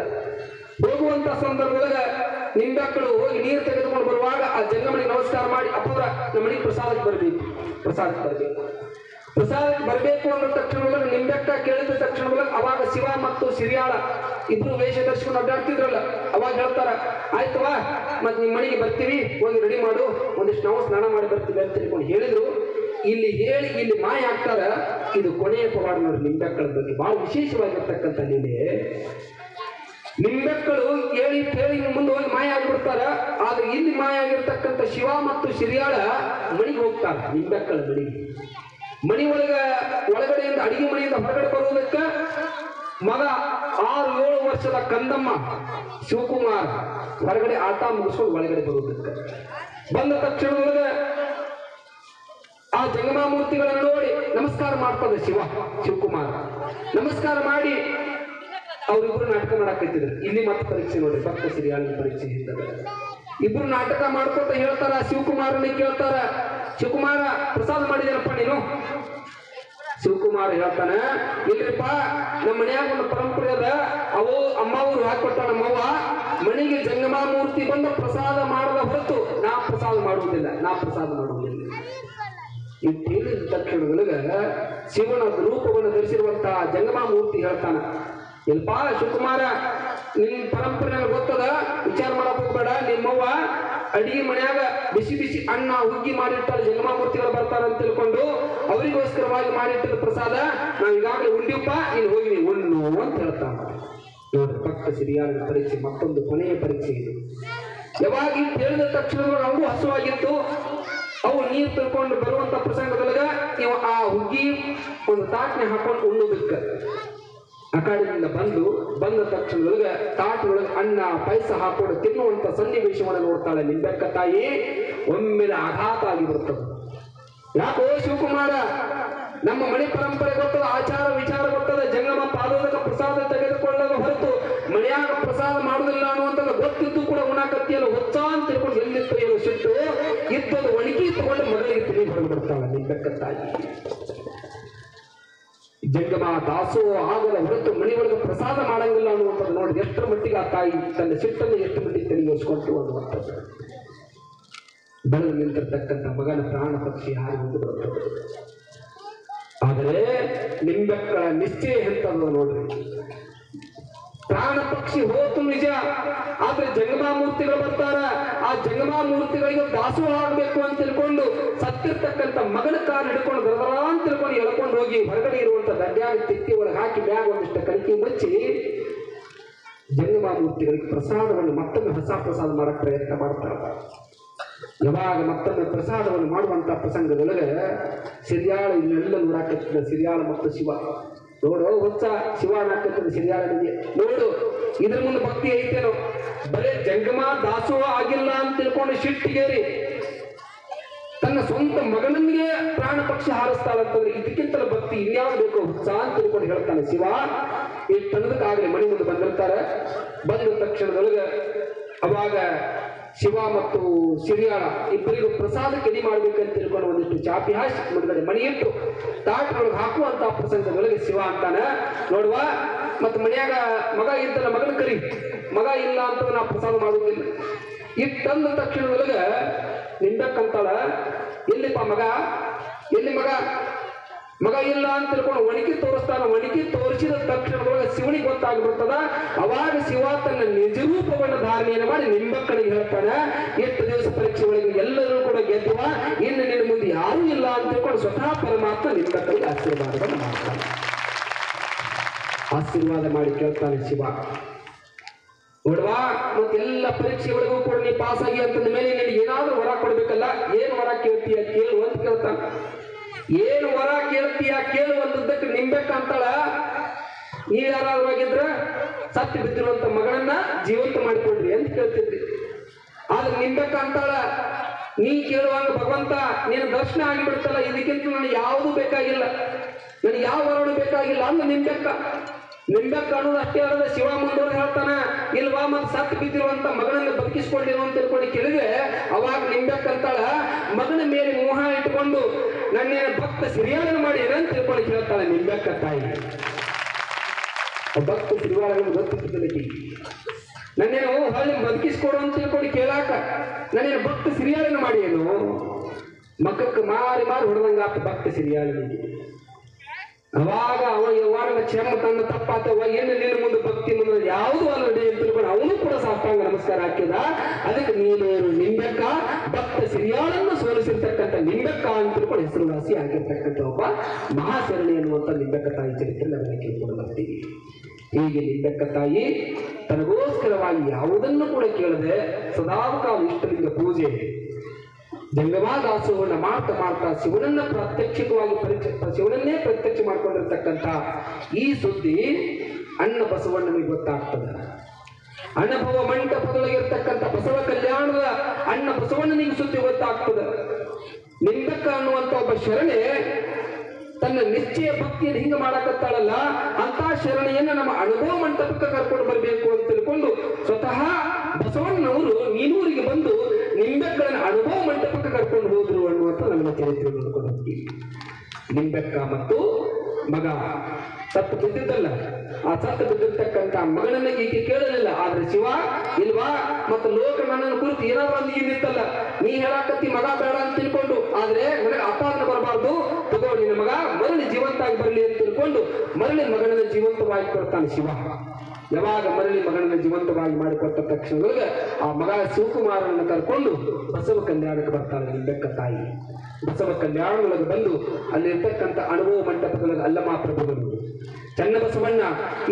ಹೋಗುವಂತ ಸಂದರ್ಭದಾಗ ನಿಂಬೆಕ್ಕಳು ಹೋಗಿ ನೀರು ತೆಗೆದುಕೊಂಡು ಬರುವಾಗ ಆ ಜಂಗಮನಿಗೆ ನಮಸ್ಕಾರ ಮಾಡಿ, ಅಪ್ಪರ ನಮ್ಮ ಮನೆಗೆ ಪ್ರಸಾದಕ್ಕೆ ಬರಬೇಕು ಅನ್ನೋ ತಕ್ಷಣದೊಳಗೆ ನಿಂಬೆಕ್ಕ ಕೇಳಿದ ತಕ್ಷಣದೊಳಗೆ ಅವಾಗ ಶಿವ ಮತ್ತು ಸಿರಿಯಾಳ ಇಬ್ರು ವೇಷ ಧರಿಸಿಕೊಂಡು ಅಡ್ಡಾಡ್ತಿದ್ರಲ್ಲ, ಅವಾಗ ಹೇಳ್ತಾರ, ಆಯ್ತವಾ ಮತ್ ನಿಮ್ ಮನೆಗೆ ಬರ್ತೀವಿ, ಹೋಗಿ ರೆಡಿ ಮಾಡು, ಒಂದಿಷ್ಟು ನಾವು ಸ್ನಾನ ಮಾಡಿ ಬರ್ತೀವಿ ಅಂತ ತಿಳ್ಕೊಂಡು ಹೇಳಿದ್ರು. ಇಲ್ಲಿ ಹೇಳಿ ಇಲ್ಲಿ ಮಾಯ ಆಗ್ತಾರ. ಇದು ಕೊನೆಯ ಪವಾಡ ನೋಡಿ ನಿಂಬೆಕ್ಕಳ ಬಗ್ಗೆ ಬಹಳ ವಿಶೇಷವಾಗಿರ್ತಕ್ಕಂಥ ಲೀಲೆ. ನಿಂಬೆಕ್ಕಳು ಹೇಳಿ ಕೇಳಿ ಮುಂದೆ ಹೋಗಿ ಮಾಯ ಆಗಿಬಿಡ್ತಾರ. ಆದ್ರೆ ಇಲ್ಲಿ ಮಾಯ ಆಗಿರ್ತಕ್ಕಂಥ ಶಿವ ಮತ್ತು ಸಿರಿಯಾಳ ಮಣಿಗೆ ಹೋಗ್ತಾರ. ನಿಂಬೆಕ್ಕಳ ಮಣಿ ಒಳಗಡೆಯಿಂದ ಅಡಿಗೆ ಮನೆಯಿಂದ ಹೊರಗಡೆ ಬರುವುದಕ್ಕ ಮಗ 6-7 ವರ್ಷದ ಕಂದಮ್ಮ ಶಿವಕುಮಾರ್ ಹೊರಗಡೆ ಆಟ ಮುಗಿಸ್ಕೊಂಡು ಒಳಗಡೆ ಬರುವುದಕ್ಕೆ ಬಂದ ತಕ್ಷಣದೊಳಗೆ ಆ ಜಂಗಮಾಮೂರ್ತಿಗಳನ್ನು ನೋಡಿ ನಮಸ್ಕಾರ ಮಾಡ್ತದೆ ಶಿವಕುಮಾರ್. ನಮಸ್ಕಾರ ಮಾಡಿ ಅವರಿಬ್ರು ನಾಟಕ ಮಾಡಾಕತ್ತಿದ್ರು. ಇಲ್ಲಿ ಮತ್ತೆ ಪರೀಕ್ಷೆ ನೋಡಿ, ಭಕ್ತ ಸಿರಿಯಾಳಿನ ಪರೀಕ್ಷೆ ಇರ್ತದೆ. ಇಬ್ರು ನಾಟಕ ಮಾಡ್ಕೊತ ಹೇಳ್ತಾರ, ಶಿವಕುಮಾರನಿಗೆ ಕೇಳ್ತಾರ, ಶಿವಕುಮಾರ ಪ್ರಸಾದ ಮಾಡಿದೇನಪ್ಪ ನೀನು? ಶಿವಕುಮಾರ್ ಹೇಳ್ತಾನ, ಇಲ್ರಿಪ್ಪ ನಮ್ಮ ಮನ್ಯಾಗ ಒಂದು ಪರಂಪರೆ ಅದ, ಅಮ್ಮವ್ರು ಹಾಕೊಟ್ಟಾಳ ನಮ್ಮವ್ವ, ಮನೆಗೆ ಜಂಗಮಾಮೂರ್ತಿ ಬಂದು ಪ್ರಸಾದ ಮಾಡದ ಹೊರತು ನಾ ಪ್ರಸಾದ ಮಾಡುವುದಿಲ್ಲ. ಇದು ಹೇಳಿದ ತಕ್ಷಣದೊಳಗ ಶಿವನ ರೂಪವನ್ನು ಧರಿಸಿರುವಂತಹ ಜಂಗಮಾಮೂರ್ತಿ ಹೇಳ್ತಾನ, ಇಲ್ಪ ಶಿವಕುಮಾರ, ನಿನ್ ಪರಂಪರೆ ನನಗೆ ಗೊತ್ತದ, ವಿಚಾರ ಮಾಡಕ್ ಹೋಗ್ಬೇಡ. ನಿಮ್ಮವ್ವ ಅಡಿಗೆ ಮನ್ಯಾಗ ಬಿಸಿ ಬಿಸಿ ಅನ್ನ ಹುಗ್ಗಿ ಮಾಡಿರ್ತಾರೆ, ಜಂಗಮಾಮೂರ್ತಿಗಳು ಬರ್ತಾರ ಅಂತ ತಿಳ್ಕೊಂಡು ಅವರಿಗೋಸ್ಕರವಾಗಿ ಮಾಡಿಟ್ಟಿರೋ ಪ್ರಸಾದ ನಾವ್ ಈಗಾಗಲೇ ಉಂಡಿಪ್ಪ, ನೀನು ಹೋಗಿ ನೀವು ಉಣ್ಣು ಅಂತ ಹೇಳ್ತಾನ. ನೋಡ್ರಿ, ಭಕ್ತ ಸಿರಿಯಾಳಿನ ಪರೀಕ್ಷೆ ಮತ್ತೊಂದು ಕೊನೆಯ ಪರೀಕ್ಷೆ ಇದು. ಯಾವಾಗ ಹೇಳಿದ ತಕ್ಷಣ ನಮಗೂ ಹಸುವಾಗಿತ್ತು. ಅವು ನೀರು ತಿಳ್ಕೊಂಡು ಬರುವಂತ ಪ್ರಸಂಗದೊಳಗ ನೀವು ಆ ಹುಗ್ಗಿ ಒಂದು ತಾಟ್ನೆ ಹಾಕೊಂಡು ಉಣ್ಣುದಕ್ಕೆ ಆ ಕಾಡಿನಿಂದ ಬಂದ ತಕ್ಷಣದೊಳಗೆ ತಾಟಿನೊಳಗೆ ಅನ್ನ ಪಾಯಸ ಹಾಕೊಂಡು ತಿನ್ನುವಂತ ಸನ್ನಿವೇಶವನ್ನು ನೋಡ್ತಾಳೆ ನಿಂಬೆಕ್ಕ ತಾಯಿ. ಒಮ್ಮೆಲೆ ಆಘಾತ ಆಗಿಬಿಡ್ತದೆ. ಯಾಕೋ ಶಿವಕುಮಾರ, ನಮ್ಮ ಮನೆ ಪರಂಪರೆ ಗೊತ್ತದ, ಆಚಾರ ವಿಚಾರ ಗೊತ್ತದ, ಜಂಗಮ ಪಾದೋದಕ ಪ್ರಸಾದ ತೆಗೆದುಕೊಳ್ಳದ ಹೊರತು ಮನೆಯಾಗ ಪ್ರಸಾದ ಮಾಡುವುದಿಲ್ಲ ಅನ್ನುವಂಥದ್ದು ಗೊತ್ತಿದ್ದು ಕೂಡ ಉಣಾಕತ್ತಿಯನ್ನು ಹೊಚ್ಚ ಅಂತ ತಿಳ್ಕೊಂಡು ಎಲ್ಲಿತ್ತು ಏನೋ ಸಿಟ್ಟು ಇದ್ದದು ಒಣಗಿ ತಗೊಂಡು ಮಗಳಿಗೆ ತಿಳಿ ಹೊರಬಿಡ್ತಾಳೆ ನಿಂಬೆಕ್ಕ ತಾಯಿ. ಜಂಗಮ ದಾಸೋಹ ಆಗದ ಹೊರತು ಮನೆ ಒಳಗೆ ಪ್ರಸಾದ ಮಾಡಂಗಿಲ್ಲ ಅನ್ನುವಂಥದ್ದು ನೋಡಿ ಎಷ್ಟರ ಮಟ್ಟಿಗೆ ಆ ತಾಯಿ ತನ್ನ ಸಿಟ್ಟನ್ನು ಎಷ್ಟು ಮಟ್ಟಿಗೆ ತೆಗೆದುಕೊಂಡು ಅನ್ನುವಂಥದ್ದು. ಬೆಳೆದು ನಿಂತಿರ್ತಕ್ಕಂಥ ಮಗನ ಪ್ರಾಣ ಪಕ್ಷಿ ಹಾರಿ ಬರುತ್ತದೆ. ಆದರೆ ನಿಂಬೆಕ್ಕಳ ನಿಶ್ಚಯ ಎಂತದ್ದು ನೋಡ್ರಿ. ಪ್ರಾಣ ಪಕ್ಷಿ ಹೋತು ನಿಜ, ಆದ್ರೆ ಜಂಗಮಾ ಮೂರ್ತಿಗಳು ಬರ್ತಾರ. ಆ ಜಂಗಮಾ ಮೂರ್ತಿಗಳಿಗೆ ದಾಸೋಹ ಆಗ್ಬೇಕು ಅಂತ ತಿಳ್ಕೊಂಡು ಸತ್ತಿರ್ತಕ್ಕಂಥ ಮಗನ ಕಾಲು ಹಿಡ್ಕೊಂಡು ದರದರ ಅಂತ ತಿಳ್ಕೊಂಡು ಎಳ್ಕೊಂಡು ಹೋಗಿ ಹೊರಗಡೆ ಇರುವಂತ ದಡ್ಡ್ಯಾಗ ತಿತ್ತಿ ಒಳಗೆ ಹಾಕಿ ಬ್ಯಾಗ್ ಒಂದಿಷ್ಟು ಕಲಿಕೆ ಮುಚ್ಚಿ ಜಂಗಮಾ ಮೂರ್ತಿಗಳಿಗೆ ಪ್ರಸಾದವನ್ನು ಮತ್ತೊಮ್ಮೆ ಹೊಸ ಪ್ರಸಾದ ಮಾಡಕ್ ಪ್ರಯತ್ನ ಮಾಡ್ತಾರೆ. ಯಾವಾಗ ಮತ್ತೊಮ್ಮೆ ಪ್ರಸಾದವನ್ನು ಮಾಡುವಂತ ಪ್ರಸಂಗದೊಳಗೆ ಸಿರಿಯಾಳ ಇನ್ನೆಲ್ಲ ನೋಡಾಕತ್ತಿದ್ದ ಸಿರಿಯಾಳ ಮತ್ತು ಶಿವ ನೋಡು ಹೊಸ ಶಿವ ನಾಕತ್ತಿದ್ದ ಸಿರಿಯಾಳನಿಗೆ ನೋಡು ಇದ್ರ ಮುಂದೆ ಭಕ್ತಿ ಐತೇನೋ, ಬರೇ ಜಂಗಮಾ ದಾಸೋಹ ಆಗಿಲ್ಲ ಅಂತ ತಿಳ್ಕೊಂಡು ಶಿಟ್ಟಿಗೇರಿ ತನ್ನ ಸ್ವಂತ ಮಗನಿಗೆ ಪ್ರಾಣ ಪಕ್ಷಿ ಹಾರಿಸ್ತಾಳಂತಂದ್ರೆ ಇದಕ್ಕಿಂತಲ ಭಕ್ತಿ ಇನ್ಯಾವ್ದು ಬೇಕು ಉತ್ಸಾಹ ಅಂತ ತಿಳ್ಕೊಂಡು ಹೇಳ್ತಾನೆ ಶಿವ. ಈ ತನ್ನದಕ್ಕಾಗಲಿ ಮನೆ ಮುಂದೆ ಬಂದಿರ್ತಾರೆ. ಬಂದ ತಕ್ಷಣದೊಳಗೆ ಅವಾಗ ಶಿವ ಮತ್ತು ಸಿರಿಯಾಳ ಇಬ್ಬರಿಗೂ ಪ್ರಸಾದಕ್ಕೆ ಎಡಿ ಮಾಡ್ಬೇಕಂತ ತಿಳ್ಕೊಂಡು ಒಂದಿಷ್ಟು ಚಾಪಿ ಹಾಕಿ ಮುಂದ್ಗಡೆ ಮಣಿ ಇಟ್ಟು ತಾಟೊಳಗೆ ಹಾಕುವಂತ ಪ್ರಸಂಗದೊಳಗೆ ಶಿವ ಅಂತಾನೆ, ನೋಡುವ ಮತ್ತು ಮನೆಯಾಗ ಮಗ ಇದ್ದಲ್ಲ ಮಗನ ಕರಿ, ಮಗ ಇಲ್ಲ ಅಂತ ನಾ ಪ್ರಸಾದ ಮಾಡುವುದಿಲ್ಲ. ಇಟ್ಟಂದ ತಕ್ಷಣದೊಳಗೆ ನಿಂದಕ್ಕಂತಾಳ, ಎಲ್ಲಿಪ್ಪ ಮಗ, ಎಲ್ಲಿ ಮಗ, ಮಗ ಇಲ್ಲ ಅಂತ ತಿಳ್ಕೊಂಡು ಒಣಗಿ ತೋರಿಸ್ತಾನ. ಒಣಗಿ ತೋರಿಸಿದ ತಕ್ಷಣದೊಳಗೆ ಶಿವನಿಗೆ ಗೊತ್ತಾಗ್ಬಿಡ್ತದ. ಅವಾಗ ಶಿವ ತನ್ನ ನಿಜ ರೂಪವನ್ನು ಧಾರಣೆಯನ್ನು ಮಾಡಿ ನಿಂಬಕ್ಕನಿಗೆ ಹೇಳ್ತಾನೆ, ಎಷ್ಟು ದಿವಸ ಪರೀಕ್ಷೆ ಒಳಗೆ ಎಲ್ಲರೂ ಕೂಡ ಗೆದ್ದುವ, ಇನ್ನು ನಿನ್ನ ಮುಂದೆ ಯಾರೂ ಇಲ್ಲ ಅಂತ ತಿಳ್ಕೊಂಡು ಸ್ವತಃ ಪರಮಾತ್ಮ ನಿಂಬಕ್ಕನಿಗೆ ಆಶೀರ್ವಾದವನ್ನು ಮಾಡ್ತಾನೆ. ಆಶೀರ್ವಾದ ಮಾಡಿ ಕೇಳ್ತಾನೆ ಶಿವ, ನೋಡುವ ಮತ್ತೆಲ್ಲ ಪರೀಕ್ಷೆ ಒಳಗೂ ಕೂಡ ನೀ ಪಾಸ್ ಆಗಿ ಅಂತಂದ ಮೇಲೆ ನಿನಗೆ ಏನಾದ್ರೂ ವರ ಕೊಡ್ಬೇಕಲ್ಲ, ಏನು ವರ ಕೇಳ್ತೀಯ ಕೇಳು ಅಂತ ಕೇಳ್ತಾನೆ. ಏನು ವರ ಕೇಳ್ತೀಯ ಕೇಳು ಅಂದದ್ದಕ್ಕೆ ನಿಂಬೆಕ್ಕಂತಾಳ, ನೀ ಯಾರಾದ್ರೂ ಆಗಿದ್ರ ಸತ್ತಿ ಬಿದ್ದಿರುವಂತ ಮಗಳನ್ನ ಜೀವಂತ ಮಾಡಿಕೊಡ್ರಿ ಅಂತ ಕೇಳ್ತಿದ್ರಿ. ಆದ್ರೆ ನಿಂಬೆಕ್ಕಂತಾಳ, ನೀ ಕೇಳುವಾಗ ಭಗವಂತ ನೀನು ದರ್ಶನ ಆಗಿಬಿಡ್ತಲ್ಲ, ಇದಕ್ಕಿಂತ ನನಗೆ ಯಾವುದು ಬೇಕಾಗಿಲ್ಲ, ನನಗೆ ಯಾವ ವರನು ಬೇಕಾಗಿಲ್ಲ ಅಂದ್ರೆ ನಿಂಬೆಕ್ಕ ಅನ್ನೋದು ಅಷ್ಟೇ ಅಲ್ಲದ ಶಿವ ಮುಂದೋಗಿ ಹೇಳ್ತಾನ, ಇಲ್ವಾ ಮತ್ತೆ ಸತ್ತು ಬಿದ್ದಿರುವಂತ ಮಗನನ್ನು ಬದುಕಿಸ್ಕೊಂಡಿರು ಅಂತ ತಿಳ್ಕೊಂಡು ಕೇಳಿದ್ರೆ ಅವಾಗ ನಿಂಬೆಕ್ಕಂತಾಳ, ಮಗನ ಮೇಲೆ ಮೋಹ ಇಟ್ಟುಕೊಂಡು ನನ್ನೇನು ಭಕ್ತ ಸಿರಿಯಾಳನ್ನು ಮಾಡಿ ಏನಂತ ತಿಳ್ಕೊಂಡು ಕೇಳ್ತಾಳೆ ನಿಂಬೆಕ್ಕ ತಾಯಿ. ಭಕ್ತ ಸಿರಿಯಾಳನ್ನು ಗೊತ್ತಿದ್ದಲಿಕ್ಕೆ ನನ್ನೇನು ಹೊಳ್ಳಿ ಬದುಕಿಸ್ಕೊಡು ಅಂತ ತಿಳ್ಕೊಂಡು ಕೇಳಾಕ ನನ್ನೇನು ಭಕ್ತ ಸಿರಿಯಾಳನ್ನು ಮಾಡಿ ಏನು ಮಕ್ಕಕ್ಕೆ ಮಾರಿ ಹೊಡೆದಂಗ ಆತ ಭಕ್ತ ಸಿರಿಯಾಳನಿಗೆ. ಅವಾಗ ಅವ ಯಾವಾಗ ಕ್ಷಮ ತನ್ನ ತಪ್ಪಾತವ ಏನು ನಿನ್ನ ಮುಂದೆ ಭಕ್ತಿ ಮುಂದೆ ಯಾವುದು ಅಲ್ಲದೆ ಅಂತ ತಿಳ್ಕೊಂಡು ಅವನು ಕೂಡ ಸಾಷ್ಟಾಂಗ ನಮಸ್ಕಾರ ಹಾಕಿದ. ಅದಕ್ಕೆ ನೀನು ನಿಂಬೆಕ್ಕ ಭಕ್ತ ಸಿರಿಯಾಳನ್ನು ಸೋಲಿಸಿರ್ತಕ್ಕಂಥ ನಿಂಬೆಕ್ಕ ಅಂತ ತಿಳ್ಕೊಂಡು ಹೆಸರುವಾಸಿ ಆಗಿರ್ತಕ್ಕಂಥ ಒಬ್ಬ ಮಹಾಶರಣಿ ಎನ್ನುವಂತ ನಿಂಬೆಕ್ಕ ತಾಯಿ ಚರಿತ್ರೆ ನಮಗೆ ಕೇಳ್ಕೊಂಡು ಬರ್ತೀವಿ. ಹೀಗೆ ನಿಂಬೆಕ್ಕ ತಾಯಿ ತನಗೋಸ್ಕರವಾಗಿ ಯಾವುದನ್ನು ಕೂಡ ಕೇಳದೆ ಸದಾಕಾಲ ಇಷ್ಟಲಿಂಗ ಪೂಜೆ ಜಂಗಮಾ ದಾಸೋಹವನ್ನು ಮಾಡ್ತಾ ಮಾಡ್ತಾ ಶಿವನನ್ನ ಶಿವನನ್ನೇ ಪ್ರತ್ಯಕ್ಷ ಮಾಡ್ಕೊಂಡಿರ್ತಕ್ಕಂಥ ಈ ಸುದ್ದಿ ಅಣ್ಣ ಬಸವಣ್ಣನಿಗೆ ಗೊತ್ತಾಗ್ತದೆ. ಅನುಭವ ಮಂಟಪದೊಳಗಿರ್ತಕ್ಕಂಥ ಬಸವ ಕಲ್ಯಾಣದ ಅಣ್ಣ ಬಸವಣ್ಣನಿಗೆ ಸುದ್ದಿ ಗೊತ್ತಾಗ್ತದೆ. ನಿಂಬೆಕ್ಕ ಅನ್ನುವಂತ ಒಬ್ಬ ಶರಣೆ ತನ್ನ ನಿಶ್ಚಯ ಭಕ್ತಿಯನ್ನು ಹಿಂಗ ಮಾಡಕತ್ತಾಳಲ್ಲ, ಅಂತ ಶರಣೆಯನ್ನ ನಮ್ಮ ಅನುಭವ ಮಂಟಪಕ್ಕೆ ಕರ್ಕೊಂಡು ಬರಬೇಕು ಅಂತ ತಿಳ್ಕೊಂಡು ಸ್ವತಃ ಬಸವಣ್ಣನವರು ನೀನೂರಿಗೆ ಬಂದು ನಿಂಬೆಕ್ಕಳನ್ನ ಅನುಭವ ಮಂಟಪಕ್ಕೆ ಕರ್ಕೊಂಡು ಹೋದ್ರು ಅನ್ನುವಂಥ ನಮ್ಮ ಚರಿತ್ರೆ ನೋಡ್ಕೊಂಡು ಹೋಗ್ತೀವಿ. ನಿಂಬೆಕ್ಕ ಮತ್ತು ಮಗ ಸತ್ತು ಬಿದ್ದಿದ್ದಲ್ಲ, ಆ ಸತ್ತು ಬಿದ್ದಿರ್ತಕ್ಕಂಥ ಮಗಳನ್ನ ಈಕೆ ಕೇಳಲಿಲ್ಲ. ಆದ್ರೆ ಶಿವ ಇಲ್ವಾ ಮತ್ತು ಲೋಕ ನನ್ನನ್ನು ಕುರಿತು ಏನಾದ್ರು ಒಂದು ನಿಂತಲ್ಲ, ನೀ ಹೇಳಾಕತ್ತಿ ಮಗ ಬೇಡ ಅಂತ ತಿಳ್ಕೊಂಡು, ಆದ್ರೆ ನನಗೆ ಅಪಾರ್ಥ ಬರಬಾರ್ದು, ತಗೋ ನಿನ್ನ ಮಗ ಮರಳಿ ಜೀವಂತಾಗಿ ಬರಲಿ ಅಂತ ತಿಳ್ಕೊಂಡು ಮರಳಿ ಮಗಳನ್ನ ಜೀವಂತವಾಗಿ ಕೊಡ್ತಾನೆ ಶಿವ. ಯಾವಾಗ ಮರಳಿ ಮಗಳನ್ನ ಜೀವಂತವಾಗಿ ಮಾಡಿಕೊಟ್ಟ ತಕ್ಷಣದೊಳಗೆ ಆ ಮಗ ಶಿವಕುಮಾರನನ್ನು ಕರ್ಕೊಂಡು ಬಸವ ಕಲ್ಯಾಣಕ್ಕೆ ಬರ್ತಾಳೆ ನಿಂಬೆಕ್ಕ ತಾಯಿ. ಬಸವ ಕಲ್ಯಾಣದೊಳಗೆ ಬಂದು ಅಲ್ಲಿರ್ತಕ್ಕಂಥ ಅನುಭವ ಮಂಟಪದೊಳಗೆ ಅಲ್ಲಮ ಪ್ರಭುಗಳು, ಚನ್ನಬಸವಣ್ಣ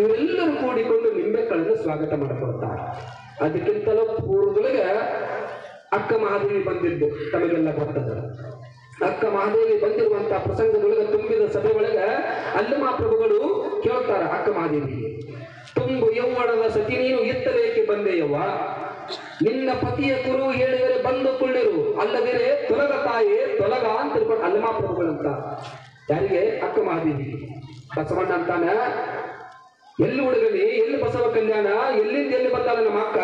ಇವರೆಲ್ಲರೂ ಕೂಡಿಕೊಂಡು ನಿಂಬೆಕ್ಕಳನ್ನು ಸ್ವಾಗತ ಮಾಡಿಕೊಡ್ತಾರೆ. ಅದಕ್ಕಿಂತಲೂ ಪೂರ್ವದೊಳಗೆ ಅಕ್ಕ ಮಹಾದೇವಿ ಬಂದಿದ್ದು ತಮಗೆಲ್ಲ ಗೊತ್ತದ. ಅಕ್ಕ ಮಹಾದೇವಿ ಬಂದಿರುವಂತಹ ಪ್ರಸಂಗದೊಳಗೆ ತುಂಬಿದ ಸಭೆ ಒಳಗೆ ಅಲ್ಲಮ ಪ್ರಭುಗಳು ಕೇಳ್ತಾರ ಅಕ್ಕ ಮಹಾದೇವಿಗೆ, ತುಂಬು ಯೌವನದ ಸತಿ ನೀನು ಎತ್ತಲೇಕೆ ಬಂದೆಯವ್ವ, ನಿನ್ನ ಪತಿಯ ಕುರು ಹೇಳಿದರೆ ಬಂದು ಕುಳ್ಳಿರು, ಅಲ್ಲದಿರೆ ತೊಲಗ ತಾಯೇ ತೊಲಗ ಅಂತ ತಿಳ್ಕೊಂಡು ಅಲ್ಲಮ ಪ್ರಭುಗಳಂತ. ಯಾರಿಗೆ? ಅಕ್ಕ ಮಹಾದೇವಿ. ಬಸವಣ್ಣ ಅಂತಾನ, ಎಲ್ಲಿ ಹುಡುಗನಿ, ಎಲ್ಲಿ ಬಸವ ಕಲ್ಯಾಣ, ಎಲ್ಲಿಂದ ಎಲ್ಲಿ ಬಂದಾಳ ನಮ್ಮ ಅಕ್ಕ,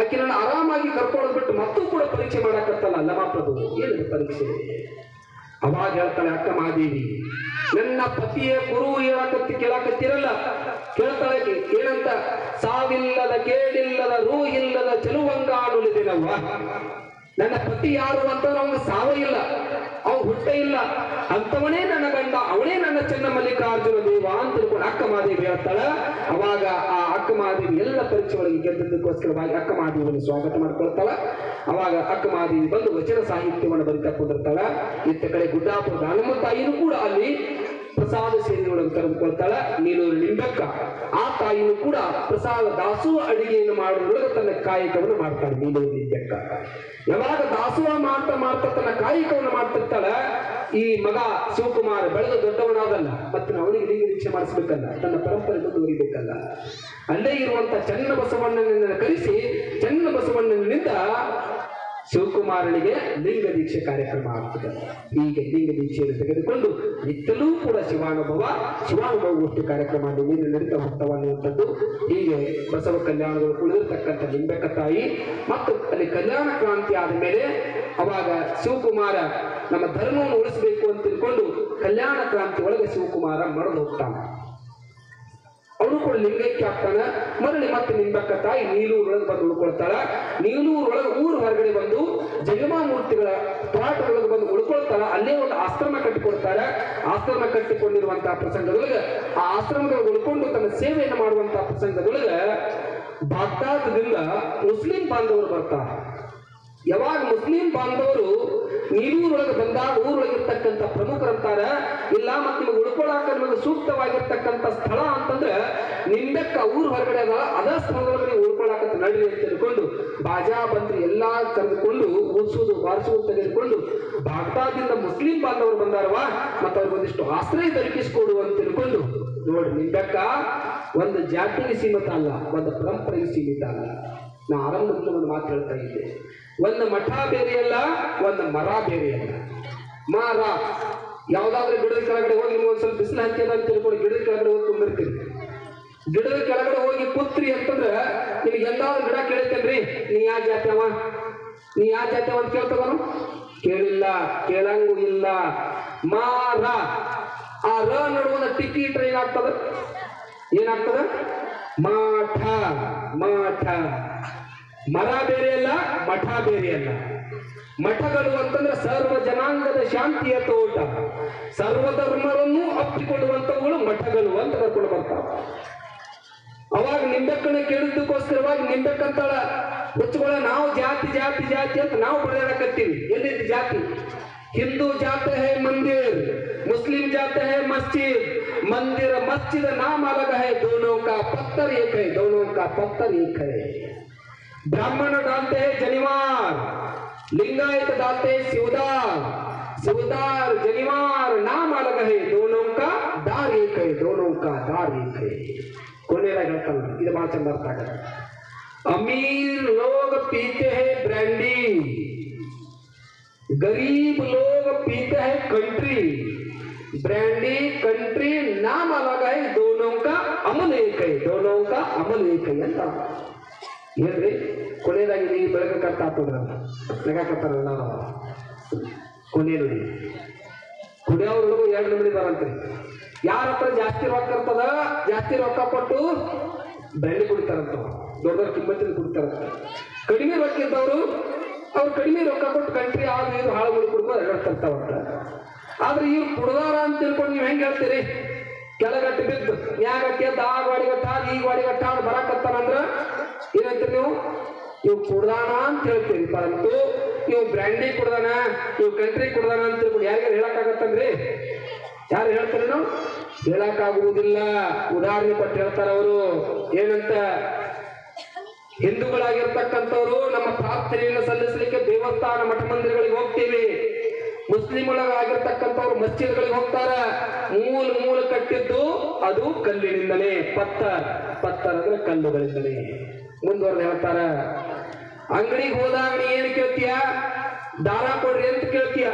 ಆಕೆ ನಾನು ಆರಾಮಾಗಿ ಕರ್ಕೊಂಡು ಬಿಟ್ಟು ಮತ್ತೂ ಕೂಡ ಪರೀಕ್ಷೆ ಮಾಡಾಕತ್ತಲ್ಲ ಅಲ್ಲಮ ಪ್ರಭು. ಏನು ಪರೀಕ್ಷೆ? ಅವಾಗ ಹೇಳ್ತಾಳೆ ಅಕ್ಕ ಮಹಾದೇವಿ, ನನ್ನ ಪತಿಯ ಗುರು ಕೇಳಾಕತ್ತಿರಲ್ಲ, ಕೇಳ್ತಾಳೆ ಏನಂತ, ಸಾವಿಲ್ಲದ ಕೇಳಿಲ್ಲದ ರೂಹಿಲ್ಲದ ಚೆಲುವಂಗಾನುಳಿದಿನವ್ವ. ನನ್ನ ಪತಿ ಯಾರು ಅಂತ ಅವನು ಸಾವ ಇಲ್ಲ, ಅವನು ಹುಟ್ಟ ಇಲ್ಲ, ಅಂತವನೇ ನನ್ನ ಗಂಡ, ಅವನೇ ನನ್ನ ಚೆನ್ನ ಮಲ್ಲಿಕಾರ್ಜುನ ದೇವ ಅಂತ ತಿಳ್ಕೊಂಡು ಅಕ್ಕ ಮಹಾದೇವಿ ಹೇಳ್ತಾಳ. ಅವಾಗ ಆ ಅಕ್ಕ ಮಹಾದೇವಿ ಎಲ್ಲ ಪರೀಕ್ಷೆಗಳಿಗೆ ಗೆದ್ದದಕ್ಕೋಸ್ಕರವಾಗಿ ಅಕ್ಕ ಮಹಾದೇವಿಯನ್ನು ಸ್ವಾಗತ ಮಾಡ್ಕೊಳ್ತಾಳ. ಅವಾಗ ಅಕ್ಕ ಮಹಾದೇವಿ ಬಂದು ವಚನ ಸಾಹಿತ್ಯವನ್ನು ಬರಿತಾ ಕೊಂಡಿರ್ತಾಳ. ಇತ್ತ ಕಡೆ ಗುಡ್ಡಾಪುರದ ಹನುಮ ತಾಯಿನೂ ಕೂಡ ಅಲ್ಲಿ ಪ್ರಸಾದ ಸೇವೆಯೊಳಗೆ ತೆಗೆದುಕೊಳ್ತಾಳ. ನೀಲೂರು ನಿಂಬಕ್ಕ ಆ ತಾಯಿನೂ ಕೂಡ ಪ್ರಸಾದ ದಾಸೋಹ ಅಡಿಗೆಯನ್ನು ಮಾಡುವುದರೊಳಗೆ ತನ್ನ ಕಾಯಕವನ್ನು ಮಾಡ್ತಾಳೆ. ನೀಲೂರು ನಿಂಬಕ್ಕ ಯಾವಾಗ ದಾಸೋಹ ಮಾಡ್ತಾ ತನ್ನ ಕಾಯಕವನ್ನು ಮಾಡ್ತಿರ್ತಾಳ. ಈ ಮಗ ಶಿವಕುಮಾರ ಬೆಳೆದು ದೊಡ್ಡವನಾದಲ್ಲ, ಮತ್ತೆ ಅವನಿಗೆ ಲಿಂಗ ದೀಕ್ಷೆ ಮಾಡಿಸ್ಬೇಕಲ್ಲ, ತನ್ನ ಪರಂಪರೆ ಮುಂದುವರಿಬೇಕಲ್ಲ. ಅಲ್ಲೇ ಇರುವಂತ ಚನ್ನ ಬಸವಣ್ಣನನ್ನು ಕರೆಸಿ ಚನ್ನ ಬಸವಣ್ಣನಿಂದ ಶಿವಕುಮಾರನಿಗೆ ಲಿಂಗ ದೀಕ್ಷೆ ಕಾರ್ಯಕ್ರಮ ಆಗ್ತದೆ. ಹೀಗೆ ಲಿಂಗ ದೀಕ್ಷೆಯನ್ನು ತೆಗೆದುಕೊಂಡು ನಿತ್ತಲೂ ಕೂಡ ಶಿವಾನುಭವ ಗೋಷ್ಠಿ ಕಾರ್ಯಕ್ರಮ ನೀರು ನಡೀತಾ ಹೋಗ್ತಾವ ಅನ್ನುವಂಥದ್ದು. ಹೀಗೆ ಬಸವ ಕಲ್ಯಾಣಗಳು ಉಳಿದಿರ್ತಕ್ಕಂಥ ನಿಂಬೆಕ್ಕ ತಾಯಿ ಮತ್ತು ಅಲ್ಲಿ ಕಲ್ಯಾಣ ಕ್ರಾಂತಿ ಆದ ಮೇಲೆ ಅವಾಗ ಶಿವಕುಮಾರ ನಮ್ಮ ಧರ್ಮವನ್ನು ಉಳಿಸಬೇಕು ಅಂತ ತಿಳ್ಕೊಂಡು ಕಲ್ಯಾಣ ಕ್ರಾಂತಿ ಒಳಗೆ ಶಿವಕುಮಾರ ಮರೆದು ಹೋಗ್ತಾನೆ. ಅವನು ಕೂಡ ಲಿಂಗೈಕ್ಯ ಆಗ್ತಾನ. ಮರಳಿ ಮತ್ತೆ ನಿಂಬಕ್ಕ ತಾಯಿ ನೀಲೂರೊಳಗೆ ಬಂದು ಉಳ್ಕೊಳ್ತಾಳ. ನೀಲೂರೊಳಗೆ ಊರು ಹೊರಗಡೆ ಬಂದು ಜಗಮಾಮೂರ್ತಿಗಳ ತೋಟದೊಳಗೆ ಬಂದು ಉಳ್ಕೊಳ್ತಾಳ. ಅಲ್ಲೇ ಒಂದು ಆಶ್ರಮ ಕಟ್ಟಿಕೊಡ್ತಾರೆ. ಆಶ್ರಮ ಕಟ್ಟಿಕೊಂಡಿರುವಂತಹ ಪ್ರಸಂಗದೊಳಗೆ ಆ ಆಶ್ರಮದೊಳಗೆ ಉಳ್ಕೊಂಡು ತನ್ನ ಸೇವೆಯನ್ನು ಮಾಡುವಂತಹ ಪ್ರಸಂಗದೊಳಗೆ ಬಾಗ್ದಾದದಿಂದ ಮುಸ್ಲಿಂ ಬಾಂಧವರು ಬರ್ತಾರೆ. ಯಾವಾಗ ಮುಸ್ಲಿಂ ಬಾಂಧವರು ನೀಲೂರೊಳಗೆ ಬಂದಾಗ ಊರೊಳಗಿರ್ತಕ್ಕಂಥ ಪ್ರಮುಖರಂತಾರ, ಇಲ್ಲ ಮತ್ತೆ ನಿಮಗೆ ಉಳ್ಕೊಳಾಕ ನಿಮಗೆ ಸೂಕ್ತವಾಗಿರ್ತಕ್ಕಂಥ ಸ್ಥಳ ಅಂತಂದ್ರೆ ನಿಂಬೆಕ್ಕ ಊರು ಹೊರಗಡೆ ಅದ, ಅದ ಸ್ಥಳದೊಳಗಡೆ ಉಳ್ಕೊಳಾಕಂತ ನಡ್ರಿ ಅಂತ ತಿಳ್ಕೊಂಡು ಬಾಜಾ ಬಂದ್ರಿ ಎಲ್ಲಾ ಕರೆದುಕೊಂಡು ಉಳಿಸುವುದು ಬಾರಿಸುವುದು ತೆಗೆದುಕೊಂಡು ಬಾಗ್ದಾದಿಂದ ಮುಸ್ಲಿಂ ಬಾಂಧವರು ಬಂದಾರವಾ, ಮತ್ತೆ ಅವ್ರಿಗೆ ಒಂದಿಷ್ಟು ಆಶ್ರಯ ದೊರಕಿಸಿಕೊಡು ಅಂತ ತಿಳ್ಕೊಂಡು. ನೋಡಿ, ನಿಂಬೆಕ್ಕ ಒಂದು ಜಾತಿಗೆ ಸೀಮಿತ ಅಲ್ಲ, ಒಂದು ಪರಂಪರೆಗೆ ಸೀಮಿತ ಅಲ್ಲ. ನಾ ಆರಂಭದಲ್ಲಿ ಒಂದು ಮಾತು ಹೇಳ್ತಾ ಇದ್ದೆ, ಒಂದು ಮಠ ಬೇರೆಯಲ್ಲ, ಒಂದು ಮರ ಬೇರೆಯಲ್ಲ. ಮರ ಯಾವ್ದಾದ್ರು ಗಿಡದ ಕೆಳಗಡೆ ಹೋಗಿ ನಿಮ್ಗೆ ಒಂದ್ ಸ್ವಲ್ಪ ಬಿಸಿಲು ಹಂಚಿದ ಅಂತ ತಿಳ್ಕೊಂಡು ಗಿಡದ ಕೆಳಗಡೆ ಹೋಗಿ ಕುಂದಿರ್ತೀರಿ. ಗಿಡದ ಕೆಳಗಡೆ ಹೋಗಿ ಕೂತ್ರಿ ಅಂತಂದ್ರೆ ನಿಮ್ಗೆ ಎಂದಾದ್ರು ಗಿಡ ಕೇಳ್ತೇನ್ರಿ, ನೀ ಯಾವ ಜಾತಿ ಅವ, ನೀ ಯಾವ ಜಾತಿ ಅವ ಅಂತ ಕೇಳ್ತವನು? ಕೇಳಿಲ್ಲ, ಕೇಳಂಗೂ ಇಲ್ಲ. ಮಾರ ಆ ರ ನಡುವ ಟಿಕ್ಕಿ ಇಟ್ರೆ ಏನಾಗ್ತದ? ಮಾಠ. ಮಾಠ ಮರ ಬೇರೆ ಅಲ್ಲ, ಮಠ ಬೇರೆ ಅಲ್ಲ. ಮಠಗಳು ಅಂತಂದ್ರೆ ಸರ್ವ ಜನಾಂಗದ ಶಾಂತಿಯ ತೋಟ, ಸರ್ವಧರ್ಮರನ್ನು ಅಪ್ಪಿಕೊಳ್ಳುವಂತವುಗಳು ಮಠಗಳು ಅಂತ ಕರ್ಕೊಂಡು ಬರ್ತಾವ. ಅವಾಗ ನಿಂಬೆಕ್ಕನ್ನ ಕೇಳಿದ್ದಕ್ಕೋಸ್ಕರವಾಗಿ ನಿಂಬೆಕ್ಕಂತಾಳ ಹುಚ್ಚುಗಳ ನಾವು ಜಾತಿ ಜಾತಿ ಜಾತಿ ಅಂತ ನಾವು ಬರೆದಾಡಕತ್ತೀವಿ. ಎಲ್ಲಿದ್ದು ಜಾತಿ? ಹಿಂದೂ ಜಾತ ಹೈ ಮಂದಿರ್, मुस्लिम जाते हैं मस्जिद, मंदिर मस्जिद नाम अलग है, दोनों का पत्थर एक है, दोनों का पत्थर एक है. ब्राह्मण डालते हैं जनिवार, लिंगायत डालते हैं शिवदार, शिवदार जनिवार नाम अलग है, दोनों का दार एक है, दोनों का दार एक है. ಕೊನೆಯದಾಗ ಹೇಳ್ತಾನೆ, ಇದು ಬಹಳ ಚಂದ ಅರ್ಥ ಆಗಲ್ಲ. अमीर लोग पीते हैं ब्रांडी, गरीब लोग पीते हैं कंट्री, ब्रांडी कंट्री नाम अलग है, दोनों का अमल एक है, दोनों का अमल एक है ಅಂತ ಏನ್ರಿ. ಕೊನೆಯದಾಗಿ ನೀವು ಬೆಳಗಕ್ಕಂತ ಹಾಕೋದ್ರ ನಗಾಕತ್ತಾರಲ್ಲ, ಕೊನೆ ನೋಡಿ ಕುಡಿಯೋರ್ಗೂ ಎರಡು ನಮೂನಿ ಬರಂತ್ರಿ. ಯಾರ ಹತ್ರ ಜಾಸ್ತಿ ರೊಕ್ಕ ಇರ್ತದ, ಜಾಸ್ತಿ ರೊಕ್ಕ ಕೊಟ್ಟು ಬ್ರ್ಯಾಂಡಿ ಕುಡಿತಾರಂತ, ದೊಡ್ಡ ದೊಡ್ಡ ಕಿಮ್ಮತ್ತಿನ ಕುಡಿತಾರಂತ. ಕಡಿಮೆ ರೊಕ್ಕ ಇದ್ದವರು ಅವ್ರು ಕಡಿಮೆ ರೊಕ್ಕ ಕೊಟ್ಟು ಕಂಟ್ರಿ ಆದ್ರು ಇದು ಹಾಳು ಮುಡಿ ಕುಡ್ಕೊಂಡು ಎರಡ್ತಿರ್ತಾವಂತ. ಆದ್ರೆ ಇವ್ರು ಕುಡ್ದಾರ ಅಂತ ತಿಳ್ಕೊಂಡು ನೀವು ಹೆಂಗೆ ಹೇಳ್ತೀರಿ? ಕೆಳಗಟ್ಟಿ ಬಿದ್ದು ನ್ಯಾಗಟ್ಟಿ ಅಂತ ಆ ಗಾಡಿಗಟ್ಟ ಈ ಗಾಡಿಗಟ್ಟ ಬರಾಕತ್ತಾನಂದ್ರ ಏನಂತೀರಿ ನೀವು? ಇವ್ ಕುಡ್ದಾನ ಅಂತ ಹೇಳ್ತೀರಿ. ಪರಂತು ಇವ್ ಬ್ರ್ಯಾಂಡಿ ಕುಡ್ದಾನ, ಇವ್ ಕಂಟ್ರಿ ಕುಡ್ದಾನ ಅಂತ ತಿಳ್ಕೊಂಡು ಯಾರಿಗಾರು ಹೇಳಕ್ಕಾಗತ್ತಂದ್ರಿ? ಯಾರು ಹೇಳ್ತಾರೆ? ನಾವು ಹೇಳಕ್ಕಾಗುವುದಿಲ್ಲ. ಉದಾಹರಣೆ ಕೊಟ್ಟು ಹೇಳ್ತಾರ ಅವರು. ಏನಂತ? ಹಿಂದೂಗಳಾಗಿರ್ತಕ್ಕಂಥವ್ರು ನಮ್ಮ ಪ್ರಾರ್ಥನೆಯನ್ನು ಸಲ್ಲಿಸಲಿಕ್ಕೆ ದೇವಸ್ಥಾನ ಮಠ ಮಂದಿರಗಳಿಗೆ ಹೋಗ್ತೀವಿ. ಮುಸ್ಲಿಂ ಒಳಗಾಗಿರ್ತಕ್ಕಂಥವ್ರು ಮಸ್ಜಿದ್ಗಳಿಗೆ ಹೋಗ್ತಾರ. ಮೂಲ ಕಟ್ಟಿದ್ದು ಅದು ಕಲ್ಲಿನಿಂದಲೇ, ಪತ್ತರ್ ಅಂದ್ರೆ ಕಲ್ಲುಗಳಿಂದಲೇ. ಮುಂದುವರೆದು ಹೇಳ್ತಾರ, ಅಂಗಡಿಗೆ ಹೋದಾಗ ನೀ ಏನು ಕೇಳ್ತೀಯ? ದಾರ ಕೊಡ್ರಿ ಅಂತ ಕೇಳ್ತೀಯ.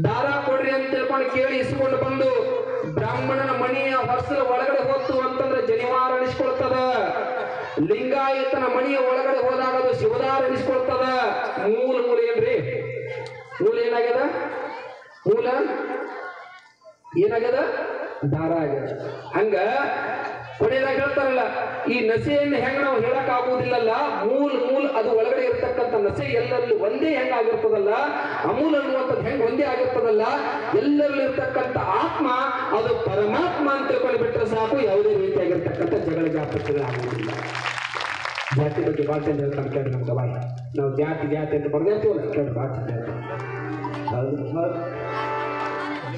ದಾರ ಕೊಡ್ರಿ ಅಂತ ತಿಳ್ಕೊಂಡು ಕೇಳಿ ಇಸ್ಕೊಂಡು ಬಂದು ಬ್ರಾಹ್ಮಣನ ಮಣಿಯ ಹೊರಸಲ ಒಳಗಡೆ ಹೋತು ಅಂತಂದ್ರೆ ಜನಿವಾರ ಅನಿಸ್ಕೊಳ್ತದ. ಲಿಂಗಾಯತನ ಮಣಿಯ ಒಳಗಡೆ ಹೋದಾಗ ಅದು ಶಿವದಾರ ಅನಿಸ್ಕೊಳ್ತದ. ಮೂಲ ಏನ್ರಿ? ಮೂಲ ಏನಾಗ್ಯದ? ಮೂಲ ಏನಾಗ್ಯದ? ದಾರ ಆಗ್ಯದ. ಹಂಗ ಕೊನೆಯದಾಗ ಹೇಳ್ತಾರಲ್ಲ, ಈ ನಸೆಯನ್ನು ಹೆಂಗ ನಾವು ಹೇಳಕ್ ಆಗುವುದಿಲ್ಲಲ್ಲ, ಮೂಲ ಅದು ಒಳಗಡೆ ಇರ್ತಕ್ಕಂಥ ನಸೆ ಎಲ್ಲರಲ್ಲಿ ಒಂದೇ ಹೆಂಗಾಗಿರ್ತದಲ್ಲ, ಅಮೂಲ ಅನ್ನುವಂಥದ್ದು ಹೆಂಗ್ ಒಂದೇ ಆಗಿರ್ತದಲ್ಲ, ಎಲ್ಲರಲ್ಲಿ ಇರ್ತಕ್ಕಂಥ ಆತ್ಮ ಅದು ಪರಮಾತ್ಮ ಅಂತ ತಿಳ್ಕೊಂಡು ಬಿಟ್ಟರೆ ಸಾಕು, ಯಾವುದೇ ರೀತಿಯಾಗಿರ್ತಕ್ಕಂಥ ಜಗಳ ಜಾಪಗಳಾಗುವುದಿಲ್ಲ. ಜಾತಿ ಬಗ್ಗೆ ಭಾಳ ಚಂದ ಹೇಳ್ತಾನೆ ಕೇಳಿ ನಮ್ಗೆ ಅವಾಗ. ನಾವು ಜಾತಿ ಅಂತ ಬರ್ದೇತೀವಲ್ಲ, ಕೇಳಿ ಭಾಳ ಚಂದ ಹೇಳ್ತಾನೆ.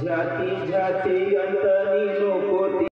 ಜಾತಿ ಜಾತಿ ಅಂತ ನೀನು ಕೋತಿ